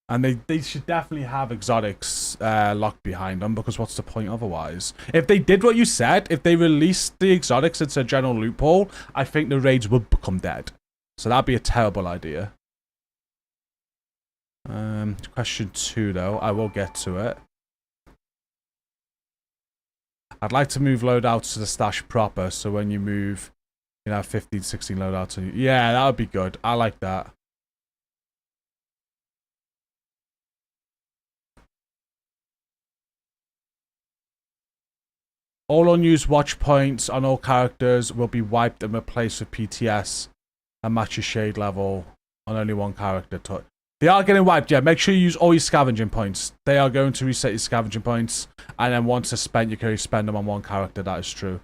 And they should definitely have exotics locked behind them, because what's the point otherwise? If they did what you said, if they released the exotics into a general loophole, I think the raids would become dead. So that'd be a terrible idea. Question 2 though, I will get to it. I'd like to move loadouts to the stash proper, so when you move, you know, 15, 16 loadouts. Yeah, that would be good. I like that. All unused watch points on all characters will be wiped and replaced with PTS and match your shade level on only one character. They are getting wiped, yeah. Make sure you use all your scavenging points. They are going to reset your scavenging points, and then once they're spent, you can only spend them on one character. That is true.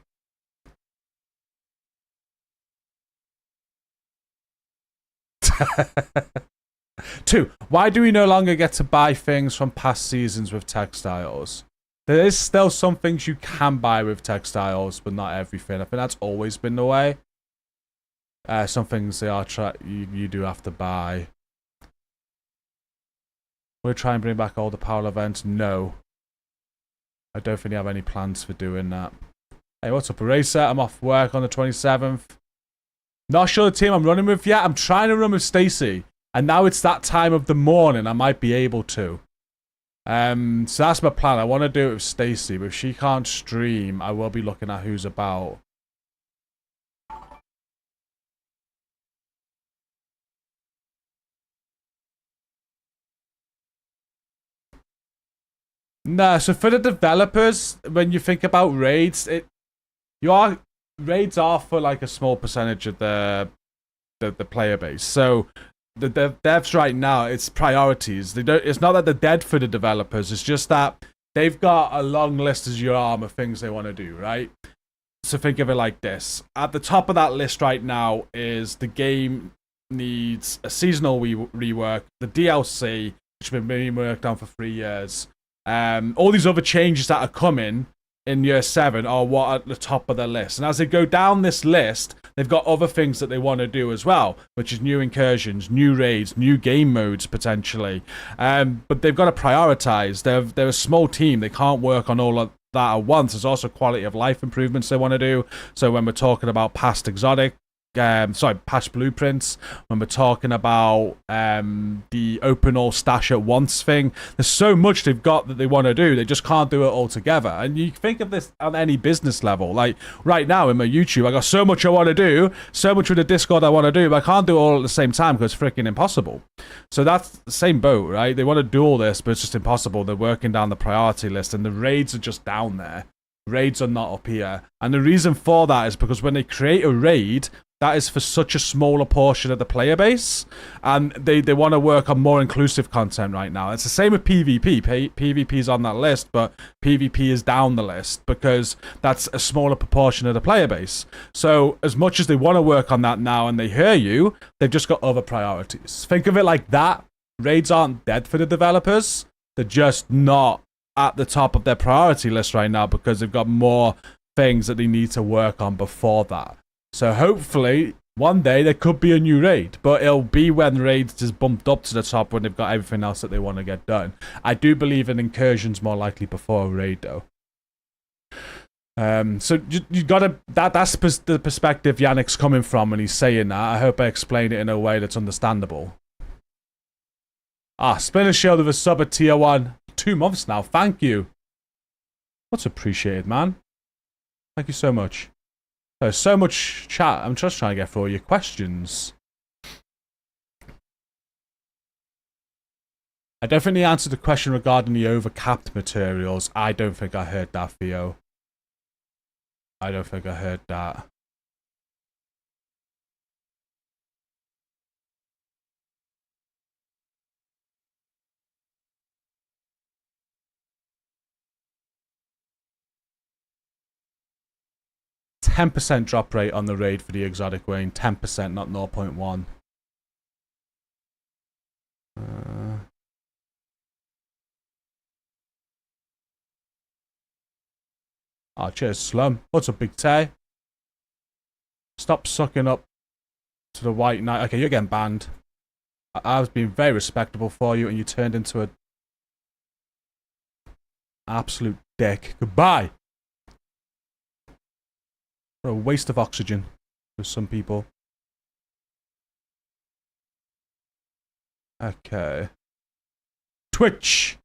Two, why do we no longer get to buy things from past seasons with textiles? There is still some things you can buy with textiles, but not everything. I think that's always been the way. Some things they are you do have to buy. Will you try and bring back all the Power events? No. I don't think you have any plans for doing that. Hey, what's up, Eraser? I'm off work on the 27th. Not sure the team I'm running with yet. I'm trying to run with Stacy. And now it's that time of the morning. I might be able to. So that's my plan. I want to do it with Stacy, but if she can't stream, I will be looking at who's about. No, so for the developers, when you think about raids, raids are for like a small percentage of the player base. So the devs right now, it's priorities. It's not that they're dead for the developers. It's just that they've got a long list as your arm of things they want to do, right? So think of it like this. At the top of that list right now is the game needs a seasonal rework, the DLC, which has been being worked on for 3 years. All these other changes that are coming in year 7 are what are at the top of the list. And as they go down this list, they've got other things that they want to do as well, which is new incursions, new raids, new game modes potentially. But they've got to prioritize. They're a small team. They can't work on all of that at once. There's also quality of life improvements they want to do. So when we're talking about past past blueprints, when we're talking about the open all stash at once thing, there's so much they've got that they want to do. They just can't do it all together. And you think of this on any business level. Like right now in my YouTube, I got so much I want to do, so much with the Discord I want to do, but I can't do it all at the same time because it's freaking impossible. So that's the same boat, right? They want to do all this, but it's just impossible. They're working down the priority list, and the raids are just down there. Raids are not up here. And the reason for that is because when they create a raid, that is for such a smaller portion of the player base, and they want to work on more inclusive content right now. It's the same with PvP. PvP is on that list, but PvP is down the list because that's a smaller proportion of the player base. So as much as they want to work on that now and they hear you, they've just got other priorities. Think of it like that. Raids aren't dead for the developers. They're just not at the top of their priority list right now because they've got more things that they need to work on before that. So hopefully, one day there could be a new raid, but it'll be when raids is bumped up to the top when they've got everything else that they want to get done. I do believe an incursion's more likely before a raid, though. So you gotta that's the perspective Yannick's coming from when he's saying that. I hope I explain it in a way that's understandable. Spinner Shield with a sub at tier 1. 2 months now. Thank you. Much appreciated, man. Thank you so much. There's so much chat. I'm just trying to get through all your questions. I definitely answered the question regarding the overcapped materials. I don't think I heard that, Theo. I don't think I heard that. %, drop rate on the raid for the exotic Wayne. 10%, not 0.1. Cheers, Slum. What's up, Big Tay? Stop sucking up to the White Knight. Okay, you're getting banned. I was being very respectable for you, and you turned into a absolute dick. Goodbye. What a waste of oxygen for some people. Okay. Twitch.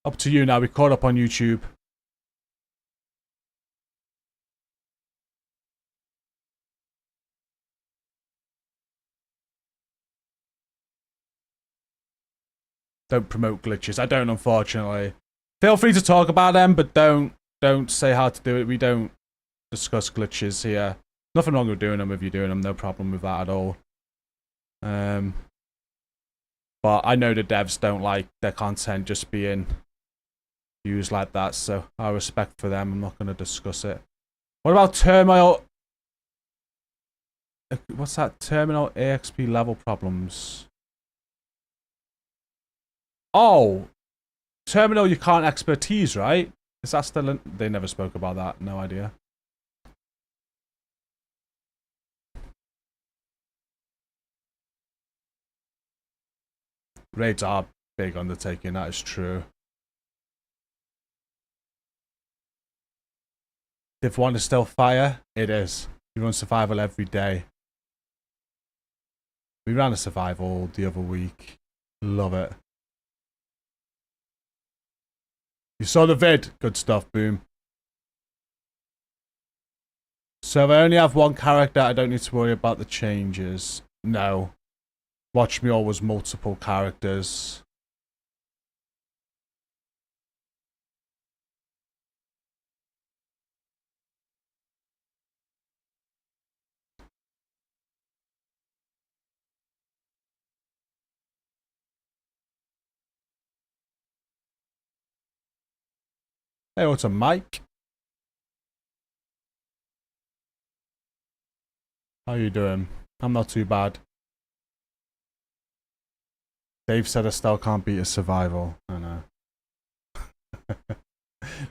Up to you now. We caught up on YouTube. Don't promote glitches. I don't, unfortunately. Feel free to talk about them, but don't say how to do it. We don't discuss glitches here. Nothing wrong with doing them if you're doing them. No problem with that at all. But I know the devs don't like their content just being used like that, so I respect for them. I'm not going to discuss it. What about Terminal? What's that? Terminal AXP level problems. Oh, Terminal you can't expertise, right? Is that still in? They never spoke about that. No idea. Raids are big undertaking, that is true. Div 1 is still fire? It is. We run survival every day. We ran a survival the other week. Love it. You saw the vid? Good stuff, boom. So if I only have one character, I don't need to worry about the changes. No. Watch Me All was multiple characters. Hey, what's up, Mike? How you doing? I'm not too bad. Dave said Estelle can't beat a survival. I know.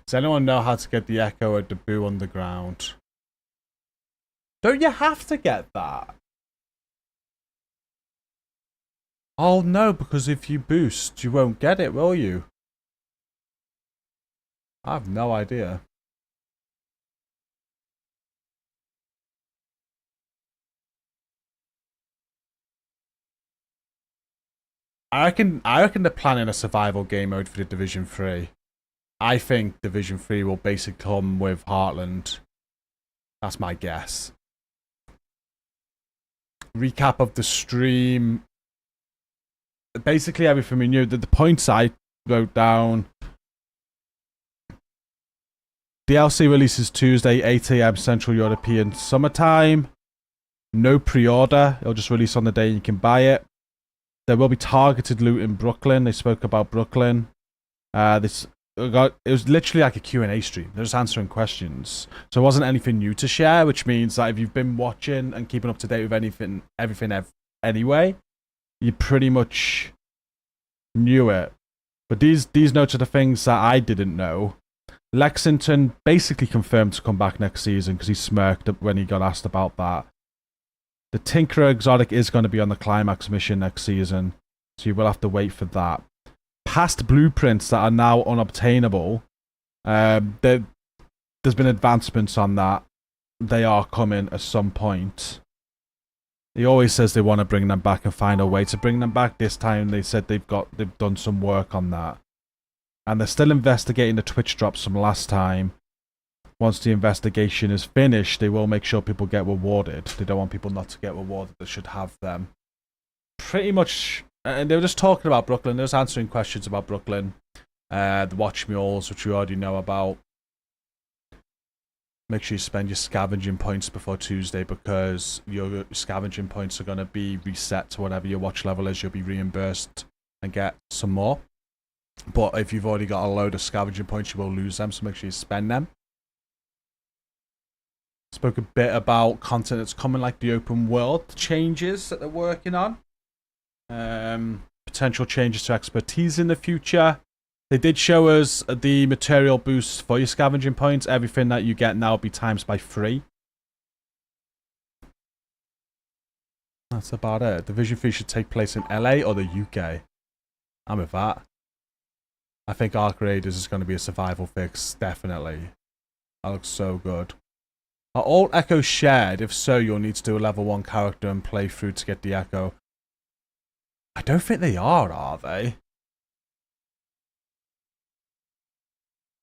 Does anyone know how to get the echo at the Boo Underground? Don't you have to get that? Oh no, because if you boost, you won't get it, will you? I have no idea. I reckon they're planning a survival game mode for the Division 3. I think Division 3 will basically come with Heartland. That's my guess. Recap of the stream. Basically everything we knew. The points I wrote down. DLC releases Tuesday, 8 AM Central European Summertime. No pre-order. It'll just release on the day and you can buy it. There will be targeted loot in Brooklyn. They spoke about Brooklyn. It was literally like a Q&A stream. They're just answering questions. So it wasn't anything new to share, which means that if you've been watching and keeping up to date with everything anyway, you pretty much knew it. But these notes are the things that I didn't know. Lexington basically confirmed to come back next season because he smirked when he got asked about that. The Tinkerer exotic is going to be on the Climax mission next season, so you will have to wait for that. Past blueprints that are now unobtainable, there's been advancements on that. They are coming at some point. He always says they want to bring them back and find a way to bring them back. This time they said they've done some work on that. And they're still investigating the Twitch drops from last time. Once the investigation is finished, they will make sure people get rewarded. They don't want people not to get rewarded. They should have them. Pretty much, and they were just talking about Brooklyn. They were just answering questions about Brooklyn. The Watch Mules, which you already know about. Make sure you spend your scavenging points before Tuesday because your scavenging points are going to be reset to whatever your watch level is. You'll be reimbursed and get some more. But if you've already got a load of scavenging points, you will lose them, so make sure you spend them. Spoke a bit about content that's coming, like the open world changes that they're working on. Potential changes to expertise in the future. They did show us the material boost for your scavenging points. Everything that you get now will be times by 3. That's about it. Division 3 should take place in LA or the UK. I'm with that. I think Arc Raiders is going to be a survival fix, definitely. That looks so good. Are all echoes shared? If so, you'll need to do a level 1 character and play through to get the echo. I don't think they are they?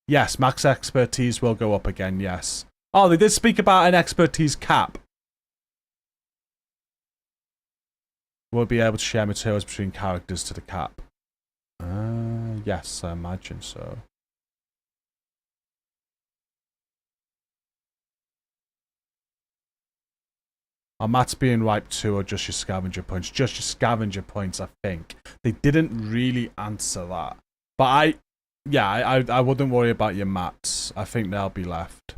Yes, max expertise will go up again, yes. Oh, they did speak about an expertise cap. We'll be able to share materials between characters to the cap. Yes, I imagine so. Are mats being wiped too, or just your scavenger points? Just your scavenger points, I think. They didn't really answer that. But I wouldn't worry about your mats. I think they'll be left.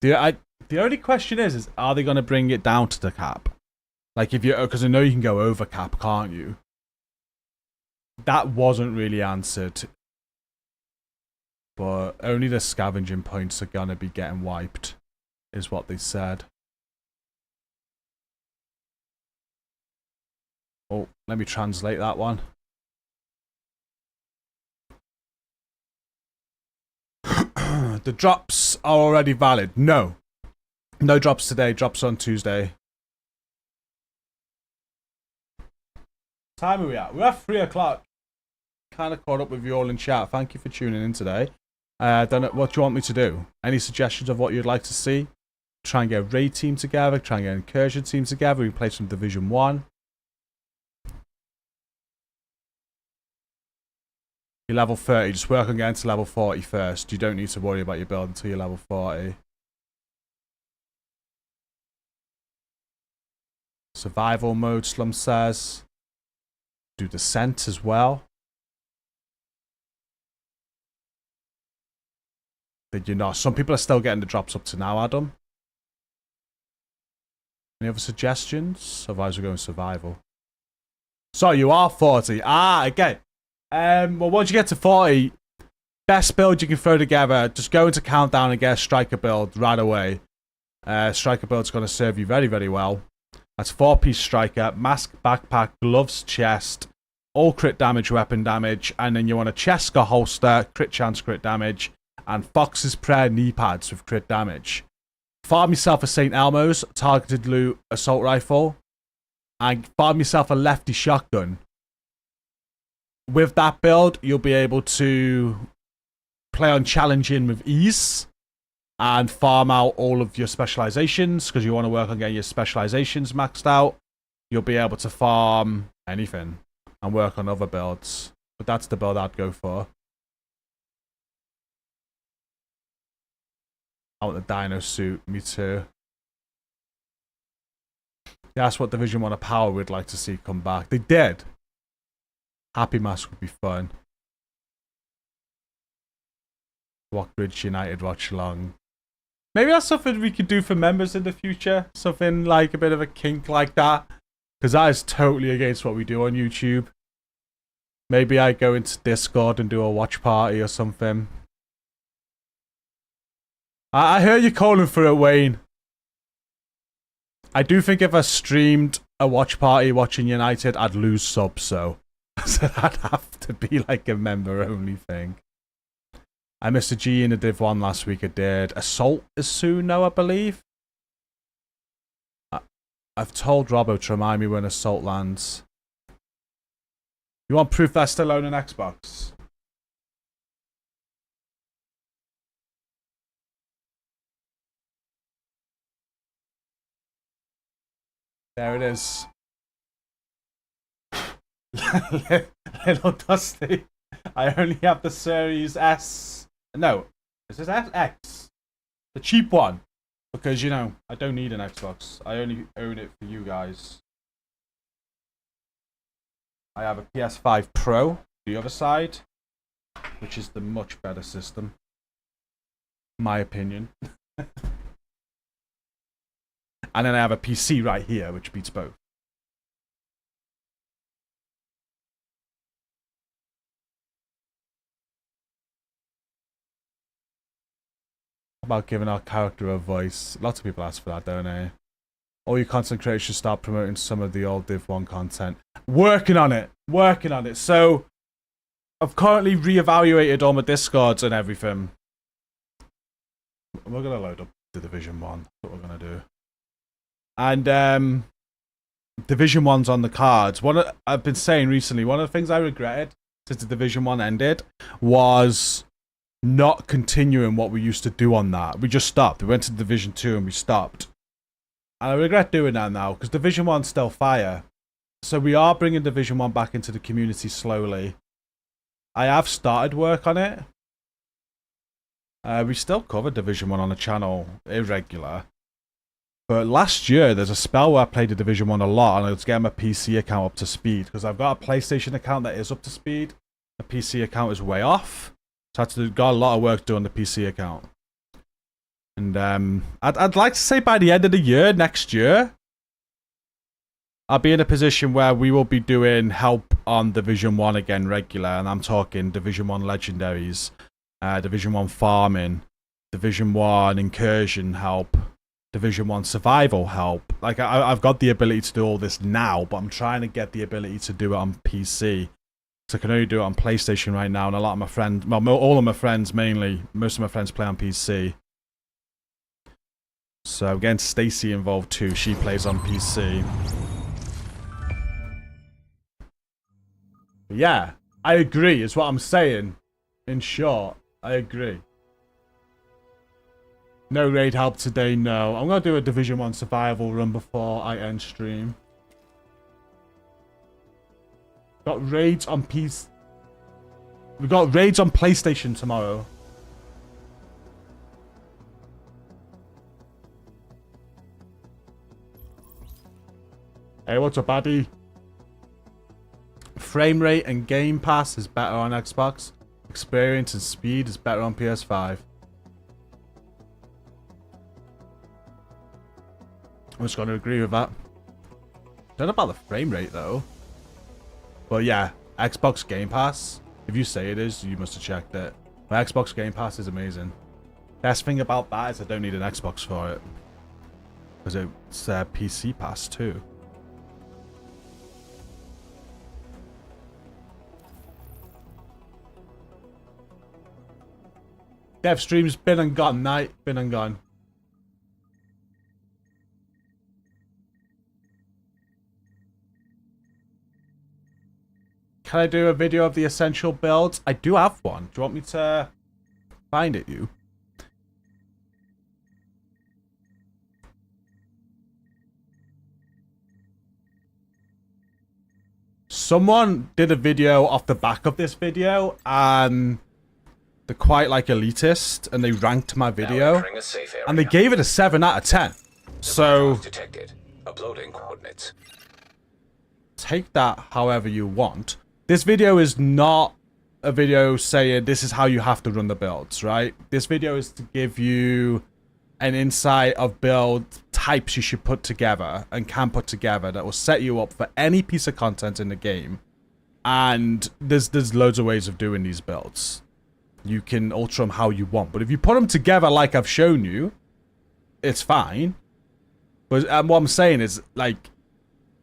The only question is are they going to bring it down to the cap? Like if you, because I know you can go over cap, can't you? That wasn't really answered. But only the scavenging points are going to be getting wiped, is what they said. Oh, let me translate that one. The drops are already valid. No. No drops today. Drops on Tuesday. What time are we at? We're at 3 o'clock. Kind of caught up with you all in chat. Thank you for tuning in today. Don't know, what do you want me to do? Any suggestions of what you'd like to see? Try and get a raid team together. Try and get an incursion team together. We play some Division 1. You're level 30. Just work on getting to level 40 first. You don't need to worry about your build until you're level 40. Survival mode, Slum says. Do Descent as well. Did you not? Some people are still getting the drops up to now, Adam. Any other suggestions? Otherwise, we're going survival. So you are 40. Ah, okay. Well, once you get to 40, best build you can throw together, just go into countdown and get a striker build right away. Striker build's going to serve you very, very well. That's 4-piece striker, mask, backpack, gloves, chest, all crit damage, weapon damage, and then you want a Cheska holster, crit chance, crit damage, and Fox's Prayer knee pads with crit damage. Farm yourself a St. Elmo's targeted loot assault rifle, and farm yourself a lefty shotgun. With that build, you'll be able to play on challenging with ease and farm out all of your specializations because you want to work on getting your specializations maxed out. You'll be able to farm anything and work on other builds. But that's the build I'd go for. I want the dino suit. Me too. Yeah, that's what Division 1 of Power we'd like to see come back. They did. Happy Mask would be fun. Walkbridge United watch along. Maybe that's something we could do for members in the future. Something like a bit of a kink like that. Because that is totally against what we do on YouTube. Maybe I go into Discord and do a watch party or something. I heard you calling for it, Wayne. I do think if I streamed a watch party watching United, I'd lose subs, so that'd have to be like a member-only thing. I missed a G in the Div 1 last week, I did. Assault is soon now, I believe. I've told Robbo to remind me when Assault lands. You want proof that I still own an Xbox? There it is. Little Dusty. I only have the Series S. No. Is this X? The cheap one. Because, you know, I don't need an Xbox. I only own it for you guys. I have a PS5 Pro, the other side. Which is the much better system. My opinion. And then I have a PC right here, which beats both. About giving our character a voice. Lots of people ask for that, don't they? All your content creators should start promoting some of the old Div 1 content. Working on it. Working on it. So, I've currently reevaluated all my Discords and everything. We're going to load up the Division 1. That's what we're going to do. And Division 1's on the cards. I've been saying recently, one of the things I regretted since the Division 1 ended was not continuing what we used to do on that. We just stopped. We went to Division 2 and we stopped. And I regret doing that now because Division 1's still fire. So we are bringing Division 1 back into the community slowly. I have started work on it. We still cover Division 1 on the channel irregular. But last year, there's a spell where I played the Division 1 a lot, and I was getting my PC account up to speed. Because I've got a PlayStation account that is up to speed. The PC account is way off. So I got a lot of work to do on the PC account. And I'd like to say by the end of the year, next year, I'll be in a position where we will be doing help on Division 1 again regular. And I'm talking Division 1 Legendaries, Division 1 Farming, Division 1 Incursion help. Division 1 survival help. Like, I've got the ability to do all this now, but I'm trying to get the ability to do it on PC. So I can only do it on PlayStation right now, and a lot of my friends, well, all of my friends mainly, most of my friends play on PC. So I'm getting Stacy involved too. She plays on PC. But yeah, I agree, is what I'm saying. In short, I agree. No raid help today, no. I'm going to do a Division 1 survival run before I end stream. Got raids on PC. We got raids on PlayStation tomorrow. Hey, what's up, Addy? Frame rate and Game Pass is better on Xbox. Experience and speed is better on PS5. I'm just going to agree with that. Don't know about the frame rate though. But yeah, Xbox Game Pass. If you say it is, you must have checked it. But Xbox Game Pass is amazing. Best thing about that is I don't need an Xbox for it. Because it's their PC pass too. Dev streams been and gone, night, been and gone. Can I do a video of the essential builds? I do have one. Do you want me to find it, you? Someone did a video off the back of this video, and they're quite like elitist, and they ranked my video, and they gave it a 7 out of 10. So detected. Uploading coordinates. Take that however you want. This video is not a video saying this is how you have to run the builds, right? This video is to give you an insight of build types you should put together and can put together that will set you up for any piece of content in the game. And there's loads of ways of doing these builds. You can alter them how you want, but if you put them together like I've shown you, it's fine. But what I'm saying is, like,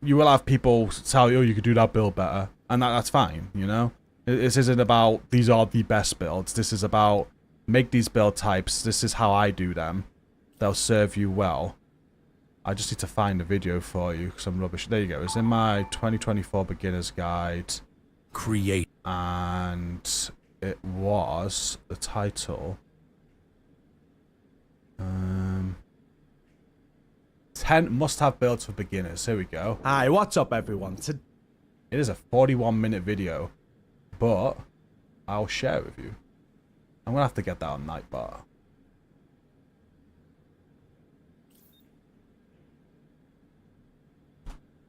you will have people tell you, oh, you could do that build better, and that's fine, you know? This isn't about these are the best builds. This is about make these build types. This is how I do them. They'll serve you well. I just need to find a video for you because I'm rubbish. There you go. It's in my 2024 beginner's guide. Create. And it was the title. 10 must-have builds for beginners. Here we go. Hi, what's up, everyone? It is a 41-minute video, but I'll share it with you. I'm gonna have to get that on Nightbar.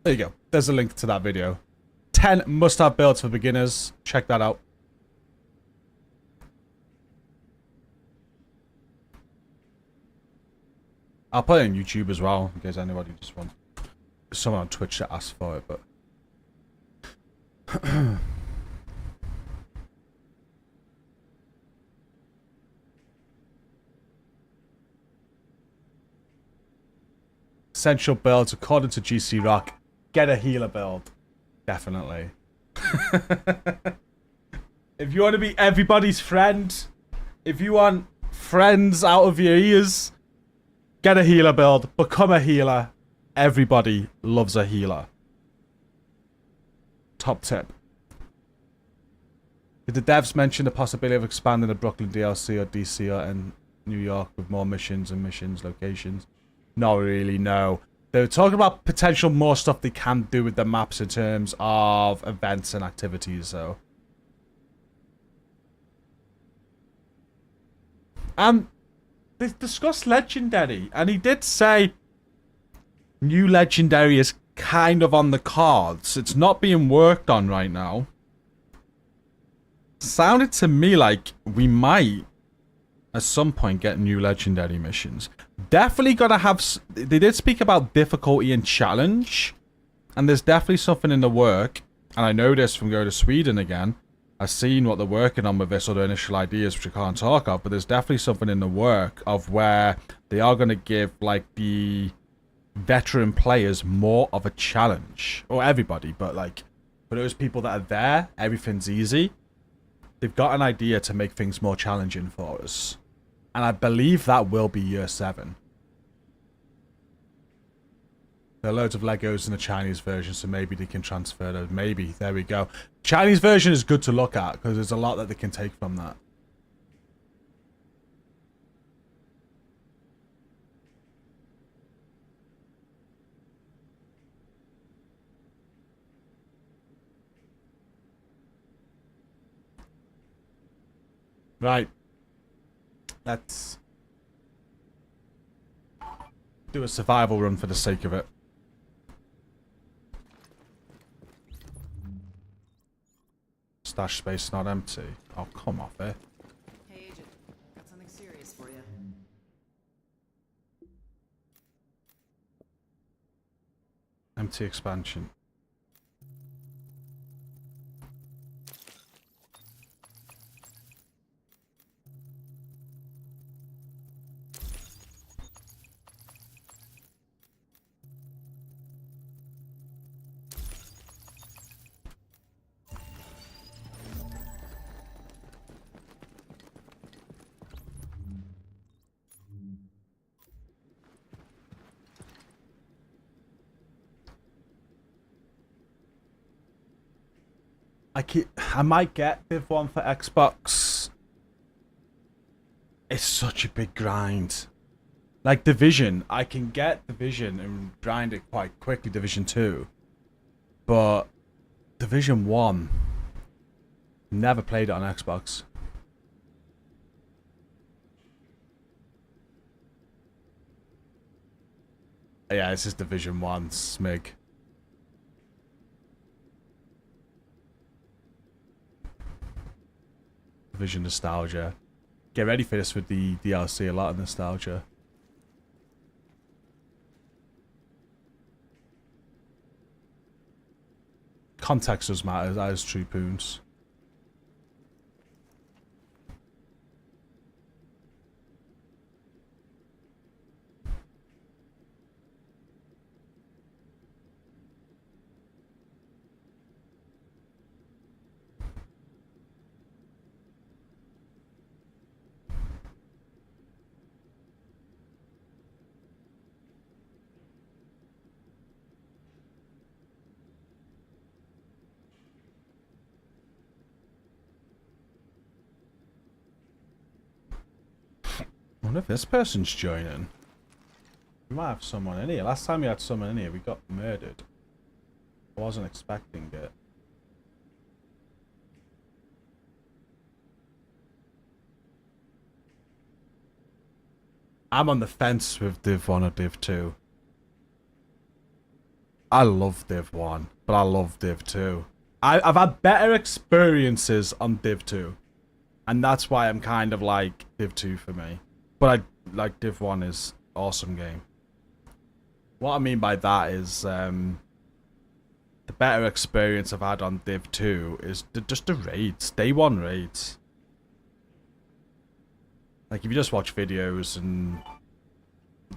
There you go. There's a link to that video. 10 must-have builds for beginners. Check that out. I'll put it on YouTube as well, in case anybody just wants. Someone on Twitch that asked for it, but... Essential builds, according to GCROCK. Get a healer build. Definitely. If you want to be everybody's friend, if you want friends out of your ears, get a healer build. Become a healer. Everybody loves a healer. Top tip. Did the devs mention the possibility of expanding the Brooklyn DLC or DC or in New York with more missions and missions locations? Not really, no. They were talking about potential more stuff they can do with the maps in terms of events and activities, so. They discussed Legendary, and he did say new Legendary is kind of on the cards. It's not being worked on right now. Sounded to me like we might, at some point, get new Legendary missions. Definitely gotta have... They did speak about difficulty and challenge, and there's definitely something in the work, and I know this from going to Sweden again. I've seen what they're working on with this, or the initial ideas, which I can't talk of, but there's definitely something in the work of where they are going to give, like, the veteran players more of a challenge. Or everybody, but, like, for those people that are there, everything's easy. They've got an idea to make things more challenging for us. And I believe that will be year 7. There are loads of Legos in the Chinese version, so maybe they can transfer those. Maybe. There we go. Chinese version is good to look at, because there's a lot that they can take from that. Right. Let's do a survival run for the sake of it. Stash space not empty. Oh, come off it. Hey, Agent. Got something serious for you. Empty expansion. I might get Div 1 for Xbox. It's such a big grind. Like Division, I can get Division and grind it quite quickly, Division 2. But Division 1, never played it on Xbox. Yeah, this is Division 1, Smig. Division nostalgia. Get ready for this with the DLC, a lot of nostalgia. Context does matter, that is true, Poons. I wonder if this person's joining. We might have someone in here. Last time we had someone in here, we got murdered. I wasn't expecting it. I'm on the fence with Div 1 or Div 2. I love Div 1, but I love Div 2. I've had better experiences on Div 2. And that's why I'm kind of like Div 2 for me. But I like Div 1 is awesome game. What I mean by that is the better experience I've had on Div 2 is just the raids, day 1 raids. Like if you just watch videos and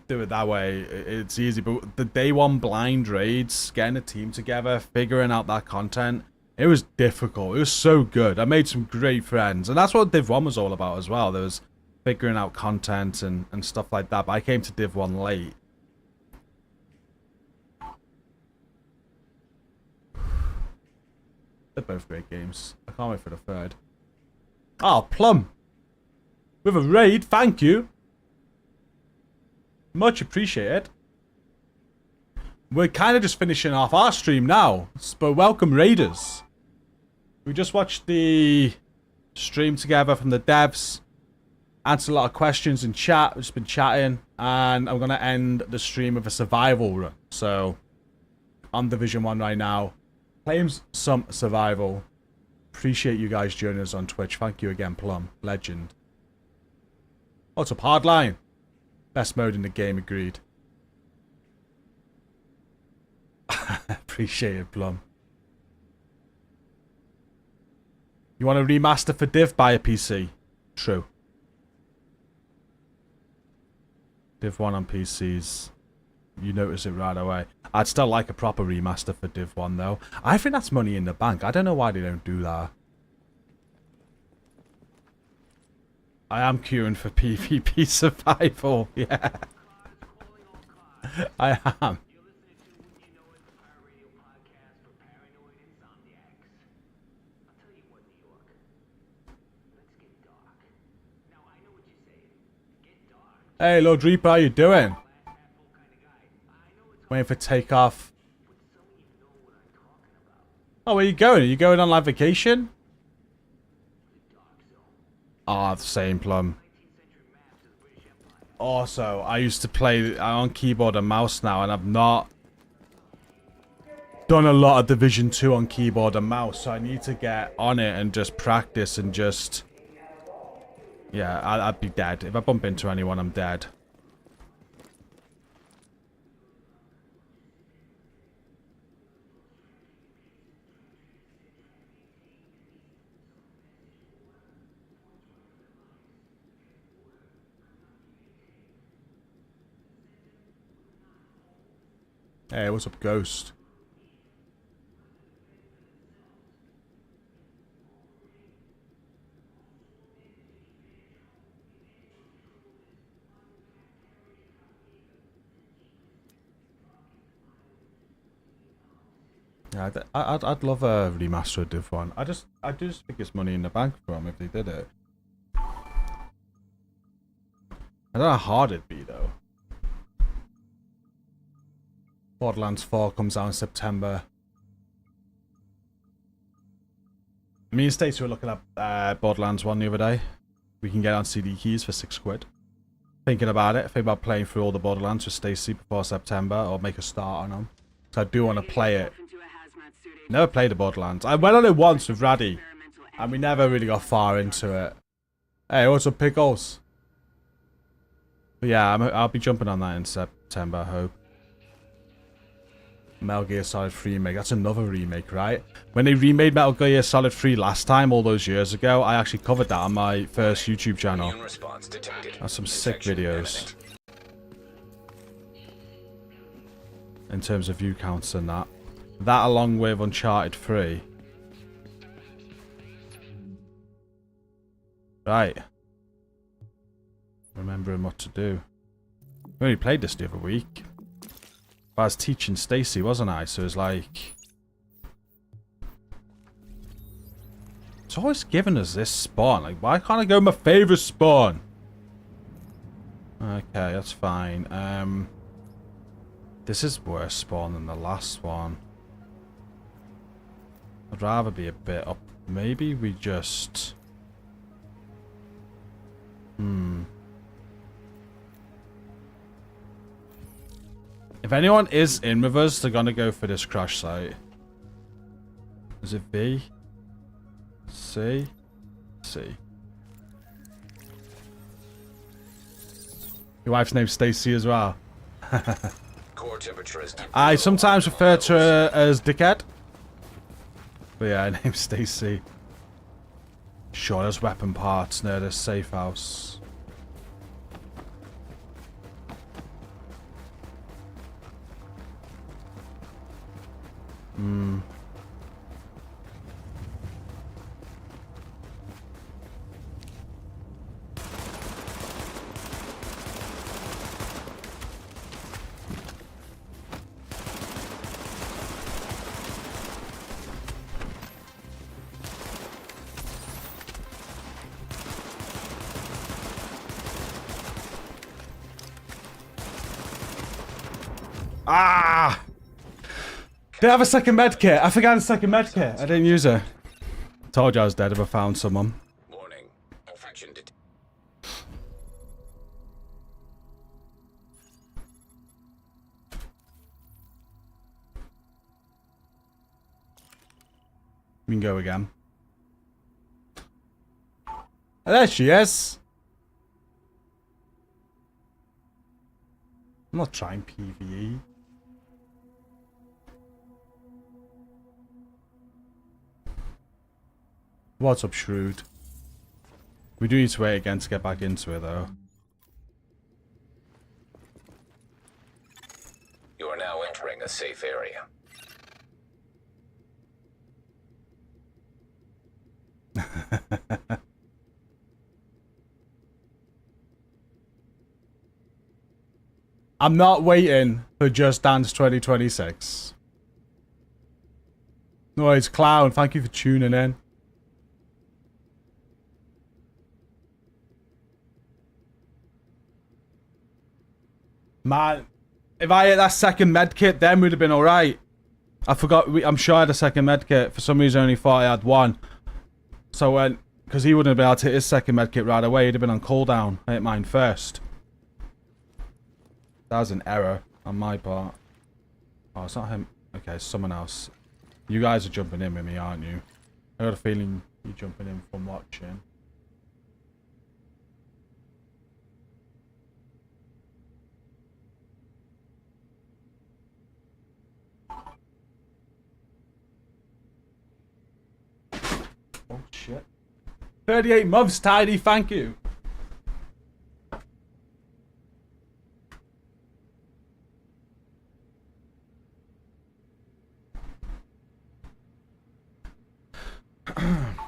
do it that way, it's easy. But the day 1 blind raids, getting a team together, figuring out that content, it was difficult. It was so good. I made some great friends. And that's what Div 1 was all about as well. There was figuring out content and stuff like that. But I came to Div 1 late. They're both great games. I can't wait for the third. Oh, Plum! With a raid, thank you! Much appreciated. We're kind of just finishing off our stream now. But welcome, Raiders. We just watched the stream together from the devs. Answered a lot of questions in chat. We've just been chatting. And I'm going to end the stream with a survival run. So, on Division 1 right now. Playing some survival. Appreciate you guys joining us on Twitch. Thank you again, Plum. Legend. What's up, Hardline? Best mode in the game, agreed. Appreciate it, Plum. You want a remaster for Div? Buy a PC. True. Div 1 on PCs. You notice it right away. I'd still like a proper remaster for Div 1 though. I think that's money in the bank. I don't know why they don't do that. I am queuing for PvP survival. Yeah. I am. Hey, Lord Reaper, how you doing? Waiting for takeoff. Oh, where are you going? Are you going on like vacation? Ah, the same, Plum. Also, I used to play on keyboard and mouse now, and I've not done a lot of Division 2 on keyboard and mouse, so I need to get on it and just practice and just... Yeah, I'd be dead. If I bump into anyone, I'm dead. Hey, what's up, Ghost? Yeah, I'd love a remastered Div 1. I do just think it's money in the bank for them if they did it. I don't know how hard it'd be though. Borderlands 4 comes out in September. Me and Stacey were looking at Borderlands 1 the other day. We can get on CD keys for £6. Thinking about it, thinking about playing through all the Borderlands with Stacey before September, or make a start on them. So I do want to play it. Never played the Borderlands. I went on it once with Raddy, and we never really got far into it. Hey, what's up, pickles? But yeah, I'll be jumping on that in September, I hope. Metal Gear Solid 3 remake. That's another remake, right? When they remade Metal Gear Solid 3 last time, all those years ago, I actually covered that on my first YouTube channel. That's some sick videos. In terms of view counts and that. That along with Uncharted 3. Right. Remembering what to do. We only played this the other week. I was teaching Stacey, wasn't I? So it was like... It's always giving us this spawn. Like, why can't I go my favourite spawn? Okay, that's fine. This is worse spawn than the last one. I'd rather be a bit up. Maybe we just... If anyone is in with us, they're gonna go for this crash site. Is it B? C? C. Your wife's name's Stacy as well. Core temperature is I sometimes refer to her as Dickhead. But yeah, her name's Stacy. Sure, there's weapon parts near this safe house. Ah! Did I have a second med kit? I forgot a second med kit. I didn't use it. Told you I was dead if I found someone. Warning. Infection detected. We can go again. Oh, there she is. I'm not trying PvE. What's up, Shrewd? We do need to wait again to get back into it, though. You are now entering a safe area. I'm not waiting for Just Dance 2026. No, it's Clown. Thank you for tuning in. Man, if I had that second medkit, then we'd have been alright. I forgot, I'm sure I had a second medkit. For some reason, I only thought I had one. So when, because he wouldn't have been able to hit his second medkit right away, he'd have been on cooldown. I hit mine first. That was an error on my part. Oh, it's not him. Okay, it's someone else. You guys are jumping in with me, aren't you? I got a feeling you're jumping in from watching. Oh shit. 38 months, Tidy, thank you.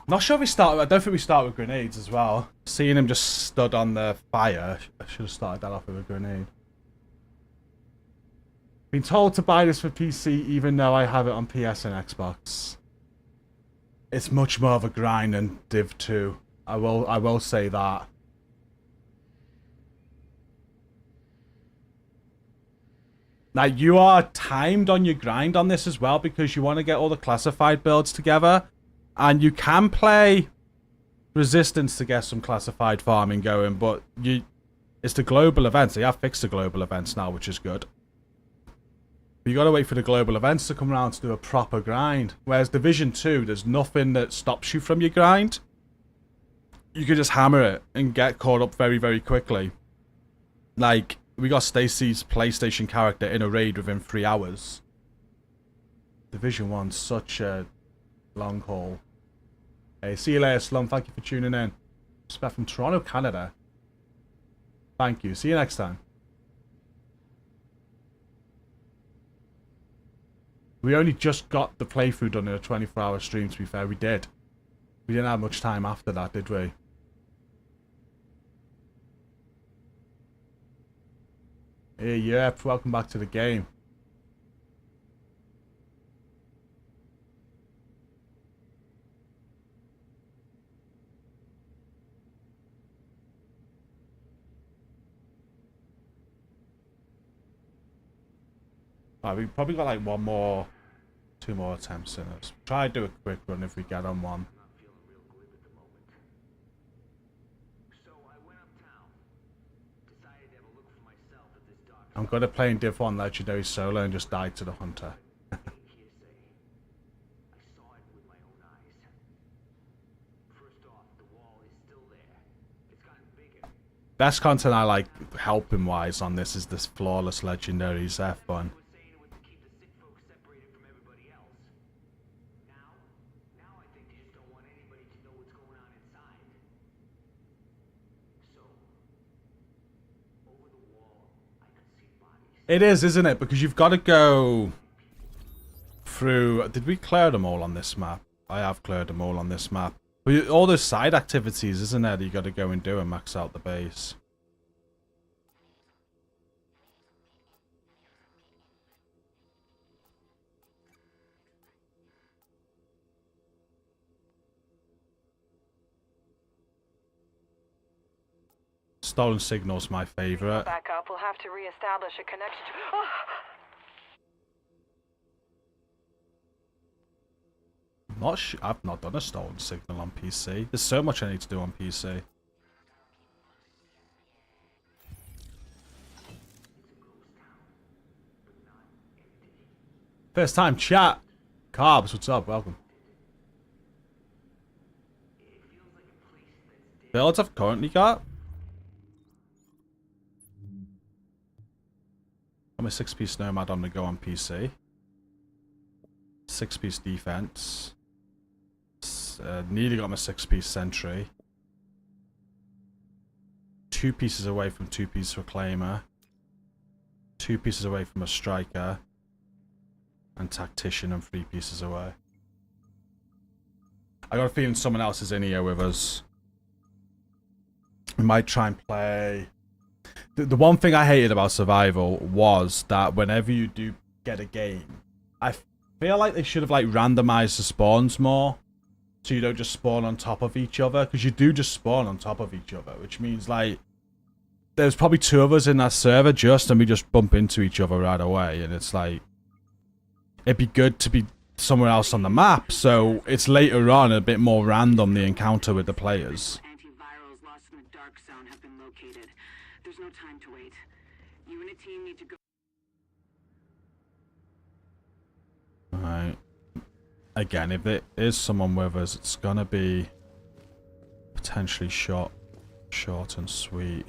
Not sure if we start. I don't think we start with grenades as well. Seeing him just stood on the fire, I should have started that off with a grenade. Been told to buy this for PC even though I have it on PS and Xbox. It's much more of a grind than Div 2. I will say that. Now you are timed on your grind on this as well because you want to get all the classified builds together. And you can play Resistance to get some classified farming going, but it's the global events. They have fixed the global events now, which is good. But you gotta wait for the global events to come around to do a proper grind. Whereas Division 2, there's nothing that stops you from your grind. You can just hammer it and get caught up very, very quickly. Like, we got Stacy's PlayStation character in a raid within 3 hours. Division 1's such a long haul. Hey, see you later, Slum. Thank you for tuning in. Respect from Toronto, Canada. Thank you. See you next time. We only just got the playthrough done in a 24-hour stream, to be fair. We did. We didn't have much time after that, did we? Hey, yep. Welcome back to the game. Alright, we probably got like 2 more attempts in us. Try to do a quick run if we get on one. I'm good at playing Div 1 Legendary solo and just died to the Hunter. Best content I like helping wise on this is this Flawless Legendaries F1. It is, isn't it? Because you've got to go through... Did we clear them all on this map? I have cleared them all on this map. But all those side activities, isn't there, that you got to go and do and max out the base. Stolen Signal's my favorite. Back up. We'll have to reestablish a connection. I've not done a Stolen Signal on PC. There's so much I need to do on PC. First time chat. Carbs, what's up? Welcome. Builds I've currently got. I'm a 6-piece Nomad on the go on PC. 6-piece defense. Nearly got my 6-piece sentry. 2 pieces away from 2-piece reclaimer. 2 pieces away from a striker. And tactician and 3 pieces away. I got a feeling someone else is in here with us. We might try and play... The one thing I hated about Survival was that whenever you do get a game, I feel like they should have like randomized the spawns more. So you don't just spawn on top of each other. Because you do just spawn on top of each other. Which means like, there's probably 2 of us in that server and we just bump into each other right away. And it's like, it'd be good to be somewhere else on the map. So it's later on a bit more random, the encounter with the players. Antivirals lost in the dark zone have been located. There's no time to wait. You and a team need to go. Alright. Again, if there is someone with us, it's gonna be potentially short and sweet.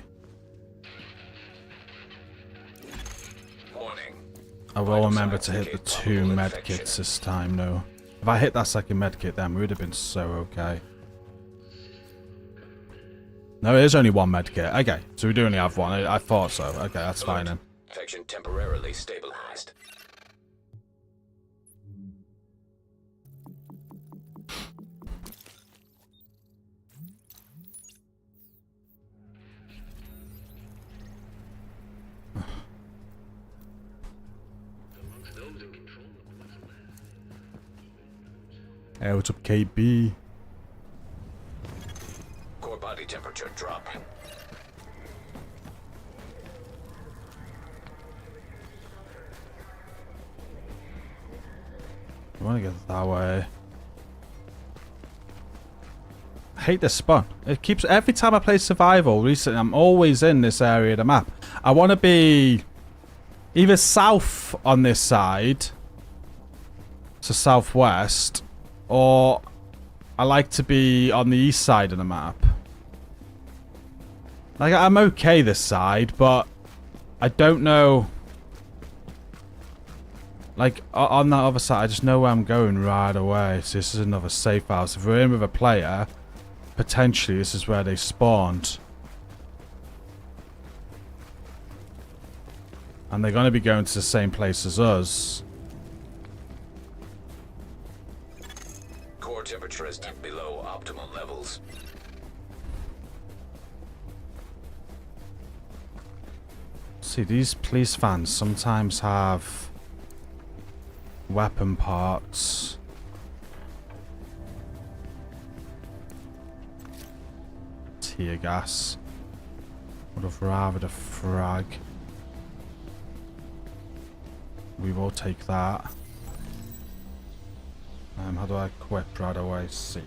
Warning. I will remember to hit the 2 medkits this time, though. If I hit that second medkit, then we would have been so okay. No, it is only 1 medkit. Okay, so we do only have 1. I thought so. Okay, that's fine then. Infection temporarily stabilized. Hey, what's up, KB? Core body temperature drop. I want to get that way. I hate this spawn. It keeps every time I play survival recently. I'm always in this area of the map. I want to be either south on this side, so southwest, or I like to be on the east side of the map. Like, I'm okay this side, but I don't know. Like, on that other side, I just know where I'm going right away. So this is another safe house. If we're in with a player, potentially this is where they spawned. And they're going to be going to the same place as us. Core temperature is below optimal levels. See, these police vans sometimes have weapon parts. Tear gas. Would have rather the frag. We will take that. How do I equip right away? See.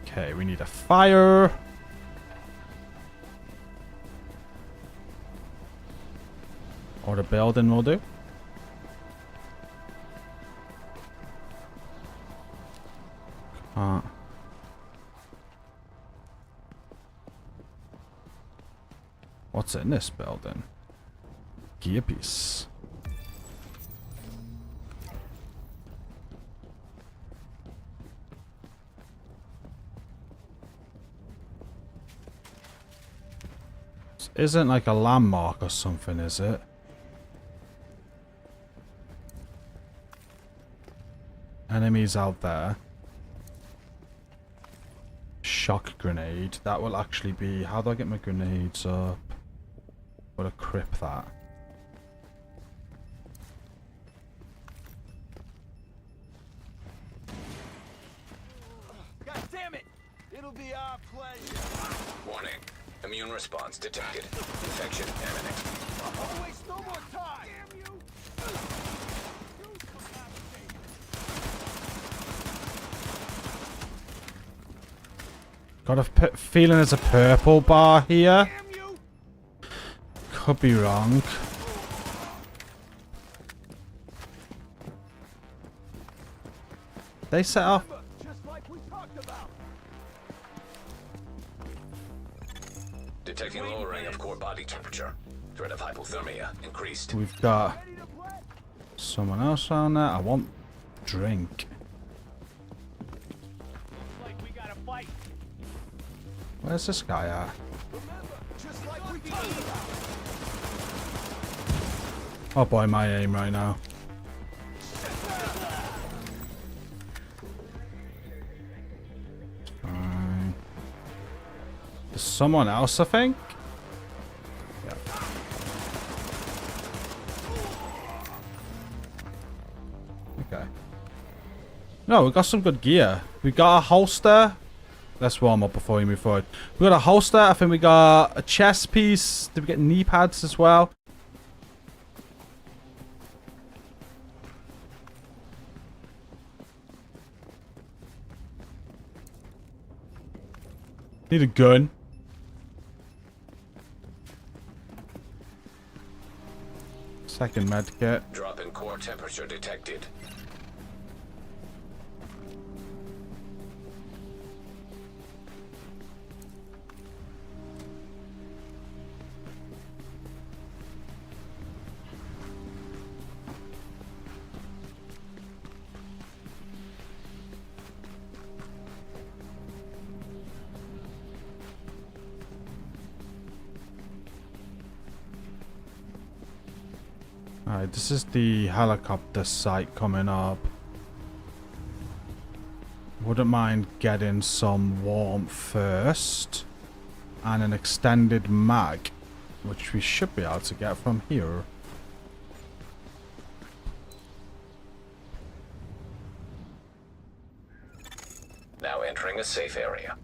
Okay, we need a fire. Or the building will do. What's in this building? Gear piece. This isn't like a landmark or something, is it? Enemies out there. Shock grenade. That will actually be... How do I get my grenades up? Got to crip that. God damn it! It'll be our pleasure. Warning. Immune response detected. Infection imminent. Oh, waste no more time! Damn you! Got a feeling there's a purple bar here. Could be wrong. They set off. Detecting lowering of core body temperature. Threat of hypothermia increased. We've got someone else on there. I want drink. Where's this guy at? Oh boy, my aim right now. There's someone else, I think? Yeah. Okay. No, we got some good gear. We got a holster. Let's warm up before we move forward. We got a holster. I think we got a chest piece. Did we get knee pads as well? Need a gun. Second med kit. Drop in core temperature detected. Alright, this is the helicopter site coming up. Wouldn't mind getting some warmth first. And an extended mag, which we should be able to get from here. a safe area.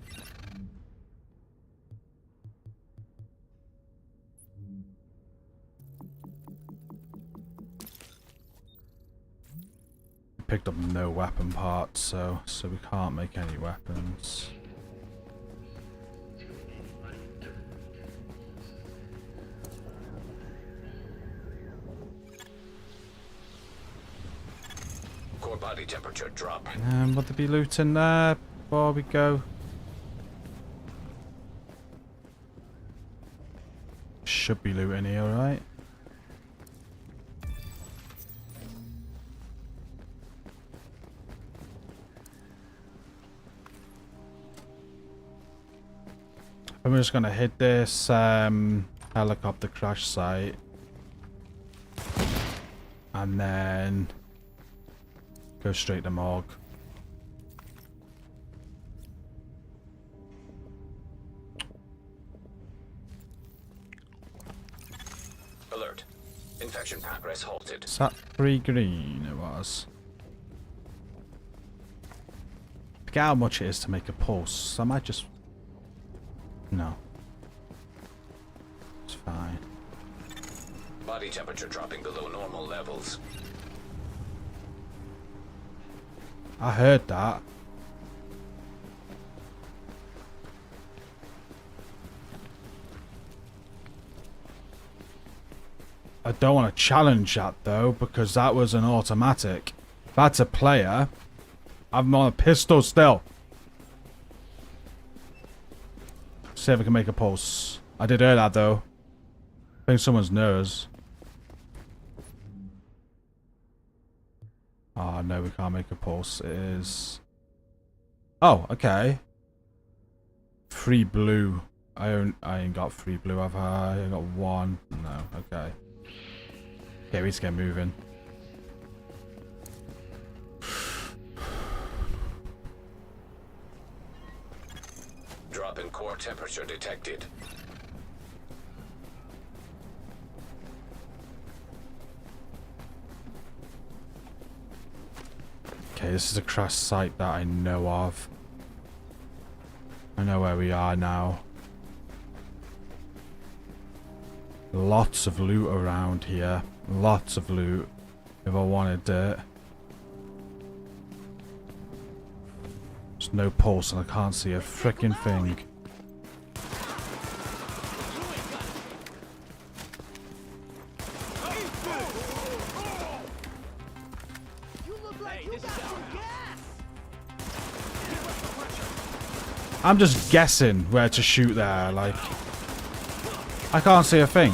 Picked up no weapon parts, so we can't make any weapons. Core body temperature drop. Would there be loot in there before we go? Should be loot in here, right? I'm just gonna hit this helicopter crash site and then go straight to morgue. Alert. Infection progress halted. Is that 3 green? It was. Forget how much it is to make a pulse. I might just... No. It's fine. Body temperature dropping below normal levels. I heard that. I don't want to challenge that though, because that was an automatic. That's a player. I'm on a pistol still. See if I can make a pulse. I did hear that though. I think someone's nose. Oh no, we can't make a pulse. It is... Oh, okay. Free blue. I ain't got free blue, have I? I got 1. No, okay. Okay, we need to get moving. Drop in core temperature detected. Okay, this is a crash site that I know of. I know where we are now. Lots of loot around here. Lots of loot. If I wanted it. There's no pulse and I can't see a freaking thing. I'm just guessing where to shoot there, like... I can't see a thing.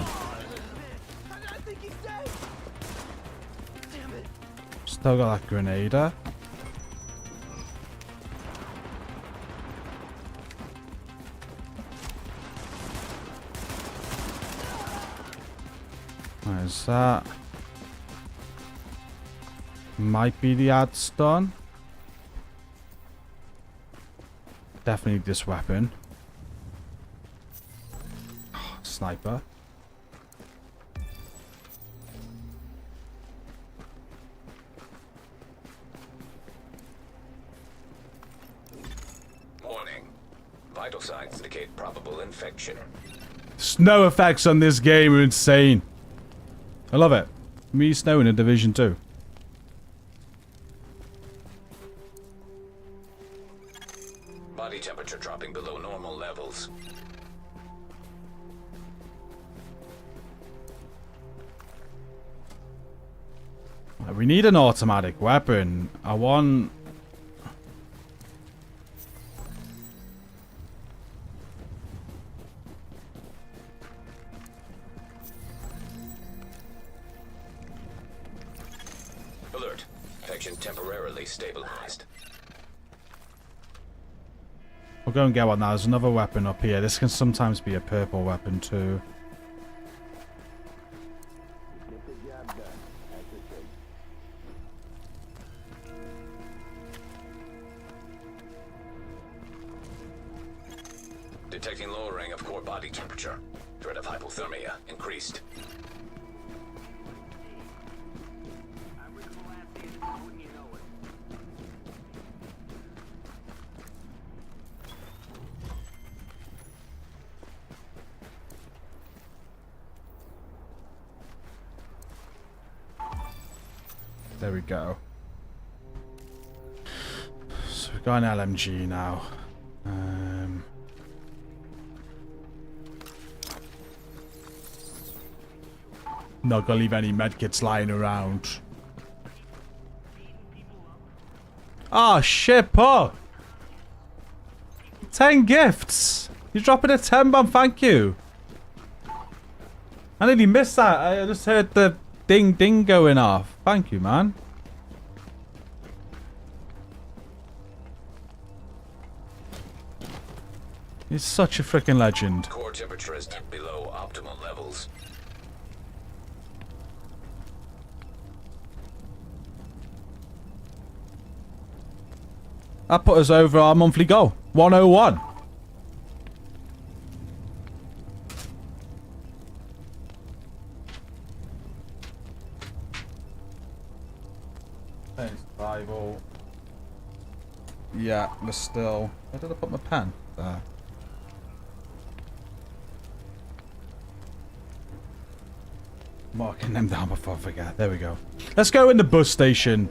Still got that grenadier. Where's that? Might be the ad stun. Definitely need this weapon. Oh, sniper. Warning. Vital signs indicate probable infection. Snow effects on this game are insane. I love it. Me snow in a Division 2. Body temperature dropping below normal levels. We need an automatic weapon. I want... Alert. Infection temporarily stabilized. We'll go and get one now. There's another weapon up here. This can sometimes be a purple weapon too. Detecting lowering of core body temperature. Threat of hypothermia increased. There we go. So we've got an LMG now. Not gonna leave any medkits lying around. Oh shit, Paul! 10 gifts! You're dropping a 10 bomb, thank you! I nearly missed that. I just heard the ding ding going off. Thank you, man. You're such a freaking legend. Core temperature is below optimal levels. That put us over our monthly goal. 101. Survival. Yeah, we're still... Where did I put my pen? There. Marking them down before I forget. There we go. Let's go in the bus station.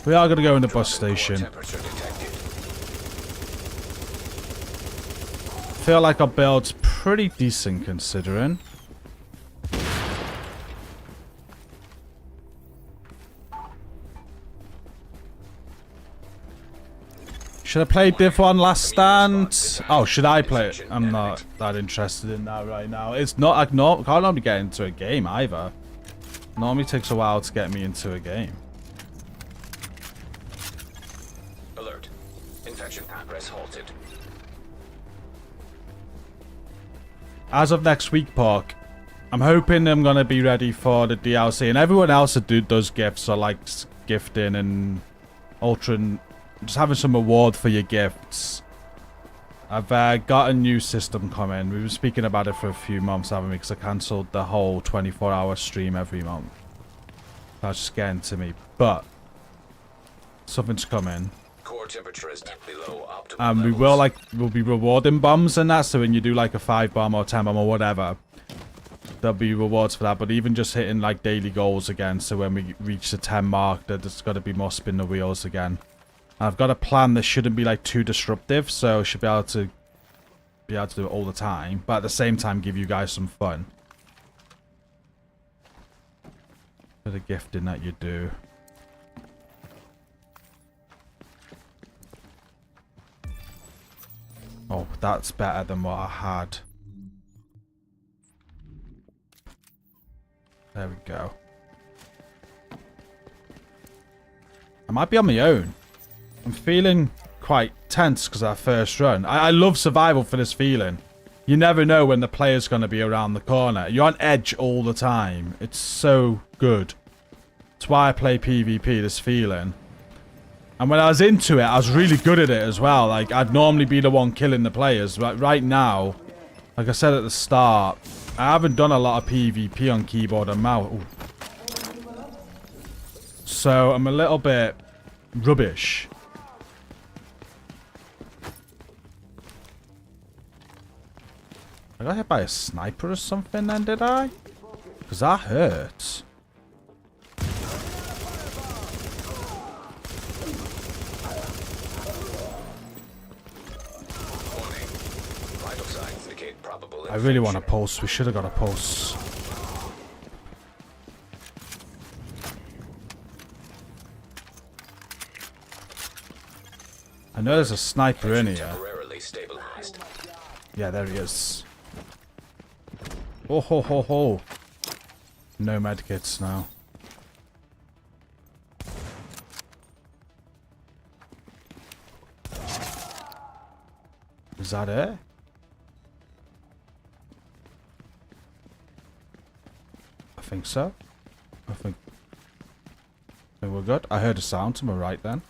We are going to go in the bus station. Feel like our build's pretty decent considering. Should I play Div 1 Last Stand? Oh, should I play it? I'm not that interested in that right now. It's not, I can't normally get into a game either. Normally takes a while to get me into a game. Alert. Infection progress halted. As of next week, Park, I'm hoping I'm going to be ready for the DLC. And everyone else that does gifts or likes gifting and ultra... Just having some reward for your gifts. I've got a new system coming. We've been speaking about it for a few months, haven't we? Because I cancelled the whole 24-hour stream every month. That's just getting to me. But something's coming. Core temperature is below optimal we levels. we'll be rewarding bombs and that. So when you do like a 5 bomb or 10 bomb or whatever, there'll be rewards for that. But even just hitting like daily goals again. So when we reach the 10 mark, there's got to be more spin the wheels again. I've got a plan that shouldn't be like too disruptive, so I should be able to do it all the time, but at the same time give you guys some fun. For the gifting that you do. Oh, that's better than what I had. There we go. I might be on my own. I'm feeling quite tense because our first run. I love survival for this feeling. You never know when the player's going to be around the corner. You're on edge all the time. It's so good. That's why I play PvP, this feeling. And when I was into it, I was really good at it as well. Like, I'd normally be the one killing the players. But right now, like I said at the start, I haven't done a lot of PvP on keyboard and mouse. Ooh. So I'm a little bit rubbish. I got hit by a sniper or something then, did I? Because that hurts. I really want a pulse. We should have got a pulse. I know there's a sniper in here. Yeah, there he is. Oh ho ho ho. No medkits now. Is that it? I think so. I think we're good. I heard a sound to my right then.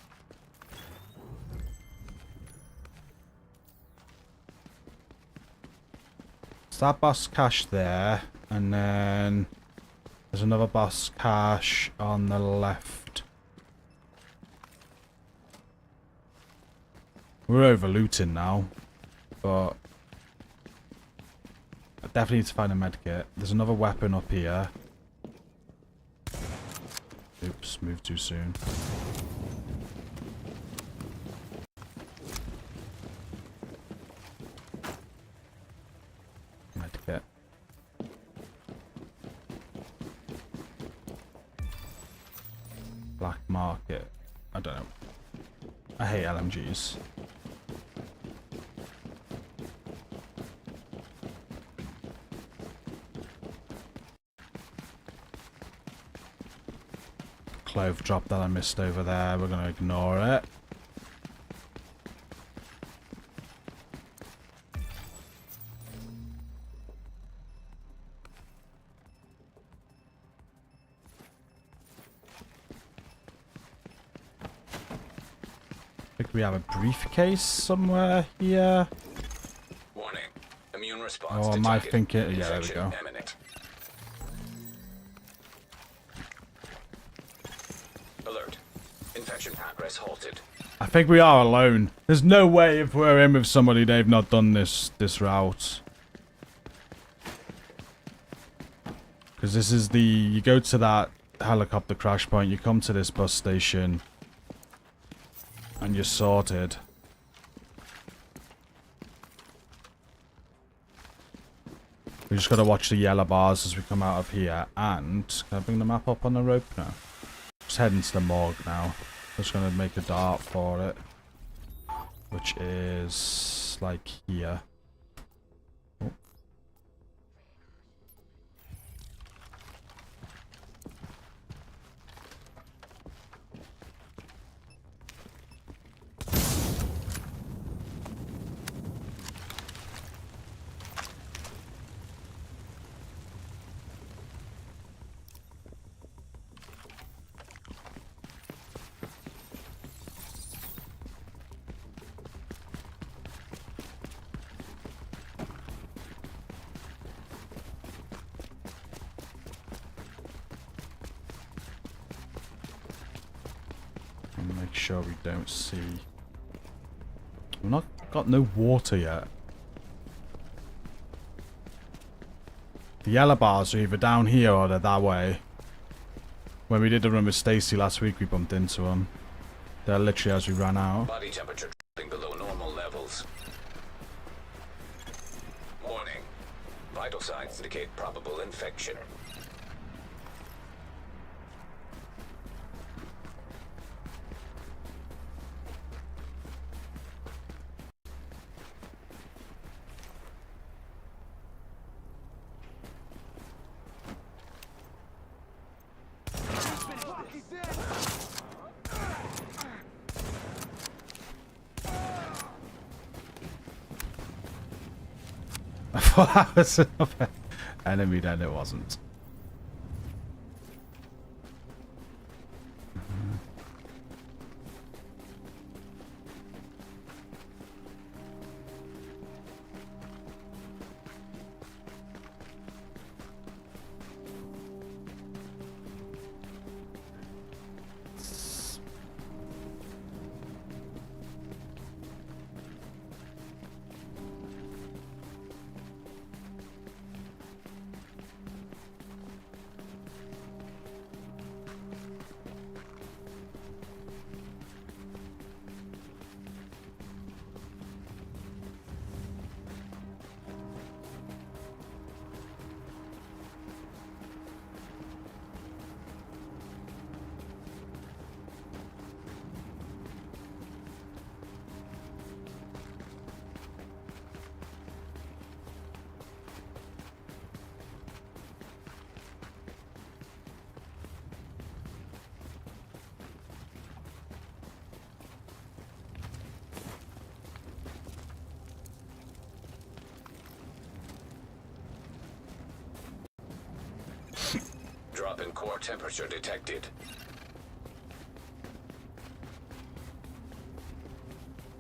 That boss cache there, and then there's another boss cache on the left. We're over looting now, but I definitely need to find a medkit. There's another weapon up here. Oops. just moved too soon. Medkit. Black market. I don't know. I hate LMGs. Clove drop that I missed over there. We're going to ignore it. I think we have a briefcase somewhere here. Warning. Immune response Oh, am I thinking? Yeah, there we go. Imminent. Alert. Infection progress halted. I think we are alone. There's no way if we're in with somebody they've not done this route. Because this is the... You go to that helicopter crash point, you come to this bus station, and you're sorted. We just gotta watch the yellow bars as we come out of here. And can I bring the map up on the rope now? Just heading to the morgue now. Just gonna make a dart for it, which is like here. Oh. Make sure we don't see. We've not got no water yet. The yellow bars are either down here or they're that way. When we did the run with Stacy last week, we bumped into them. They're literally as we ran out. Body temperature dropping below normal levels. Warning. Vital signs indicate probable infection. I thought that was another enemy, then it wasn't. Drop in core temperature detected.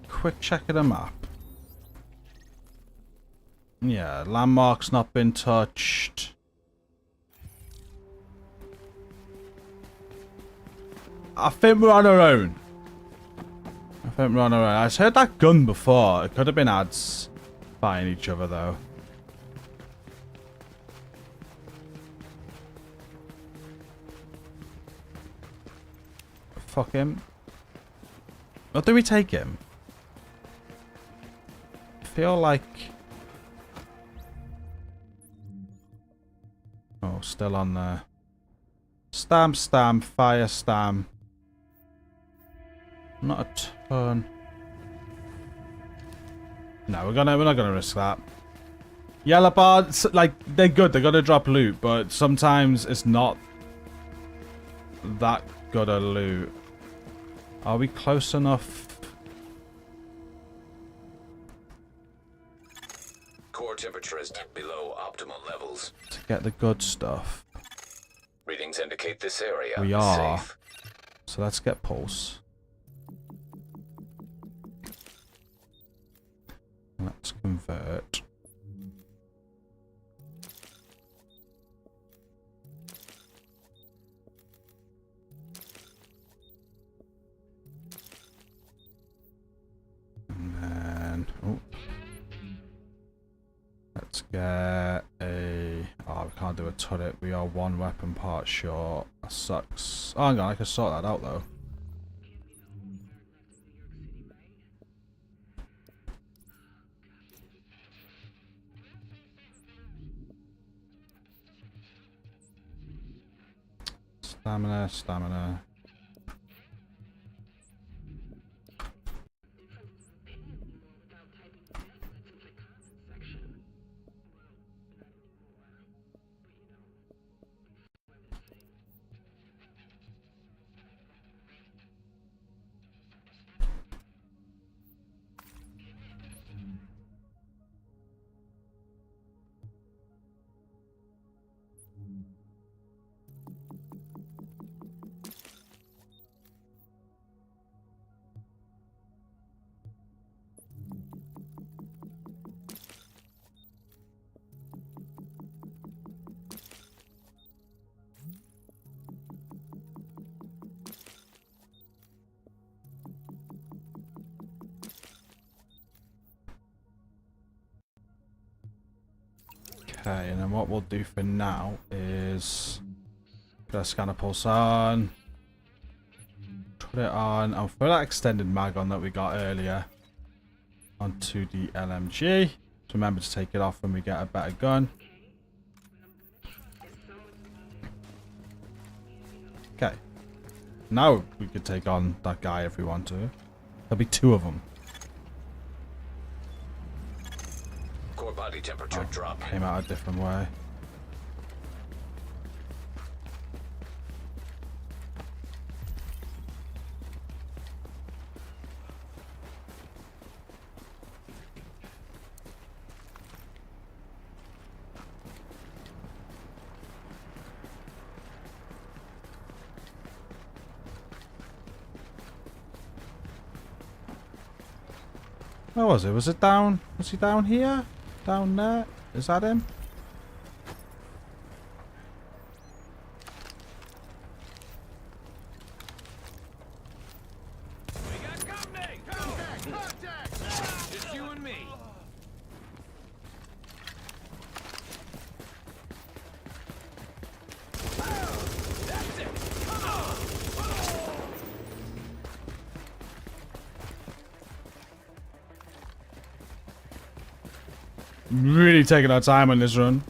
Quick check of the map. Yeah, landmark's not been touched. I think we're on our own. I heard that gun before. It could have been ads fighting each other though. fuck him. Or do we take him? I feel like... Oh, still on there. Stam, stam, fire, stam. Not a ton. No, we're not gonna risk that. Yellow bar, like, they're good. They're gonna drop loot, but sometimes it's not that good a loot. Are we close enough? Core temperature is below optimal levels. To get the good stuff. Readings indicate this area We is are. safe. So let's get pulse. Let's convert. And then, oh. Let's get a... Oh, we can't do a turret. We are one weapon part short. That sucks. Oh, hang on, I can sort that out though. Stamina, stamina. Okay, and then what we'll do for now is get a scanner pulse on, put it on, and throw that extended mag on that we got earlier onto the LMG. So remember to take it off when we get a better gun. Okay, now we could take on that guy if we want to. There'll be two of them. Core body temperature drop. Came out a different way. Where was it? Was it down? Was he down here? Down there? Is that him? We got company! Contact! Just you and me. That's it! Come on! Really taking our time on this run.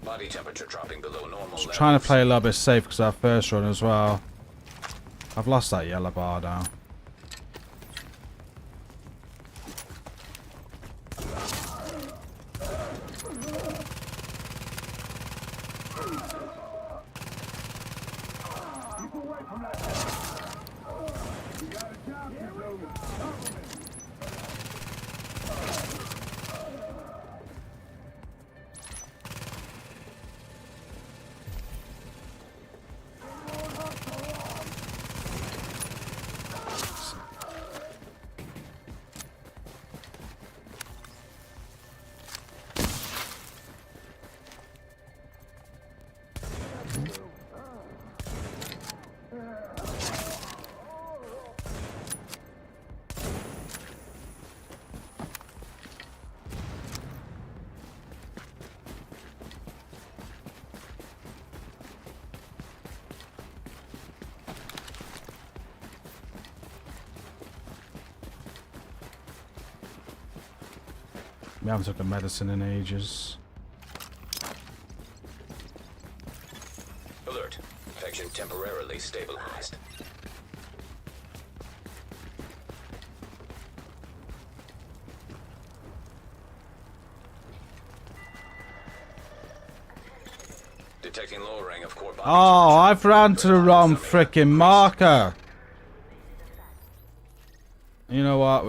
Body temperature dropping below normal levels. Trying to play a little bit safe because our first run as well. I've lost that yellow bar now. We haven't taken medicine in ages. Alert. Infection temporarily stabilized. Detecting lowering of core body Oh, I've ran to the wrong freaking marker. You know what?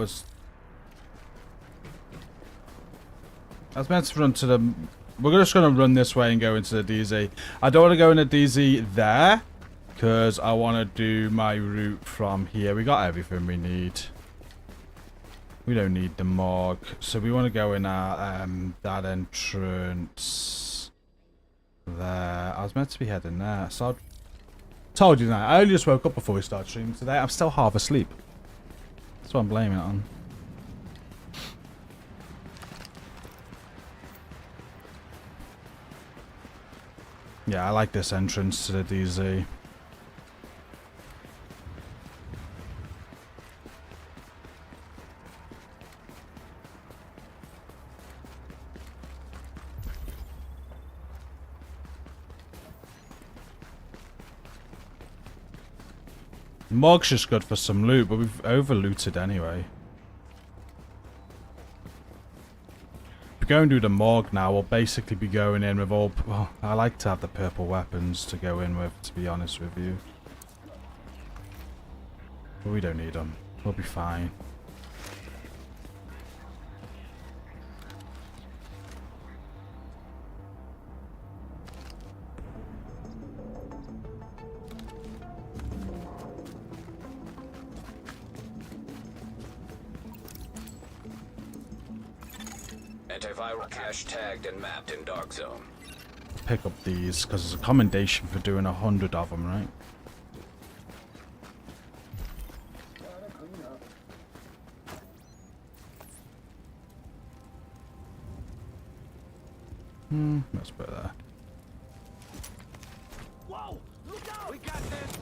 I was meant to run to the... We're just going to run this way and go into the DZ. I don't want to go in the DZ there, because I want to do my route from here. We got everything we need. We don't need the morgue. So we want to go in our, that entrance there. I was meant to be heading there. So I told you that. I only just woke up before we started streaming today. I'm still half asleep. That's what I'm blaming it on. Yeah, I like this entrance to the DZ. Morgue's just good for some loot, but we've over-looted anyway. If we go and do the morgue now, we'll basically be going in with all... Well, I like to have the purple weapons to go in with, to be honest with you. But we don't need them. We'll be fine. Antiviral cache tagged and mapped in Dark Zone. Pick up these, because there's a commendation for doing 100 of them, right? Let's put it there. Whoa! Look out! We got this!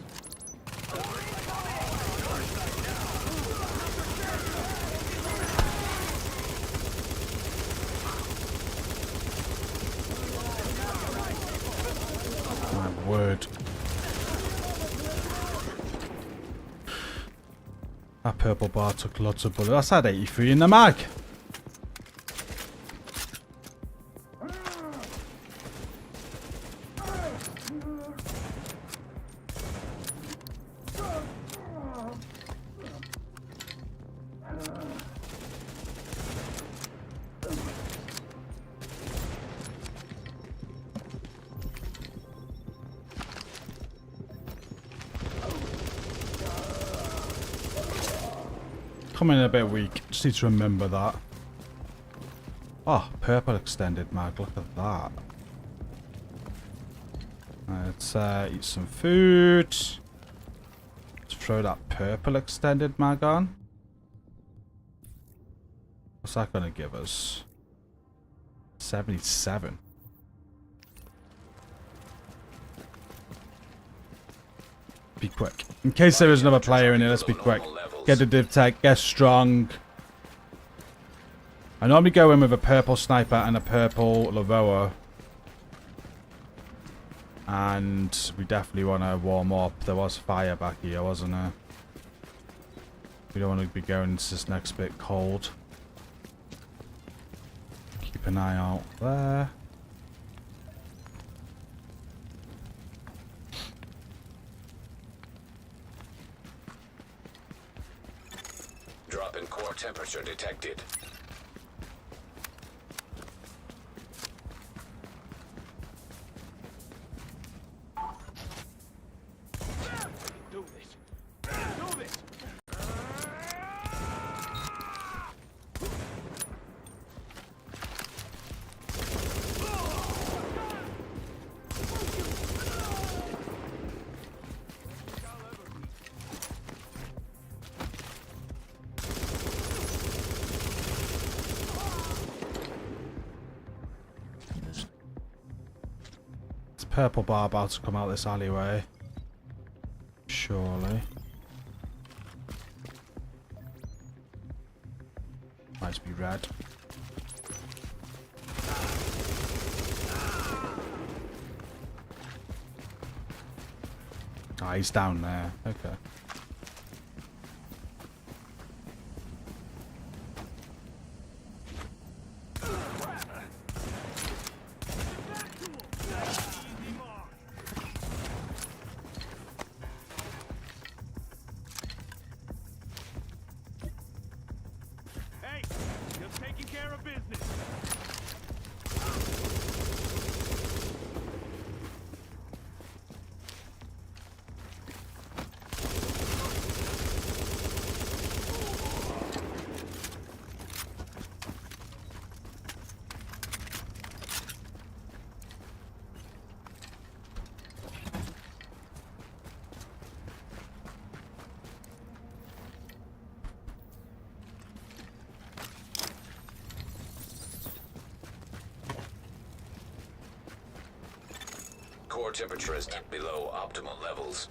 My word. That purple bar took lots of bullets. That's had 83 in the mag. Coming in a bit weak. Just need to remember that. Oh, purple extended mag. Look at that. Let's eat some food. Let's throw that purple extended mag on. What's that going to give us? 77. Be quick. In case there is another player in here, let's be quick. Get the div tech, get strong. I normally go in with a purple sniper and a purple Lavoa. And we definitely want to warm up. There was fire back here, wasn't there? We don't want to be going into this next bit cold. Keep an eye out there. Drop in core temperature detected. Do this. Do this. Purple bar about to come out this alleyway. Surely. Might be red. Oh, he's down there. Okay. Hey, just taking care of business. Core temperature is below optimal levels.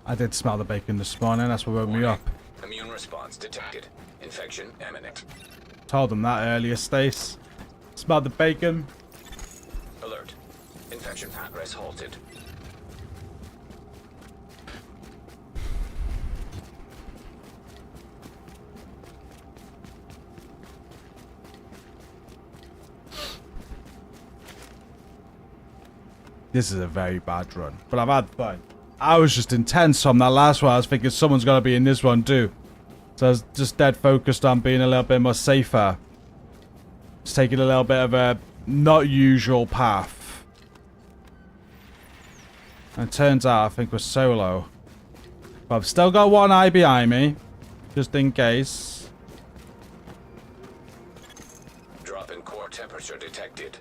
I did smell the bacon this morning. That's what woke me up. Immune response detected. Infection imminent. Told them that earlier, Stace. Smelled the bacon. Alert. Infection progress halted. This is a very bad run, but I've had fun. I was just intense on that last one. I was thinking someone's got to be in this one too. So I was just dead focused on being a little bit more safer. Just taking a little bit of a not usual path. And it turns out I think we're solo. But I've still got one eye behind me. Just in case. Drop in core temperature detected.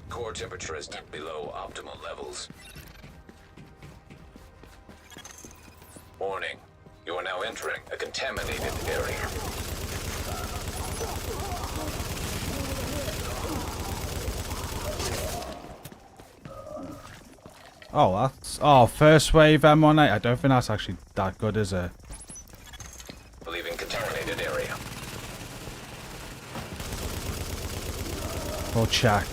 Core temperature is below optimal levels. Warning. You are now entering a contaminated area. Oh, that's... Oh, first wave M18. I don't think that's actually that good, is it? Leaving contaminated area. We'll check.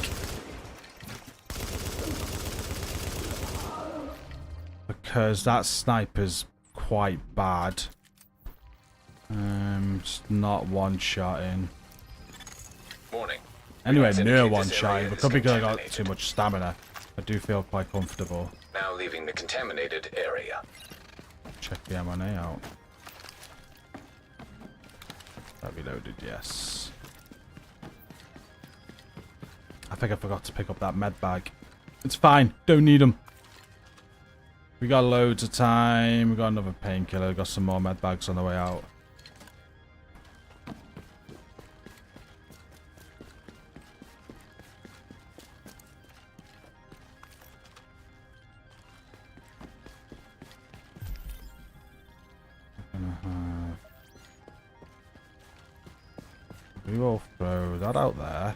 Because that sniper's quite bad. It's not one-shotting. Warning. Anyway, near one-shotting, but could be because I got too much stamina. I do feel quite comfortable. Now leaving the contaminated area. Check the M1A out. That reloaded, yes. I think I forgot to pick up that med bag. It's fine, don't need them. We got loads of time. We got another painkiller. Got some more med bags on the way out. We will throw that out there.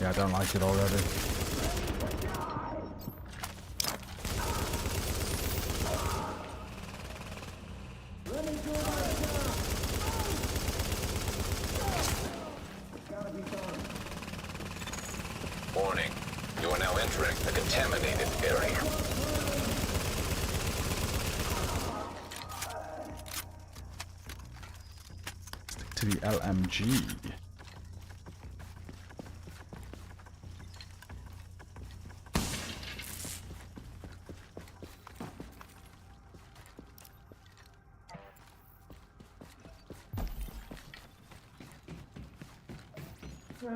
Yeah, I don't like it already. Warning. You are now entering a contaminated area. Stick to the LMG. Oh,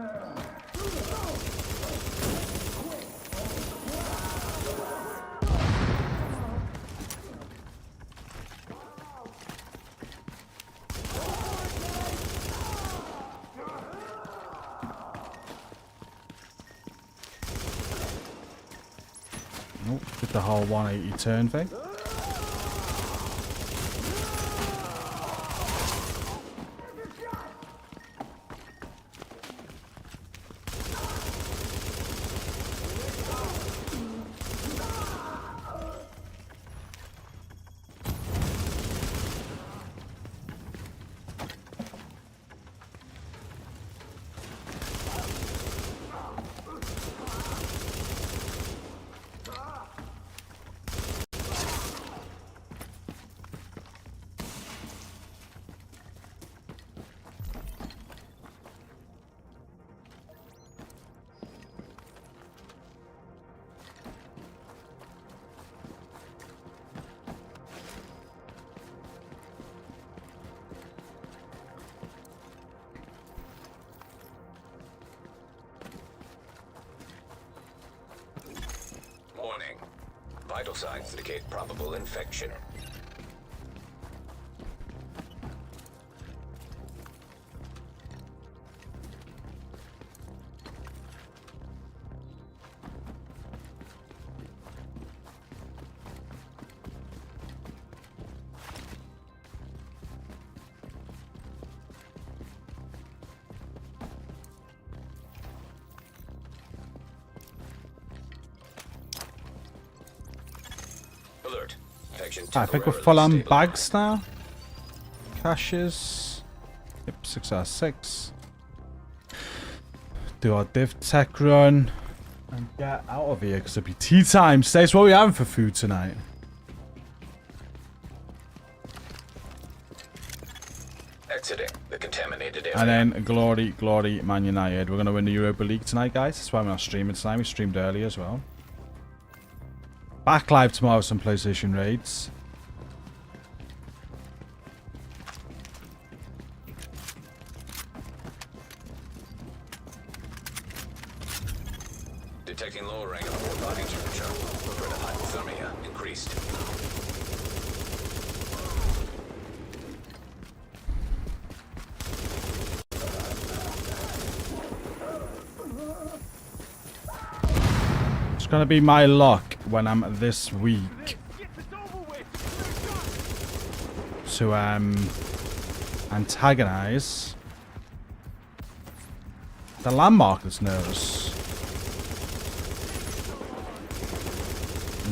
did the whole 180 turn thing. Warning. Vital signs indicate probable infection. Alert. Infection I think we're temporarily full on stabilized. bags now. Caches. Yep, 6R6. Do our div tech run. And get out of here because it'll be tea time. Stace, what are we having for food tonight? Exiting the contaminated area. And then glory, Man United. We're going to win the Europa League tonight, guys. That's why we're not streaming tonight. We streamed early as well. Back live tomorrow with some PlayStation raids. Detecting lowering of core body temperature. Threat of hypothermia increased. It's going to be my luck when I'm this weak to antagonize the landmark that's nervous.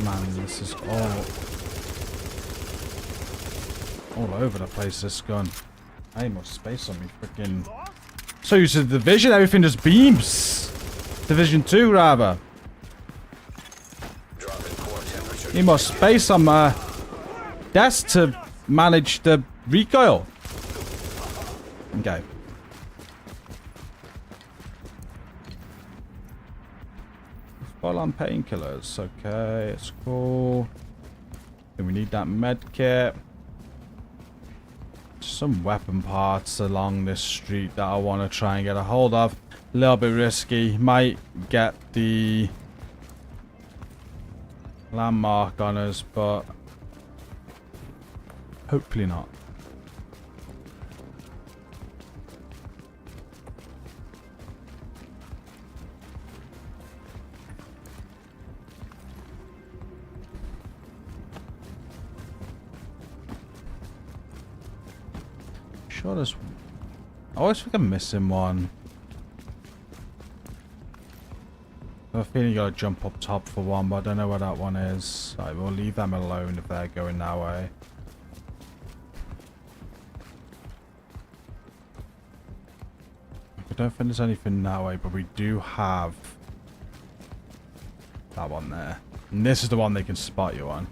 Man, this is all over the place, this gun. I need more space on me, freaking. So used to the Division, everything just beams. Division 2, rather. Need more space on my desk to manage the recoil. Okay. Full on painkillers. Okay, it's cool. Then we need that med kit. Some weapon parts along this street that I want to try and get a hold of. A little bit risky. Might get the landmark on us, but hopefully not. Sure, there's. I always think I'm missing one. I have a feeling you gotta jump up top for one, but I don't know where that one is. Right, we'll leave them alone if they're going that way. I don't think there's anything that way, but we do have that one there. And this is the one they can spot you on.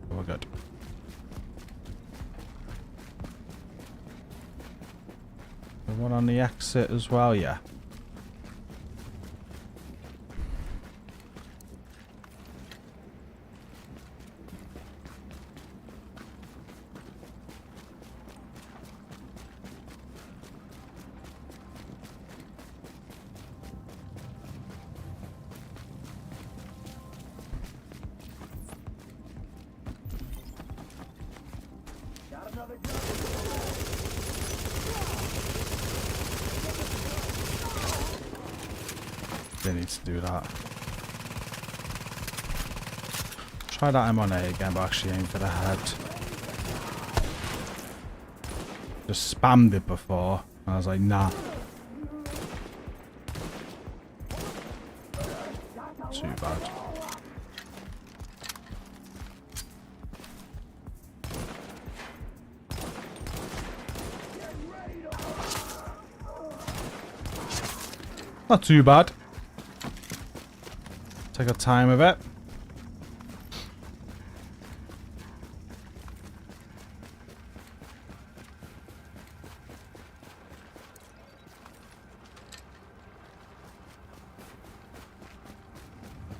We're good. The one on the exit as well, yeah. didn't need to do that. Try that M1A again, but actually aim for the head. Just spammed it before, and I was like, nah. Too bad. Not too bad. Take our time with it.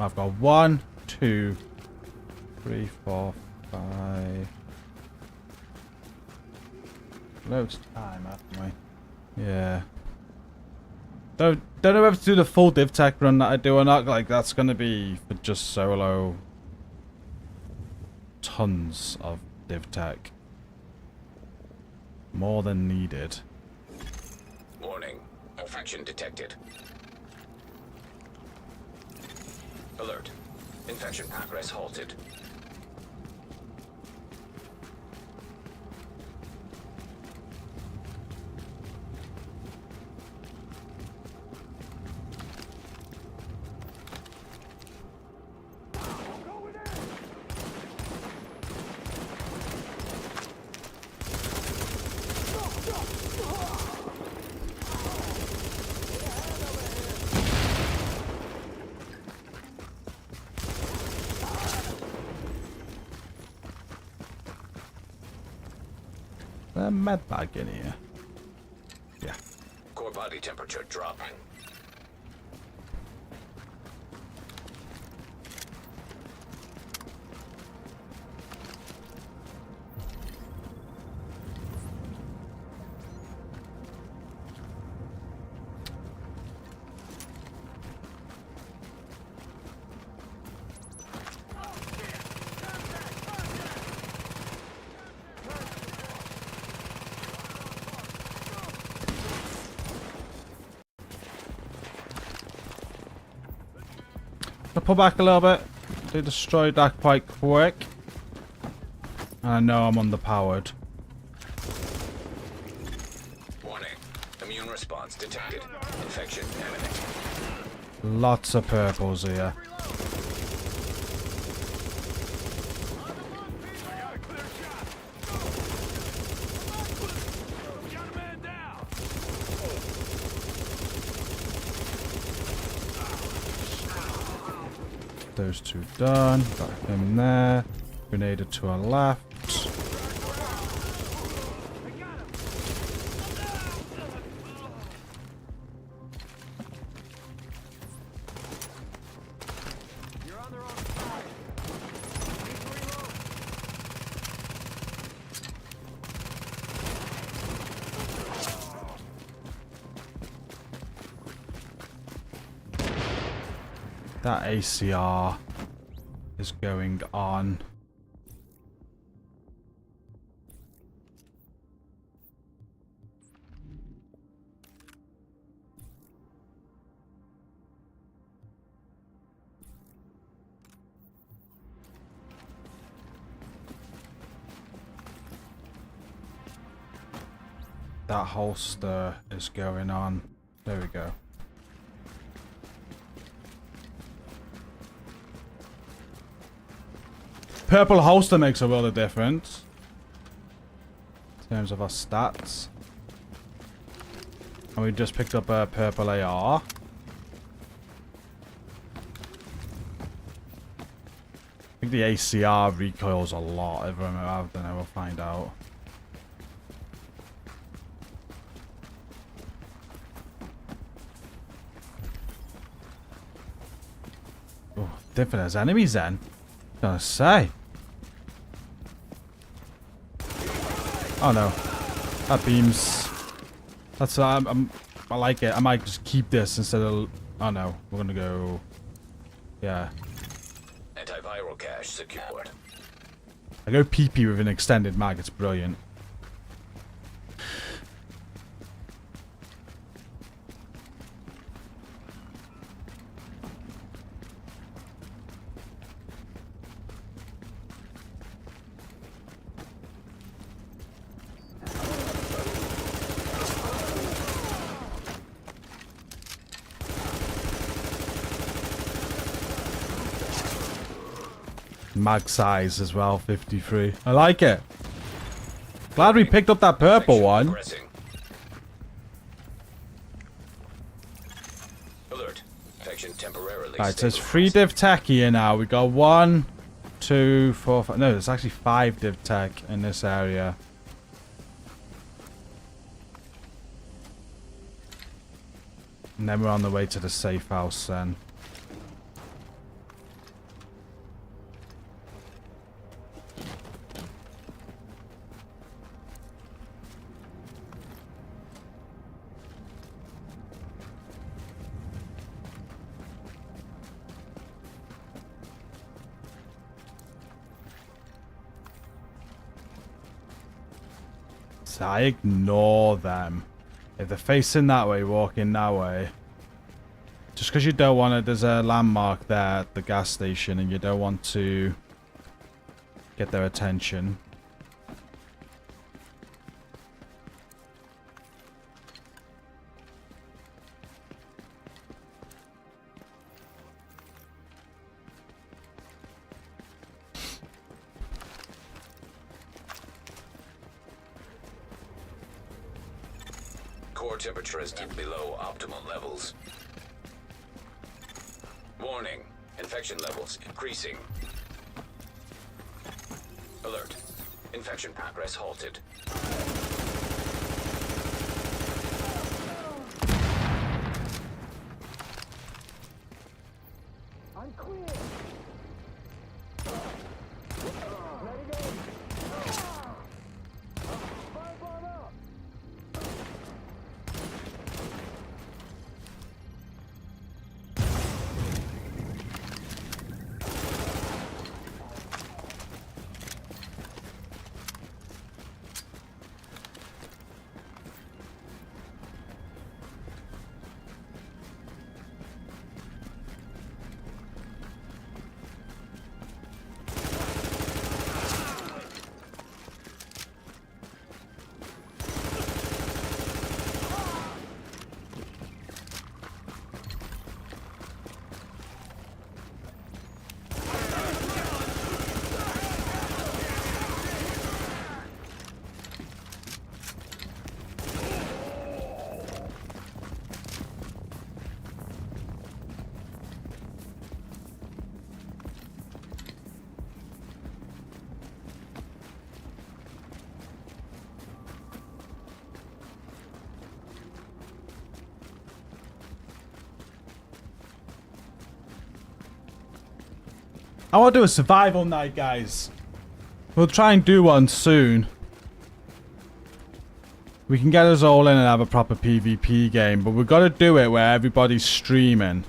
I've got 1, 2, 3, 4, 5. Loads of time, haven't we? Yeah. Don't know whether to do the full div tech run that I do or not. Like, that's gonna be for just solo. Tons of div tech. More than needed. Warning. Infection detected. Alert. Infection progress halted. A med bag in here. Yeah. Core body temperature dropping. I'll pull back a little bit. They destroyed that quite quick. And I know I'm underpowered. Warning. Immune response detected. Infection imminent. Lots of purples here. Those two done. Got him there. Grenade to our left. That ACR is going on. That holster is going on. There we go. Purple holster makes a world of difference in terms of our stats. And we just picked up a purple AR. I think the ACR recoils a lot. If I don't know, we'll find out. Oh, different as enemies then. Gonna say. Oh no, that beams. That's I like it. I might just keep this instead of. Oh no, we're gonna go. Yeah. Antiviral cache secured. I go PP with an extended mag. It's brilliant. Mag size as well, 53. I like it. Glad we picked up that purple one. Alert. Infection temporarily Right, so there's 3 div tech here now. We got 1, 2, 4, 5. No, there's actually 5 div tech in this area. And then we're on the way to the safe house then. So I ignore them. If they're facing that way, walking that way. Just because you don't want it, there's a landmark there at the gas station and you don't want to get their attention. Core temperature is dipped below optimal levels. Warning. Infection levels increasing. Alert. Infection progress halted. I'm clear. I want to do a survival night, guys. We'll try and do one soon. We can get us all in and have a proper PvP game, but we've got to do it where everybody's streaming.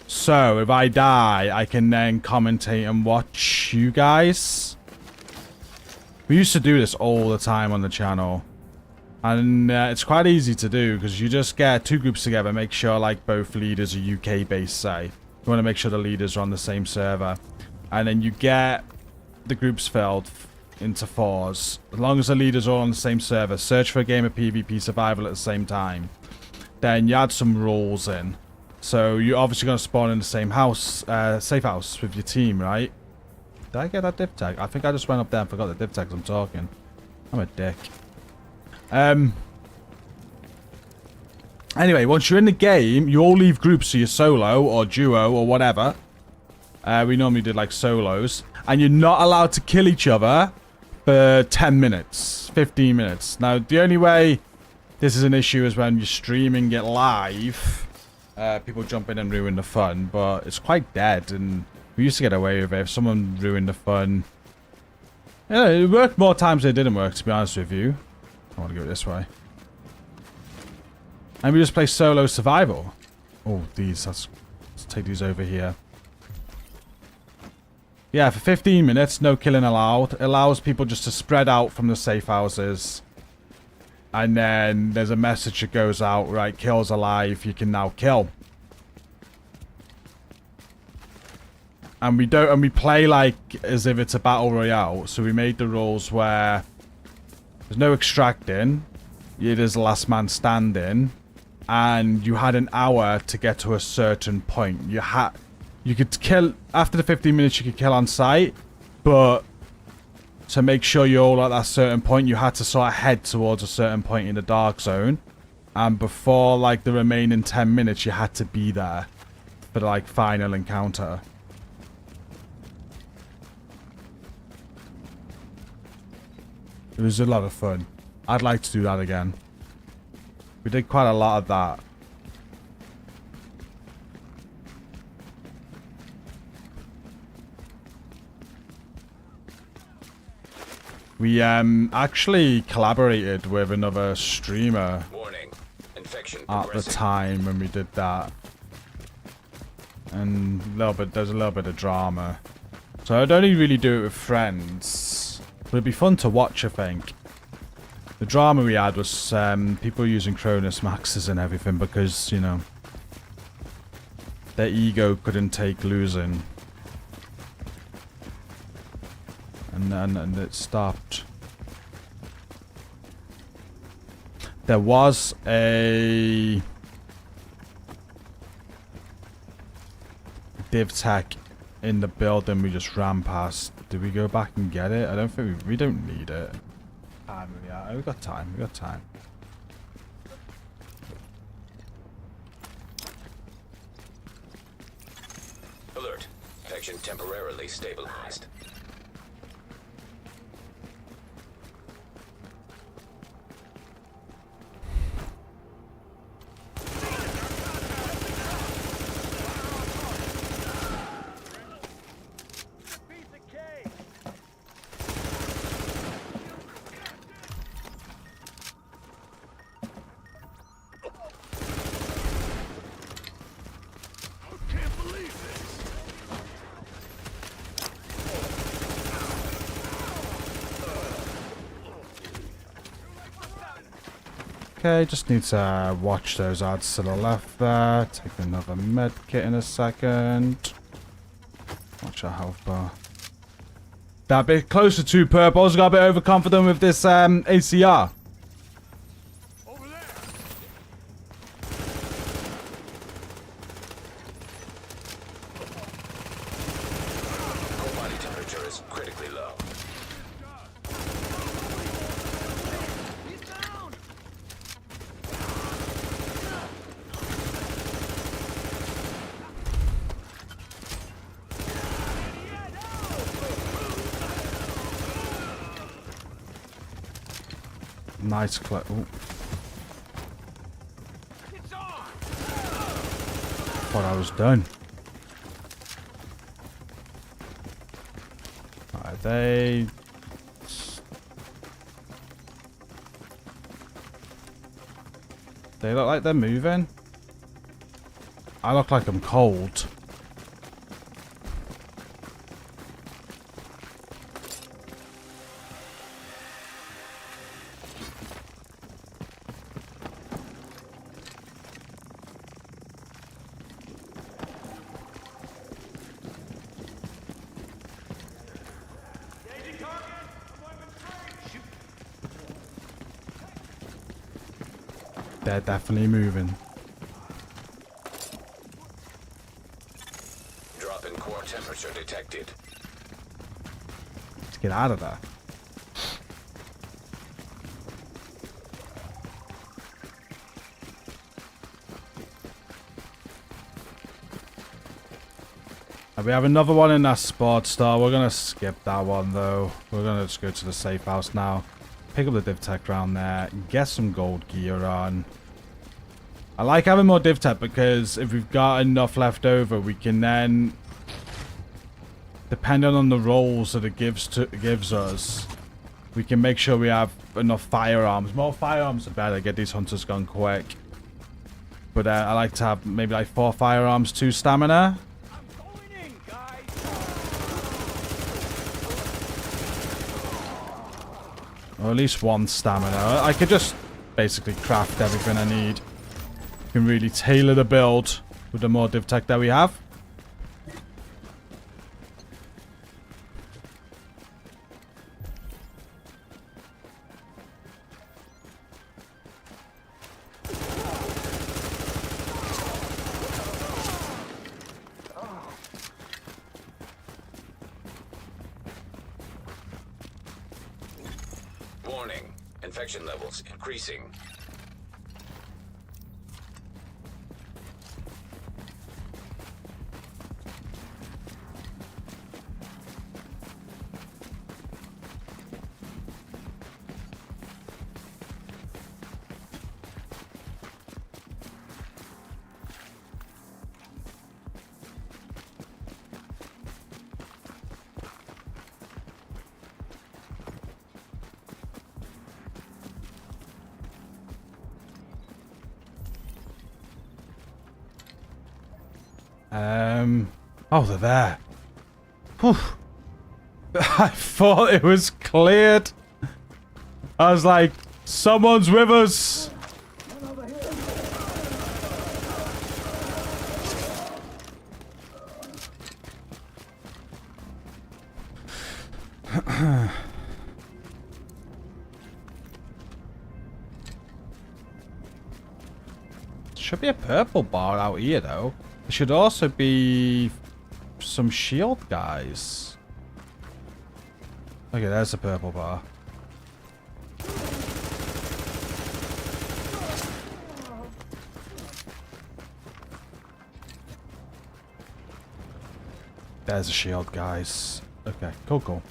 So, if I die, I can then commentate and watch you guys. We used to do this all the time on the channel. And it's quite easy to do, because you just get 2 groups together, make sure like both leaders are UK-based, say. You want to make sure the leaders are on the same server. And then you get the groups filled into 4s. As long as the leaders are all on the same server, search for a game of PvP survival at the same time. Then you add some rules in. So you're obviously going to spawn in the same house, safe house with your team, right? Did I get that div tag? I think I just went up there and forgot the div tags I'm talking. I'm a dick. Anyway, once you're in the game, you all leave groups, so you're solo or duo or whatever. We normally did like solos. And you're not allowed to kill each other for 10 minutes, 15 minutes. Now, the only way this is an issue is when you're streaming it live. People jump in and ruin the fun, but it's quite dead. And we used to get away with it. If someone ruined the fun... Yeah, it worked more times than it didn't work, to be honest with you. I want to go this way. And we just play solo survival. Oh, these. Let's take these over here. Yeah, for 15 minutes, no killing allowed. It allows people just to spread out from the safe houses. And then there's a message that goes out, right, kills alive, you can now kill. And we play like as if it's a battle royale. So we made the rules where there's no extracting. It is last man standing. And you had an hour to get to a certain point. You could kill, after the 15 minutes you could kill on sight, but to make sure you're all at that certain point, you had to sort of head towards a certain point in the dark zone. And before, like, the remaining 10 minutes, you had to be there for the, like, final encounter. It was a lot of fun. I'd like to do that again. We did quite a lot of that. We actually collaborated with another streamer at the time when we did that, and there's a little bit of drama. So I'd only really do it with friends, but it'd be fun to watch. I think the drama we had was people using Cronus Maxes and everything because, you know, their ego couldn't take losing. And it stopped. There was a div tech in the building we just ran past. Did we go back and get it? I don't think we don't need it. Yeah, we got time. We got time. Alert. Section temporarily stabilized. Okay, just need to watch those ads to the left there. Take another med kit in a second. Watch our health bar. That bit closer to purple. Got a bit overconfident with this ACR. Core body temperature is critically low. Nice clip. Ooh. Thought I was done. Alright, they look like they're moving. I look like I'm cold. They're definitely moving. Drop in core temperature detected. Let's get out of there. And we have another one in that sports store. We're gonna skip that one though. We're gonna just go to the safe house now. Pick up the div tech around there. Get some gold gear on. I like having more div tech because if we've got enough left over, we can then, depending on the rolls that it gives us, we can make sure we have enough firearms. More firearms the better. Get these hunters gone quick. But I like to have maybe like 4 firearms, 2 stamina. Or at least 1 stamina. I could just basically craft everything I need. Can really tailor the build with the more div tech that we have. Infection levels increasing. Oh, they're there. Whew. I thought it was cleared. I was like, someone's with us. Should be a purple bar out here, though. There should also be some shield guys. Okay, there's a purple bar. There's a shield, guys. Okay, cool.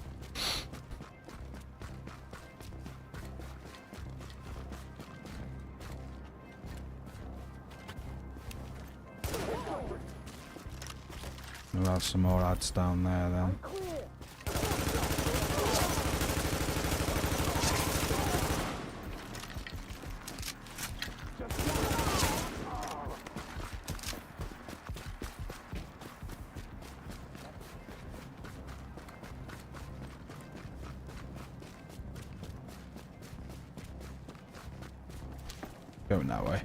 We'll have some more ads down there then. Going that way.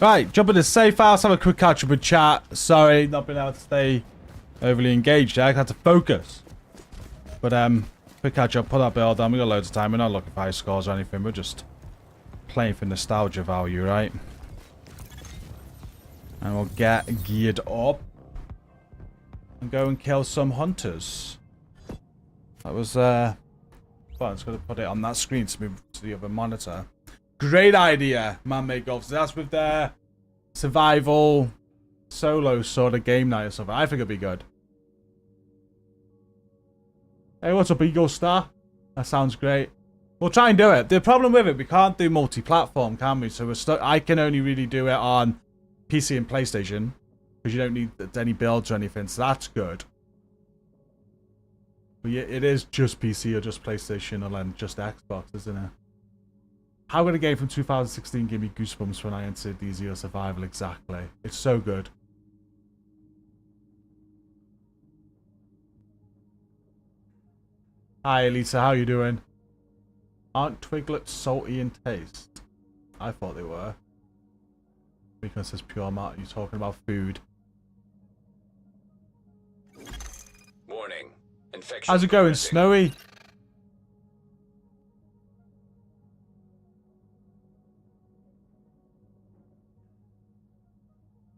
Right, jump in the safe house, have a quick catch up with chat. Sorry, not been able to stay overly engaged. I had to focus. But quick catch up, put that build on. We got loads of time. We're not looking for high scores or anything. We're just playing for nostalgia value, right? And we'll get geared up and go and kill some hunters. That was well, I'm just gonna put it on that screen to move to the other monitor. Great idea, man-made golf. So that's with their survival solo sort of game night or something. I think it'll be good. Hey, what's up, Eagle Star? That sounds great. We'll try and do it. The problem with it, we can't do multi-platform, can we? So we're stuck. I can only really do it on PC and PlayStation because you don't need any builds or anything. So that's good. But yeah, it is just PC or just PlayStation or then just Xbox, isn't it? How would a game from 2016 give me goosebumps when I entered DZO Survival? Exactly. It's so good. Hi, Elisa. How you doing? Aren't Twiglets salty in taste? I thought they were. Because it's pure Matt. You're talking about food. Warning. Infection. How's it going, Snowy?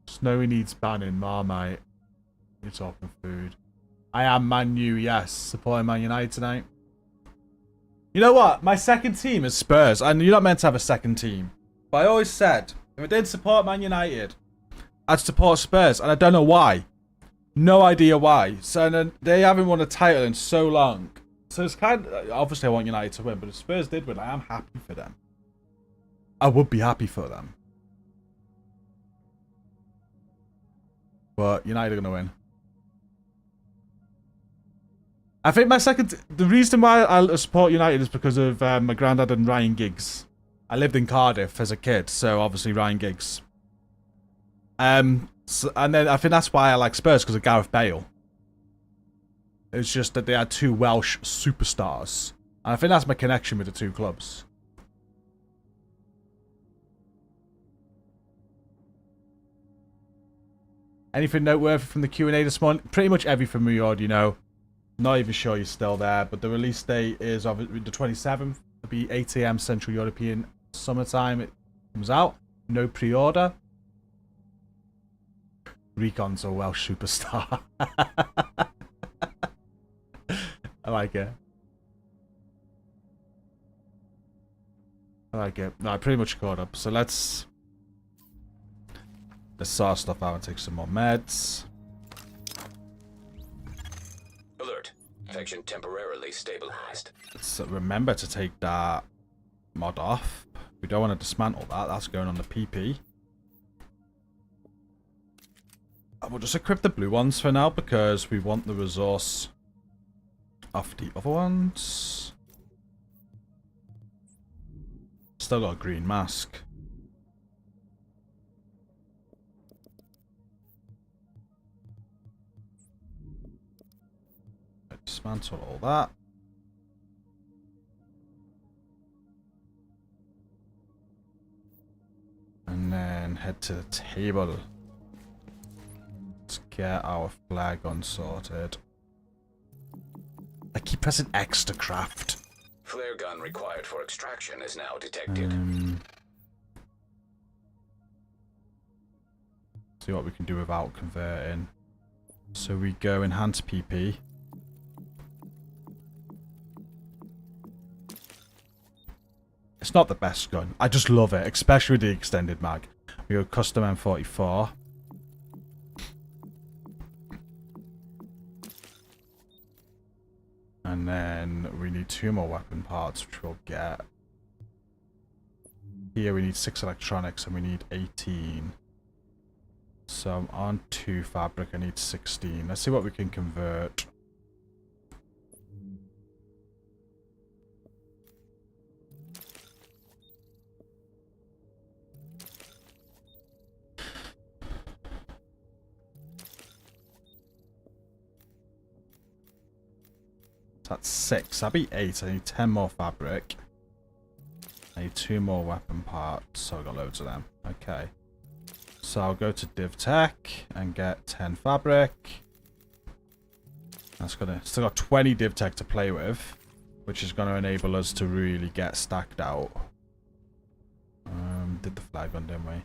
Snowy needs banning, Marmite. You're talking food. I am Man U, yes. Supporting Man United tonight. You know what? My second team is Spurs. And you're not meant to have a second team. But I always said, if I did support Man United, I'd support Spurs. And I don't know why. No idea why. So they haven't won a title in so long. So it's kind of... Obviously, I want United to win. But if Spurs did win, I am happy for them. I would be happy for them. But United are going to win. I think my second... The reason why I support United is because of my granddad and Ryan Giggs. I lived in Cardiff as a kid, so obviously Ryan Giggs. And then I think that's why I like Spurs, because of Gareth Bale. It's just that they had two Welsh superstars. And I think that's my connection with the two clubs. Anything noteworthy from the Q&A this morning? Pretty much everything we already know. Not even sure you're still there, but the release date is the 27th. It'll be 8 AM Central European Summertime. It comes out. No pre-order. Recon's a Welsh superstar. I like it. I like it. No, I pretty much caught up. So let's sort stuff out and take some more meds. Alert. Infection temporarily stabilized. Let's remember to take that mod off. We don't want to dismantle that. That's going on the PP. And we'll just equip the blue ones for now because we want the resource off the other ones. Still got a green mask. Dismantle all that. And then head to the table. Let's get our flare gun sorted. I keep pressing X to craft. Flare gun required for extraction is now detected. See what we can do without converting. So we go enhance PP. It's not the best gun. I just love it, especially with the extended mag. We go custom M44. And then we need 2 more weapon parts, which we'll get. Here we need 6 electronics and we need 18. So I'm on 2 fabric, I need 16. Let's see what we can convert. That's 6. That'd be 8. I need 10 more fabric. I need 2 more weapon parts. So I've got loads of them. Okay. So I'll go to Div Tech and get 10 fabric. That's gonna still got 20 Div Tech to play with, which is gonna enable us to really get stacked out. Did the flag gun, didn't we?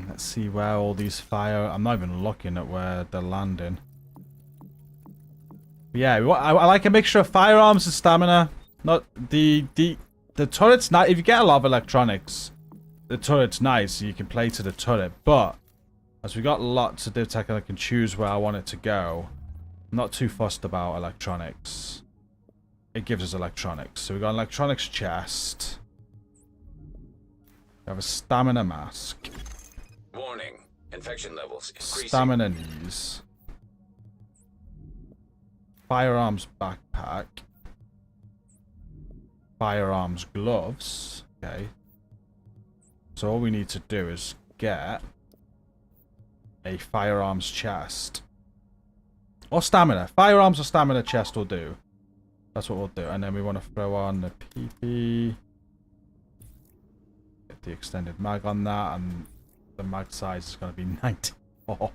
Let's see where all these fire... I'm not even looking at where they're landing. But yeah, I like a mixture of firearms and stamina. Not the turret's nice. If you get a lot of electronics, the turret's nice. You can play to the turret. But as we got lots of div tech and I can choose where I want it to go, I'm not too fussed about electronics. It gives us electronics. So we got an electronics chest. We have a stamina mask. Warning. Infection levels increasing. Stamina knees. Firearms backpack. Firearms gloves. Okay. So all we need to do is get a firearms chest. Or stamina. Firearms or stamina chest will do. That's what we'll do. And then we want to throw on the PP. Get the extended mag on that. And the mag size is going to be 90. Oh,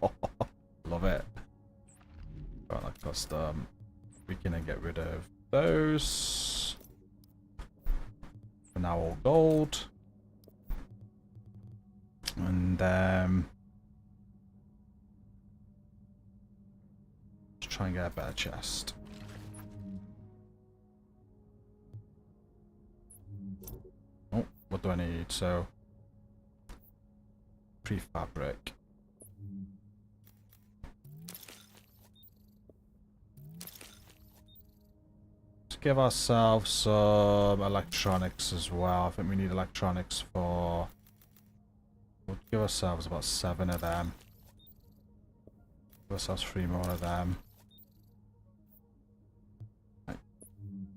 love it. Right, like custom. We can then get rid of those. For now, all gold. And let's try and get a better chest. Oh, what do I need? So, pre-fabric. Let's give ourselves some electronics as well. I think we need electronics for... We'll give ourselves about 7 of them. Give ourselves 3 more of them. Right.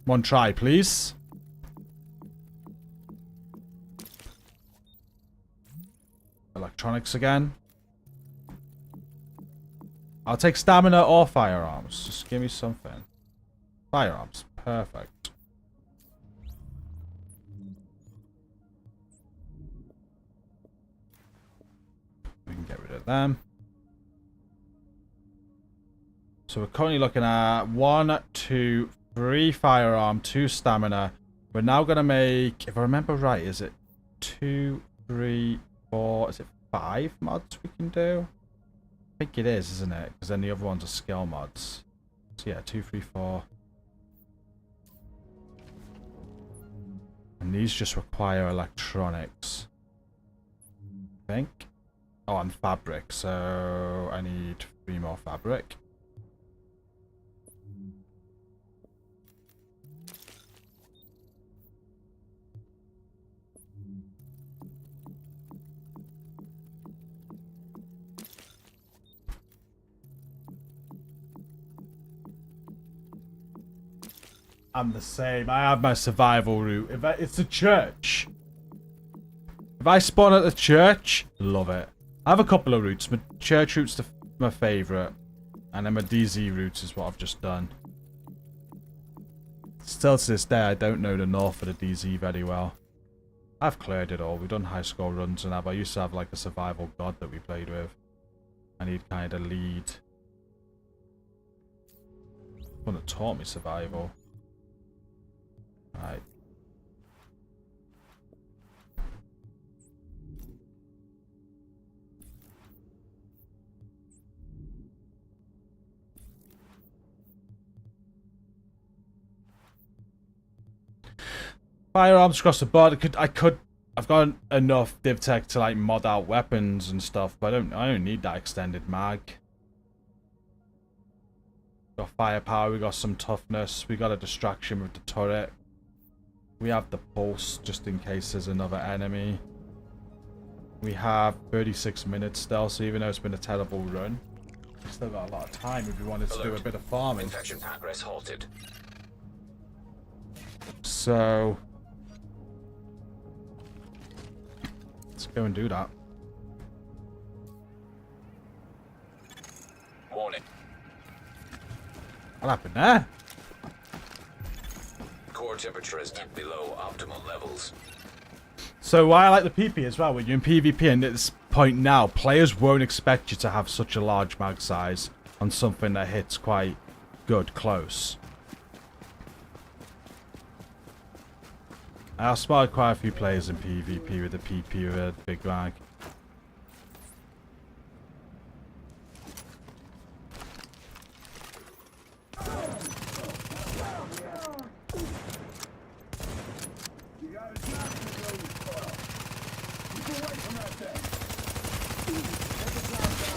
One try, please. Electronics again. I'll take stamina or firearms. Just give me something. Firearms. Perfect. We can get rid of them. So we're currently looking at 1, 2, 3 firearm, 2 stamina. We're now going to make, if I remember right, is it 2, 3, 4, is it 5 mods we can do? I think it is, isn't it? Because then the other ones are skill mods. So yeah, 2, 3, 4. And these just require electronics. I think. Oh, and fabric. So I need 3 more fabric. I'm the same. I have my survival route. It's a church. If I spawn at the church, love it. I have a couple of routes. My church route's my favourite. And then my DZ route is what I've just done. Still to this day, I don't know the north of the DZ very well. I've cleared it all. We've done high score runs and that, but I used to have like a survival god that we played with. And he'd kind of lead. One that taught me survival. Right. Firearms across the board. I've got enough div tech to like mod out weapons and stuff, but I don't need that extended mag. Got firepower, we got some toughness, we got a distraction with the turret. We have the pulse just in case there's another enemy. We have 36 minutes still, so even though it's been a terrible run, we've still got a lot of time if we wanted to do a bit of farming. Infection progress halted. So let's go and do that. Warning. What happened there? Core temperature is dipped below optimal levels. So why I like the PP as well, when you're in PvP and at this point now, players won't expect you to have such a large mag size on something that hits quite good close. I spotted quite a few players in PvP with the PP with a big mag.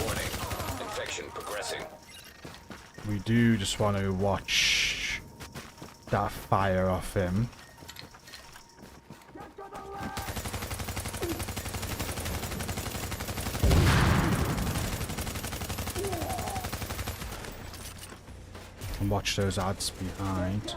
Warning. Infection progressing. We do just want to watch that fire off him. And watch those ads behind.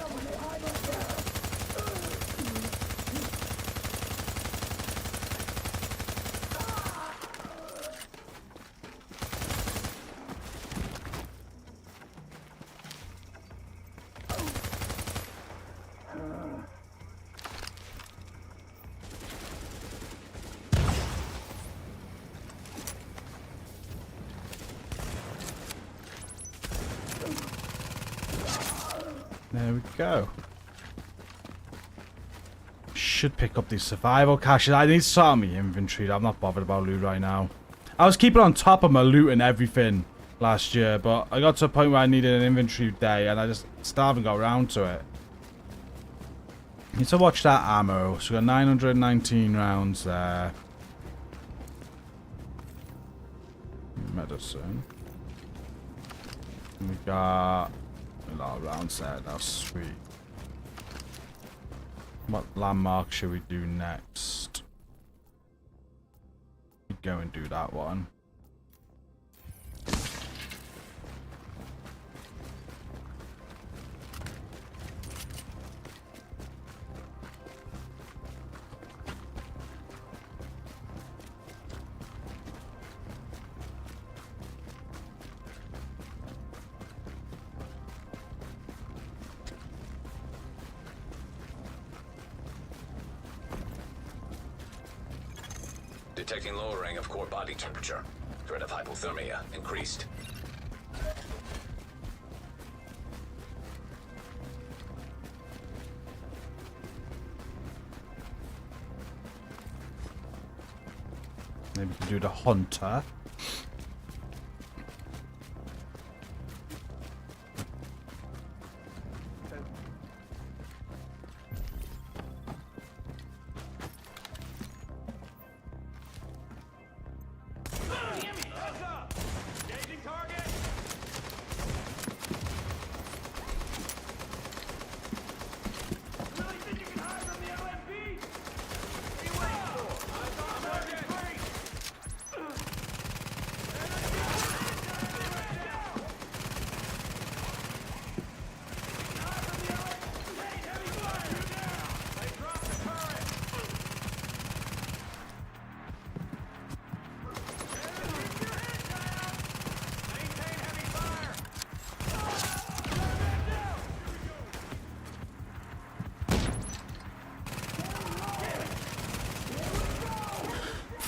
There we go. Should pick up these survival caches. I need to sort out my inventory. I'm not bothered about loot right now. I was keeping on top of my loot and everything last year, but I got to a point where I needed an inventory day and I just still haven't got around to it. Need to watch that ammo. So we got 919 rounds there. Medicine. And we got a lot of rounds there. That's sweet. What landmark should we do next? Go and do that one. Detecting lowering of core body temperature. Threat of hypothermia increased. Maybe we can do the hunter.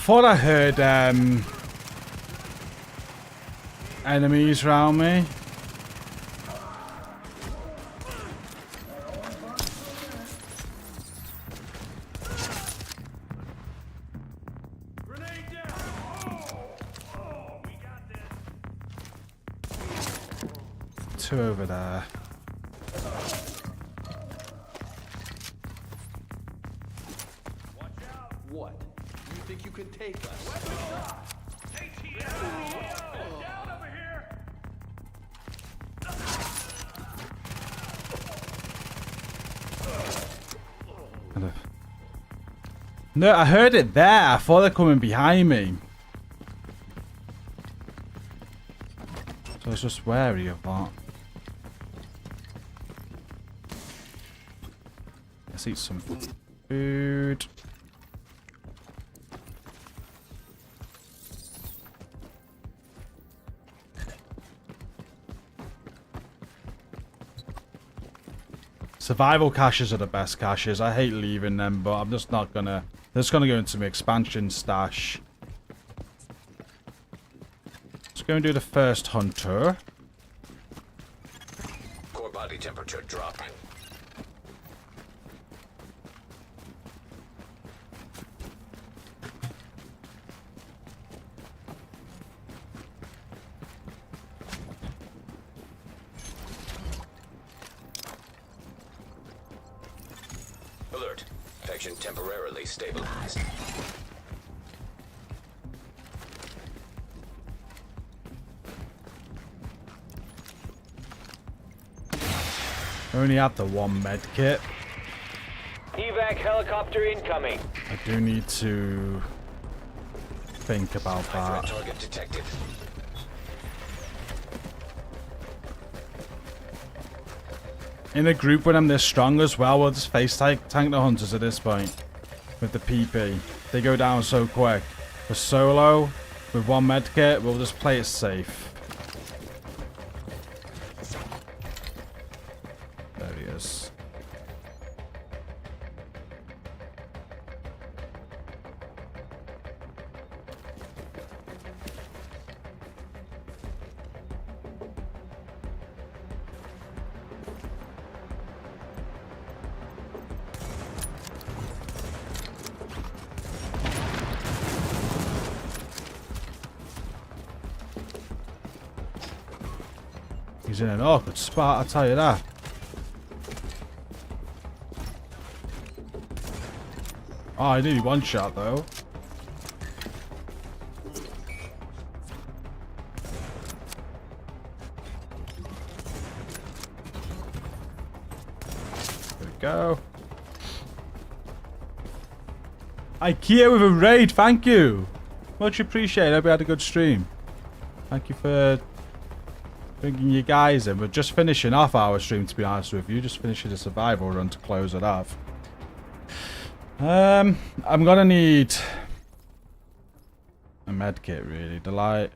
Thought I heard enemies around me. Two over there. What? You think you can take us? Down over here! No, I heard it there. I thought they're coming behind me. So I was just wary of that. Let's eat some food. Survival caches are the best caches. I hate leaving them, but I'm just not gonna. They're just gonna go into my expansion stash. Let's go and do the first hunter. Core body temperature drop. Alert. Infection temporarily stabilized. I only have the one med kit. Evac helicopter incoming. I do need to think about that. Target detected. In a group when I'm this strong as well, we'll just face tank the hunters at this point. With the PP. They go down so quick. For solo, with one medkit, we'll just play it safe. There he is. He's in an awkward spot, I'll tell you that. Oh, I nearly one shot though. There we go. IKEA with a raid, thank you. Much appreciated. Hope you had a good stream. Thank you for bringing you guys in. We're just finishing off our stream, to be honest with you. Just finishing the survival run to close it off. I'm gonna need a med kit, really. The light.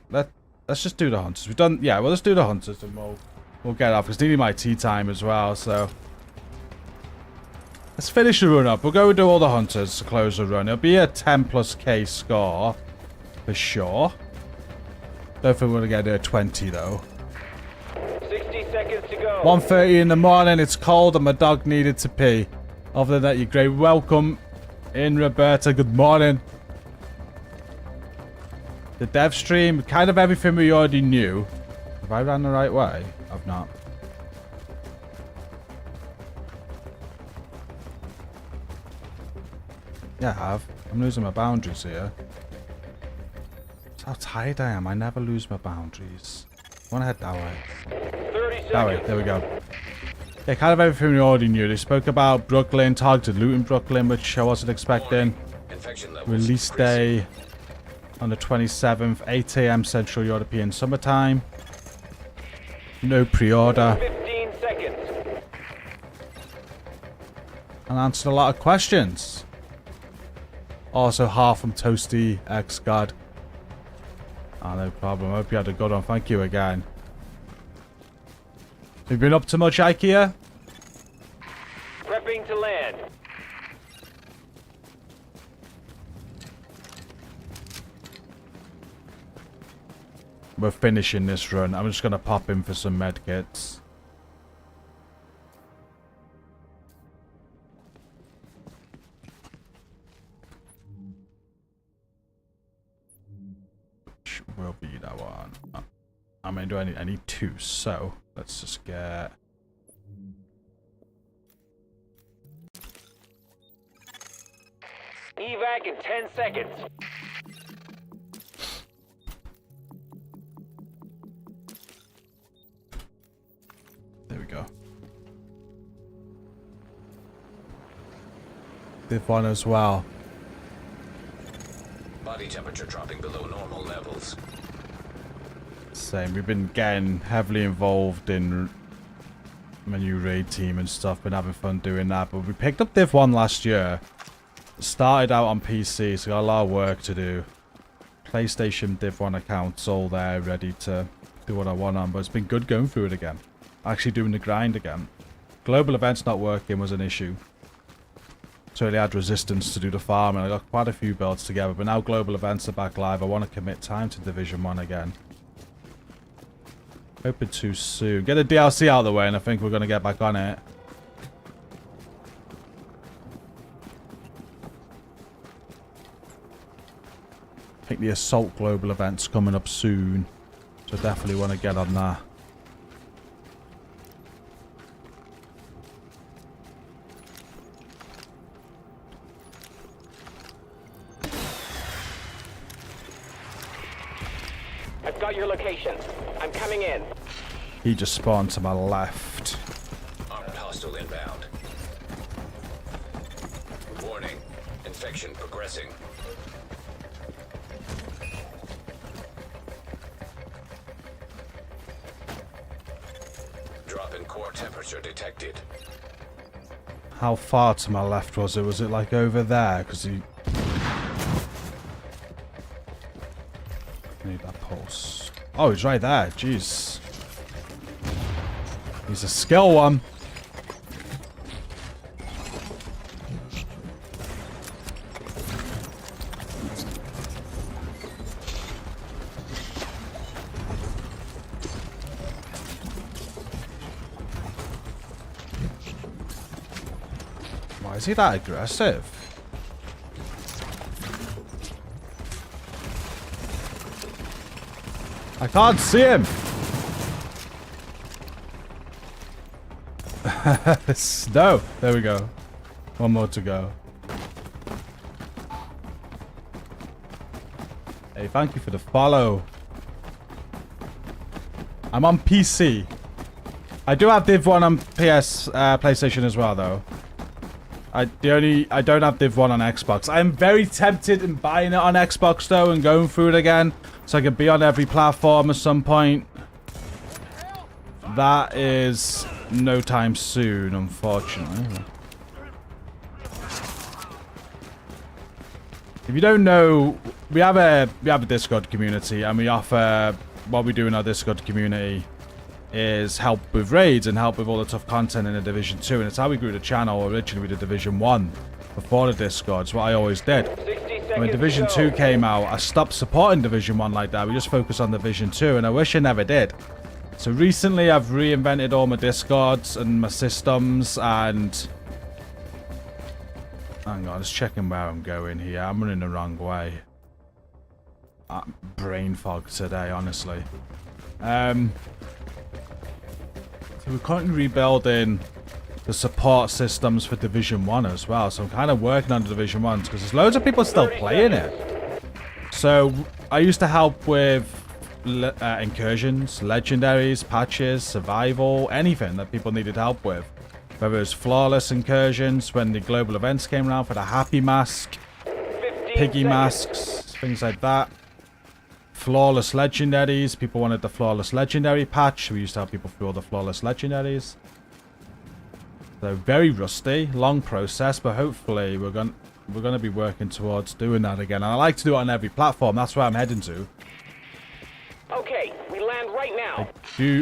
Let's just do the hunters. We've done. Yeah, well, let's do the hunters and we'll get off. It's nearly my tea time as well, so Let's finish the run up. We'll go do all the hunters to close the run. It'll be a 10+K score. For sure. Don't think we're going to get to a 20 though. 60 seconds to go. 1:30 in the morning. It's cold and my dog needed to pee. Other than that, you're great. Welcome in, Roberta. Good morning. The dev stream, kind of everything we already knew. Have I ran the right way? I've not. Yeah, I have. I'm losing my boundaries here. That's how tired I am. I never lose my boundaries. I want to head that way. 30 seconds. That way. There we go. Yeah, kind of everything we already knew. They spoke about Brooklyn, targeted loot in Brooklyn, which I wasn't expecting. Release day on the 27th, 8 AM Central European Summertime. No pre-order. 15 seconds. And answered a lot of questions. Also, half from Toasty X God. Oh, no problem. I hope you had a good one. Thank you again. Have you been up to much, IKEA? Prepping to land. We're finishing this run. I'm just going to pop in for some medkits. Which will be that one. I mean, I need 2, so let's just get... Evac in 10 seconds. There we go. Div 1 as well. Body temperature dropping below normal levels. Same. We've been getting heavily involved in my new raid team and stuff. Been having fun doing that. But we picked up Div 1 last year. Started out on PC, so got a lot of work to do. PlayStation Div 1 accounts all there, ready to do what I want on. But it's been good going through it again. Actually doing the grind again. Global events not working was an issue. So I had resistance to do the farm, and I got quite a few builds together. But now global events are back live. I want to commit time to Division 1 again. Hoping too soon. Get the DLC out of the way, and I think we're going to get back on it. I think the Assault global event's coming up soon. So definitely want to get on that. I've got your location. I'm coming in. He just spawned to my left. Armored hostile inbound. Warning. Infection progressing. Drop in core temperature detected. How far to my left was it? Was it like over there? Because he... Need that pulse. Oh, he's right there. Jeez. He's a skill one. Why is he that aggressive? I can't see him. No, there we go. One more to go. Hey, thank you for the follow. I'm on PC. I do have Div 1 on PlayStation as well, though. I don't have Div 1 on Xbox. I'm very tempted in buying it on Xbox, though, and going through it again. So I can be on every platform at some point. That is no time soon, unfortunately. If you don't know, we have a Discord community, and we offer what we do in our Discord community is help with raids and help with all the tough content in the Division 2. And it's how we grew the channel originally with the Division 1 before the Discord. It's what I always did. When Division 2 came out, I stopped supporting Division 1 like that. We just focused on Division 2, and I wish I never did. So recently, I've reinvented all my Discords and my systems, and... Hang on, just checking where I'm going here. I'm running the wrong way. Brain fog today, honestly. So we're currently rebuilding the support systems for Division 1 as well. So I'm kind of working on Division 1 because there's loads of people still playing it. So I used to help with incursions, legendaries, patches, survival, anything that people needed help with. Whether it was flawless incursions when the global events came around for the happy mask, piggy masks, things like that. Flawless legendaries. People wanted the flawless legendary patch. We used to help people through all the flawless legendaries. So very rusty, long process, but hopefully we're gonna be working towards doing that again. And I like to do it on every platform. That's where I'm heading to. Okay, we land right now.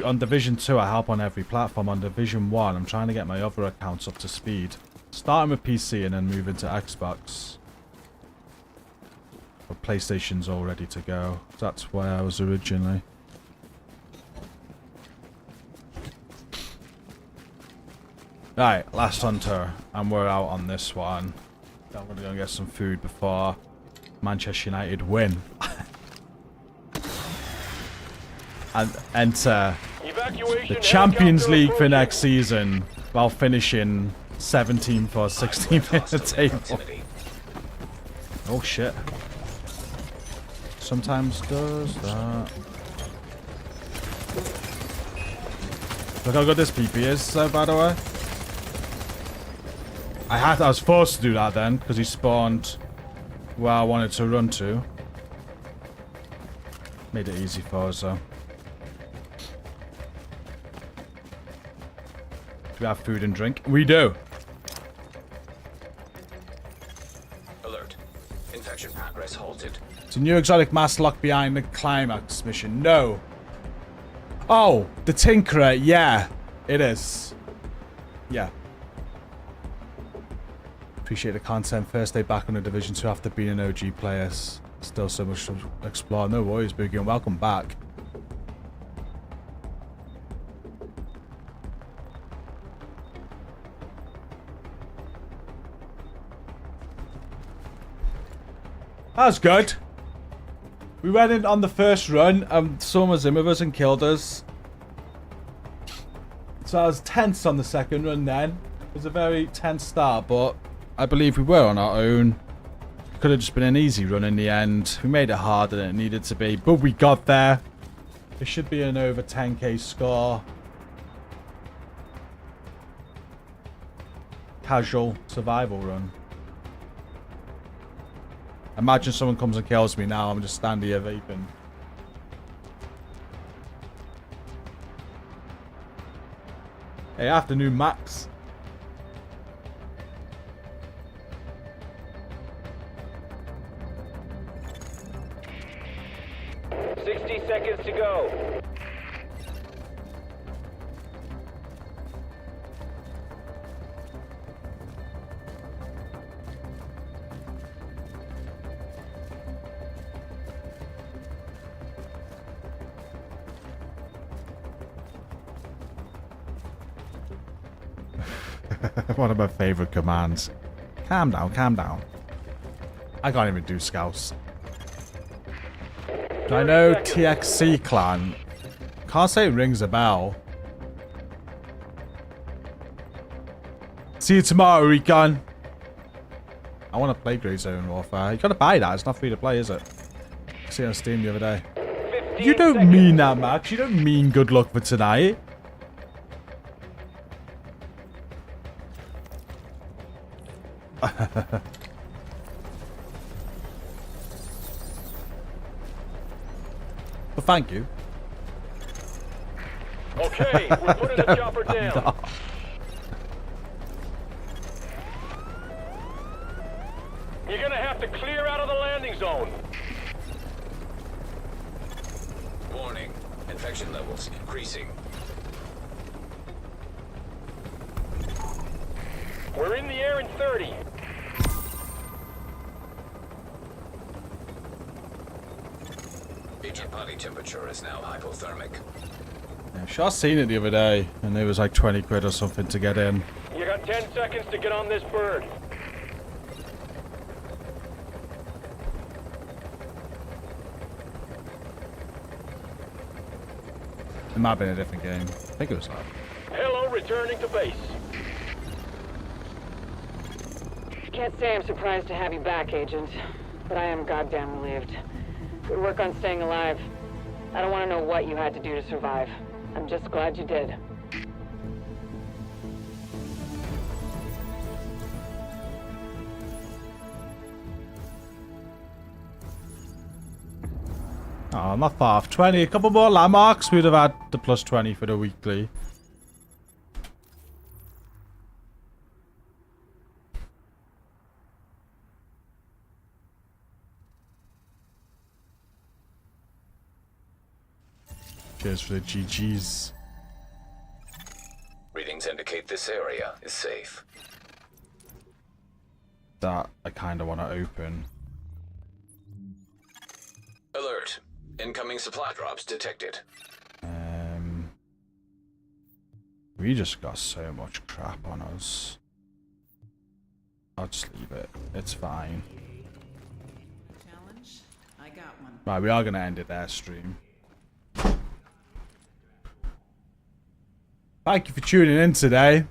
On Division 2, I help on every platform. On Division 1, I'm trying to get my other accounts up to speed. Starting with PC and then moving to Xbox. But PlayStation's all ready to go. That's where I was originally. Right, last hunter, and we're out on this one. I'm gonna go and get some food before Manchester United win. And enter the Champions League for next season while finishing 17th or 16th in the table. Oh shit. Sometimes does that. Look how good this PP is, by the way. I was forced to do that then, because he spawned where I wanted to run to. Made it easy for us, though. Do we have food and drink? We do. Alert. Infection progress halted. It's a new exotic mask locked behind the climax mission. No. Oh, the Tinkerer. Yeah, it is. Yeah. Appreciate the content. First day back on the Division 2 after being an OG player. Still so much to explore. No worries, Boogie, and welcome back. That was good. We went in on the first run, someone was in with us and killed us. So I was tense on the second run then. It was a very tense start, but I believe we were on our own. Could have just been an easy run in the end. We made it harder than it needed to be, but we got there. It should be an over 10k score. Casual survival run. Imagine someone comes and kills me now. I'm just standing here vaping. Hey, afternoon, Max. Seconds to go. One of my favorite commands. Calm down, calm down. I can't even do scouts. I know TXC clan. Can't say it rings a bell. See you tomorrow, Recon. I want to play Grey Zone Warfare. You gotta buy that. It's not free to play, is it? I see it on Steam the other day. You don't mean that, Max. You don't mean good luck for tonight. Well, thank you. Okay, we're putting the chopper down. No. You're gonna have to clear out of the landing zone. Warning. Infection levels increasing. We're in the air in 30. Agent body temperature is now hypothermic. Yeah, sure, I seen it the other day, and it was like 20 quid or something to get in. You got 10 seconds to get on this bird. It might have been a different game. I think it was that. Hello, returning to base. Can't say I'm surprised to have you back, Agent, but I am goddamn relieved. Good work on staying alive. I don't want to know what you had to do to survive. I'm just glad you did. Oh, I'm not far off. 20. A couple more landmarks. We'd have had the plus 20 for the weekly. Cheers for the GGs. Readings indicate this area is safe. That I kind of want to open. Alert. Incoming supply drops detected. We just got so much crap on us. I'll just leave it. It's fine. Challenge? I got one. Right, we are going to end it there, stream. Thank you for tuning in today.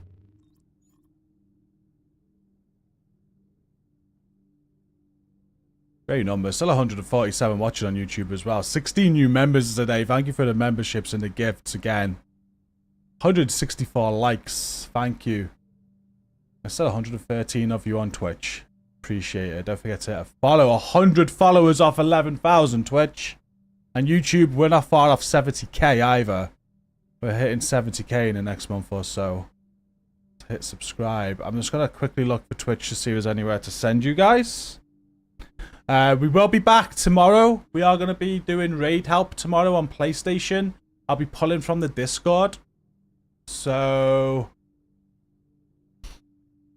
Great number. Still 147 watching on YouTube as well. 16 new members today. Thank you for the memberships and the gifts again. 164 likes. Thank you. There's still 113 of you on Twitch. Appreciate it. Don't forget to follow. 100 followers off 11,000 Twitch. And YouTube, we're not far off 70k either. We're hitting 70k in the next month or so. Hit subscribe. I'm just going to quickly look for Twitch to see if there's anywhere to send you guys. We will be back tomorrow. We are going to be doing raid help tomorrow on PlayStation. I'll be pulling from the Discord. So,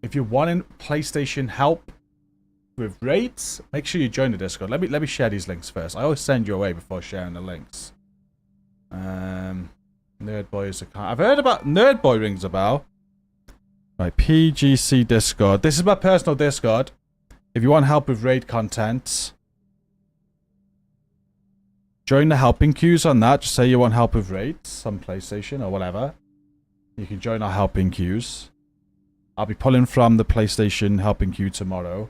if you're wanting PlayStation help with raids, make sure you join the Discord. Let me share these links first. I always send you away before sharing the links. Nerdboy is a kind. I've heard about Nerdboy rings a bell. Right, PGC Discord. This is my personal Discord. If you want help with raid content, join the helping queues on that. Just say you want help with raids on PlayStation or whatever. You can join our helping queues. I'll be pulling from the PlayStation helping queue tomorrow.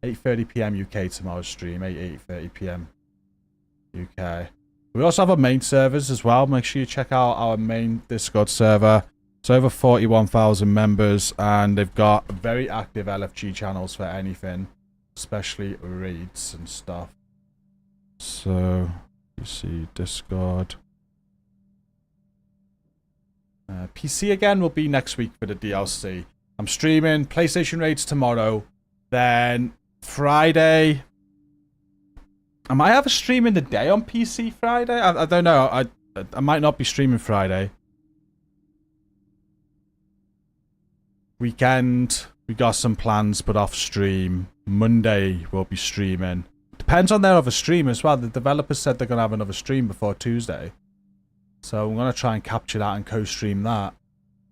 8:30 PM UK tomorrow's stream. 8:30 PM UK. We also have our main servers as well. Make sure you check out our main Discord server. It's over 41,000 members, and they've got very active LFG channels for anything, especially raids and stuff. So, you see Discord. PC again will be next week for the DLC. I'm streaming PlayStation raids tomorrow. Then Friday, I might have a stream in the day on PC Friday. I don't know. I might not be streaming Friday. Weekend, we got some plans, but off stream. Monday, we'll be streaming. Depends on their other stream as well. The developers said they're going to have another stream before Tuesday. So I'm going to try and capture that and co-stream that.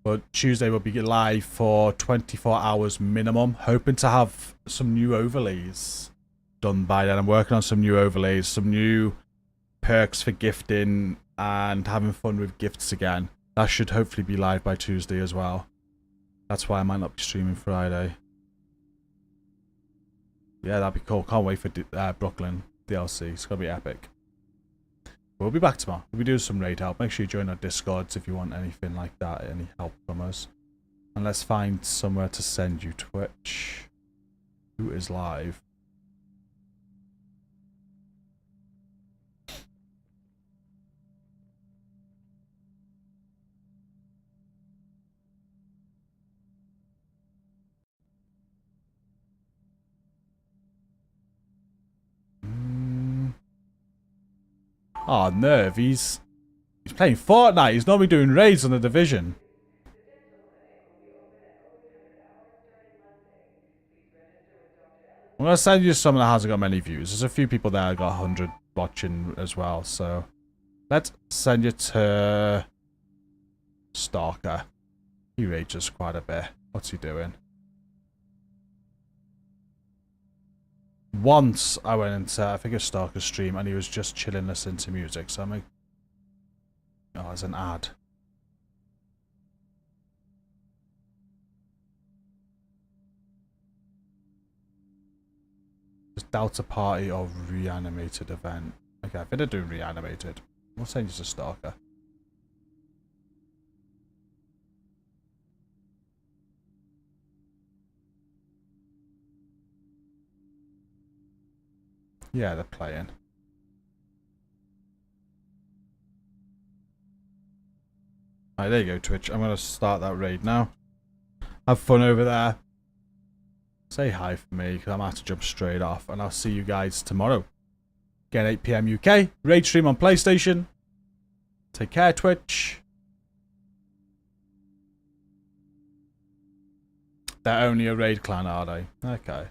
But Tuesday will be live for 24 hours minimum. Hoping to have some new overlays done by then. I'm working on some new overlays, some new perks for gifting and having fun with gifts again. That should hopefully be live by Tuesday as well. That's why I might not be streaming Friday. Yeah, that'd be cool. Can't wait for Brooklyn DLC. It's going to be epic. We'll be back tomorrow. We'll be doing some raid help. Make sure you join our Discords if you want anything like that, any help from us. And let's find somewhere to send you Twitch. Who is live? Oh, Nerve, he's playing Fortnite. He's normally doing raids on the Division. I'm going to send you some that hasn't got many views. There's a few people there that got 100 watching as well, so... Let's send you to... Stalker. He rages quite a bit. What's he doing? Once I went into, I think, a Stalker stream, and he was just chilling listening to music, so I'm like... Oh, there's an ad. Delta Party or Reanimated event. Okay, I think they're doing Reanimated. We'll send you to Stalker. Yeah, they're playing. Alright, there you go, Twitch. I'm going to start that raid now. Have fun over there. Say hi for me, because I'm going to have to jump straight off. And I'll see you guys tomorrow. Again, 8 PM UK. Raid stream on PlayStation. Take care, Twitch. They're only a raid clan, are they? Okay.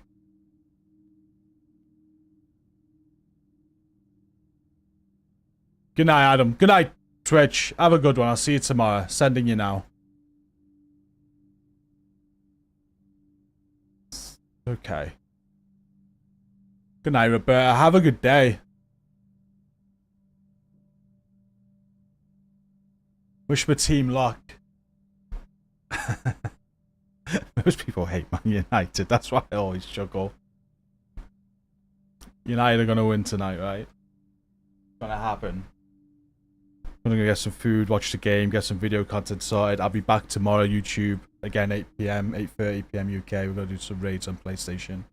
Good night, Adam. Good night, Twitch. Have a good one. I'll see you tomorrow. Sending you now. Okay. Good night, Roberta. Have a good day. Wish my team luck. Most people hate Man United. That's why I always struggle. United are going to win tonight, right? It's going to happen. I'm going to get some food, watch the game, get some video content sorted. I'll be back tomorrow, YouTube. Again, 8 PM, 8:30 PM UK. We're going to do some raids on PlayStation.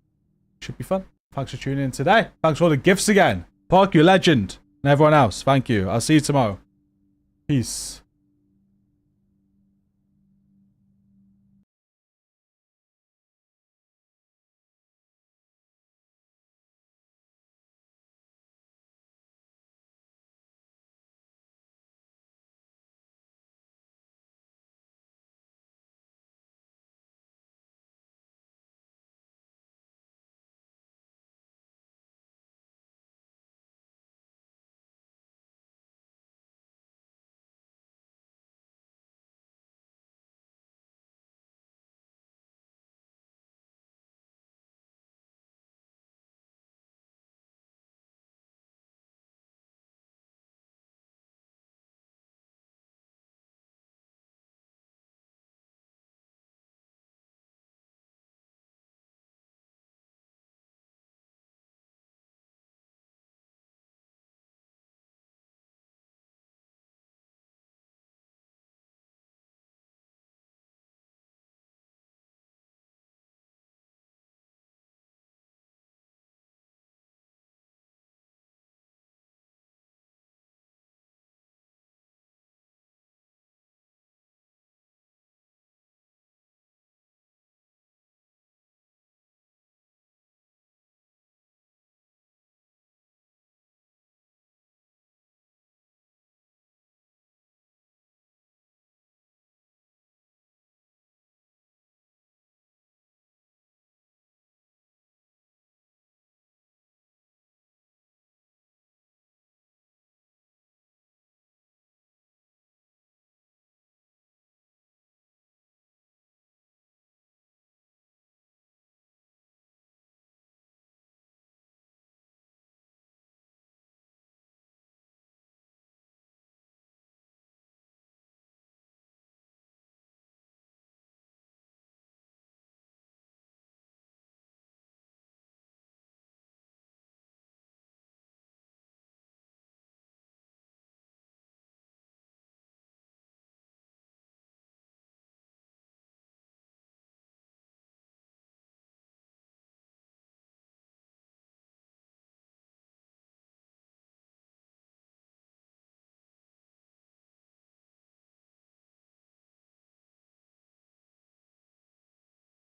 Should be fun. Thanks for tuning in today. Thanks for all the gifts again. Park, you legend. And everyone else, thank you. I'll see you tomorrow. Peace.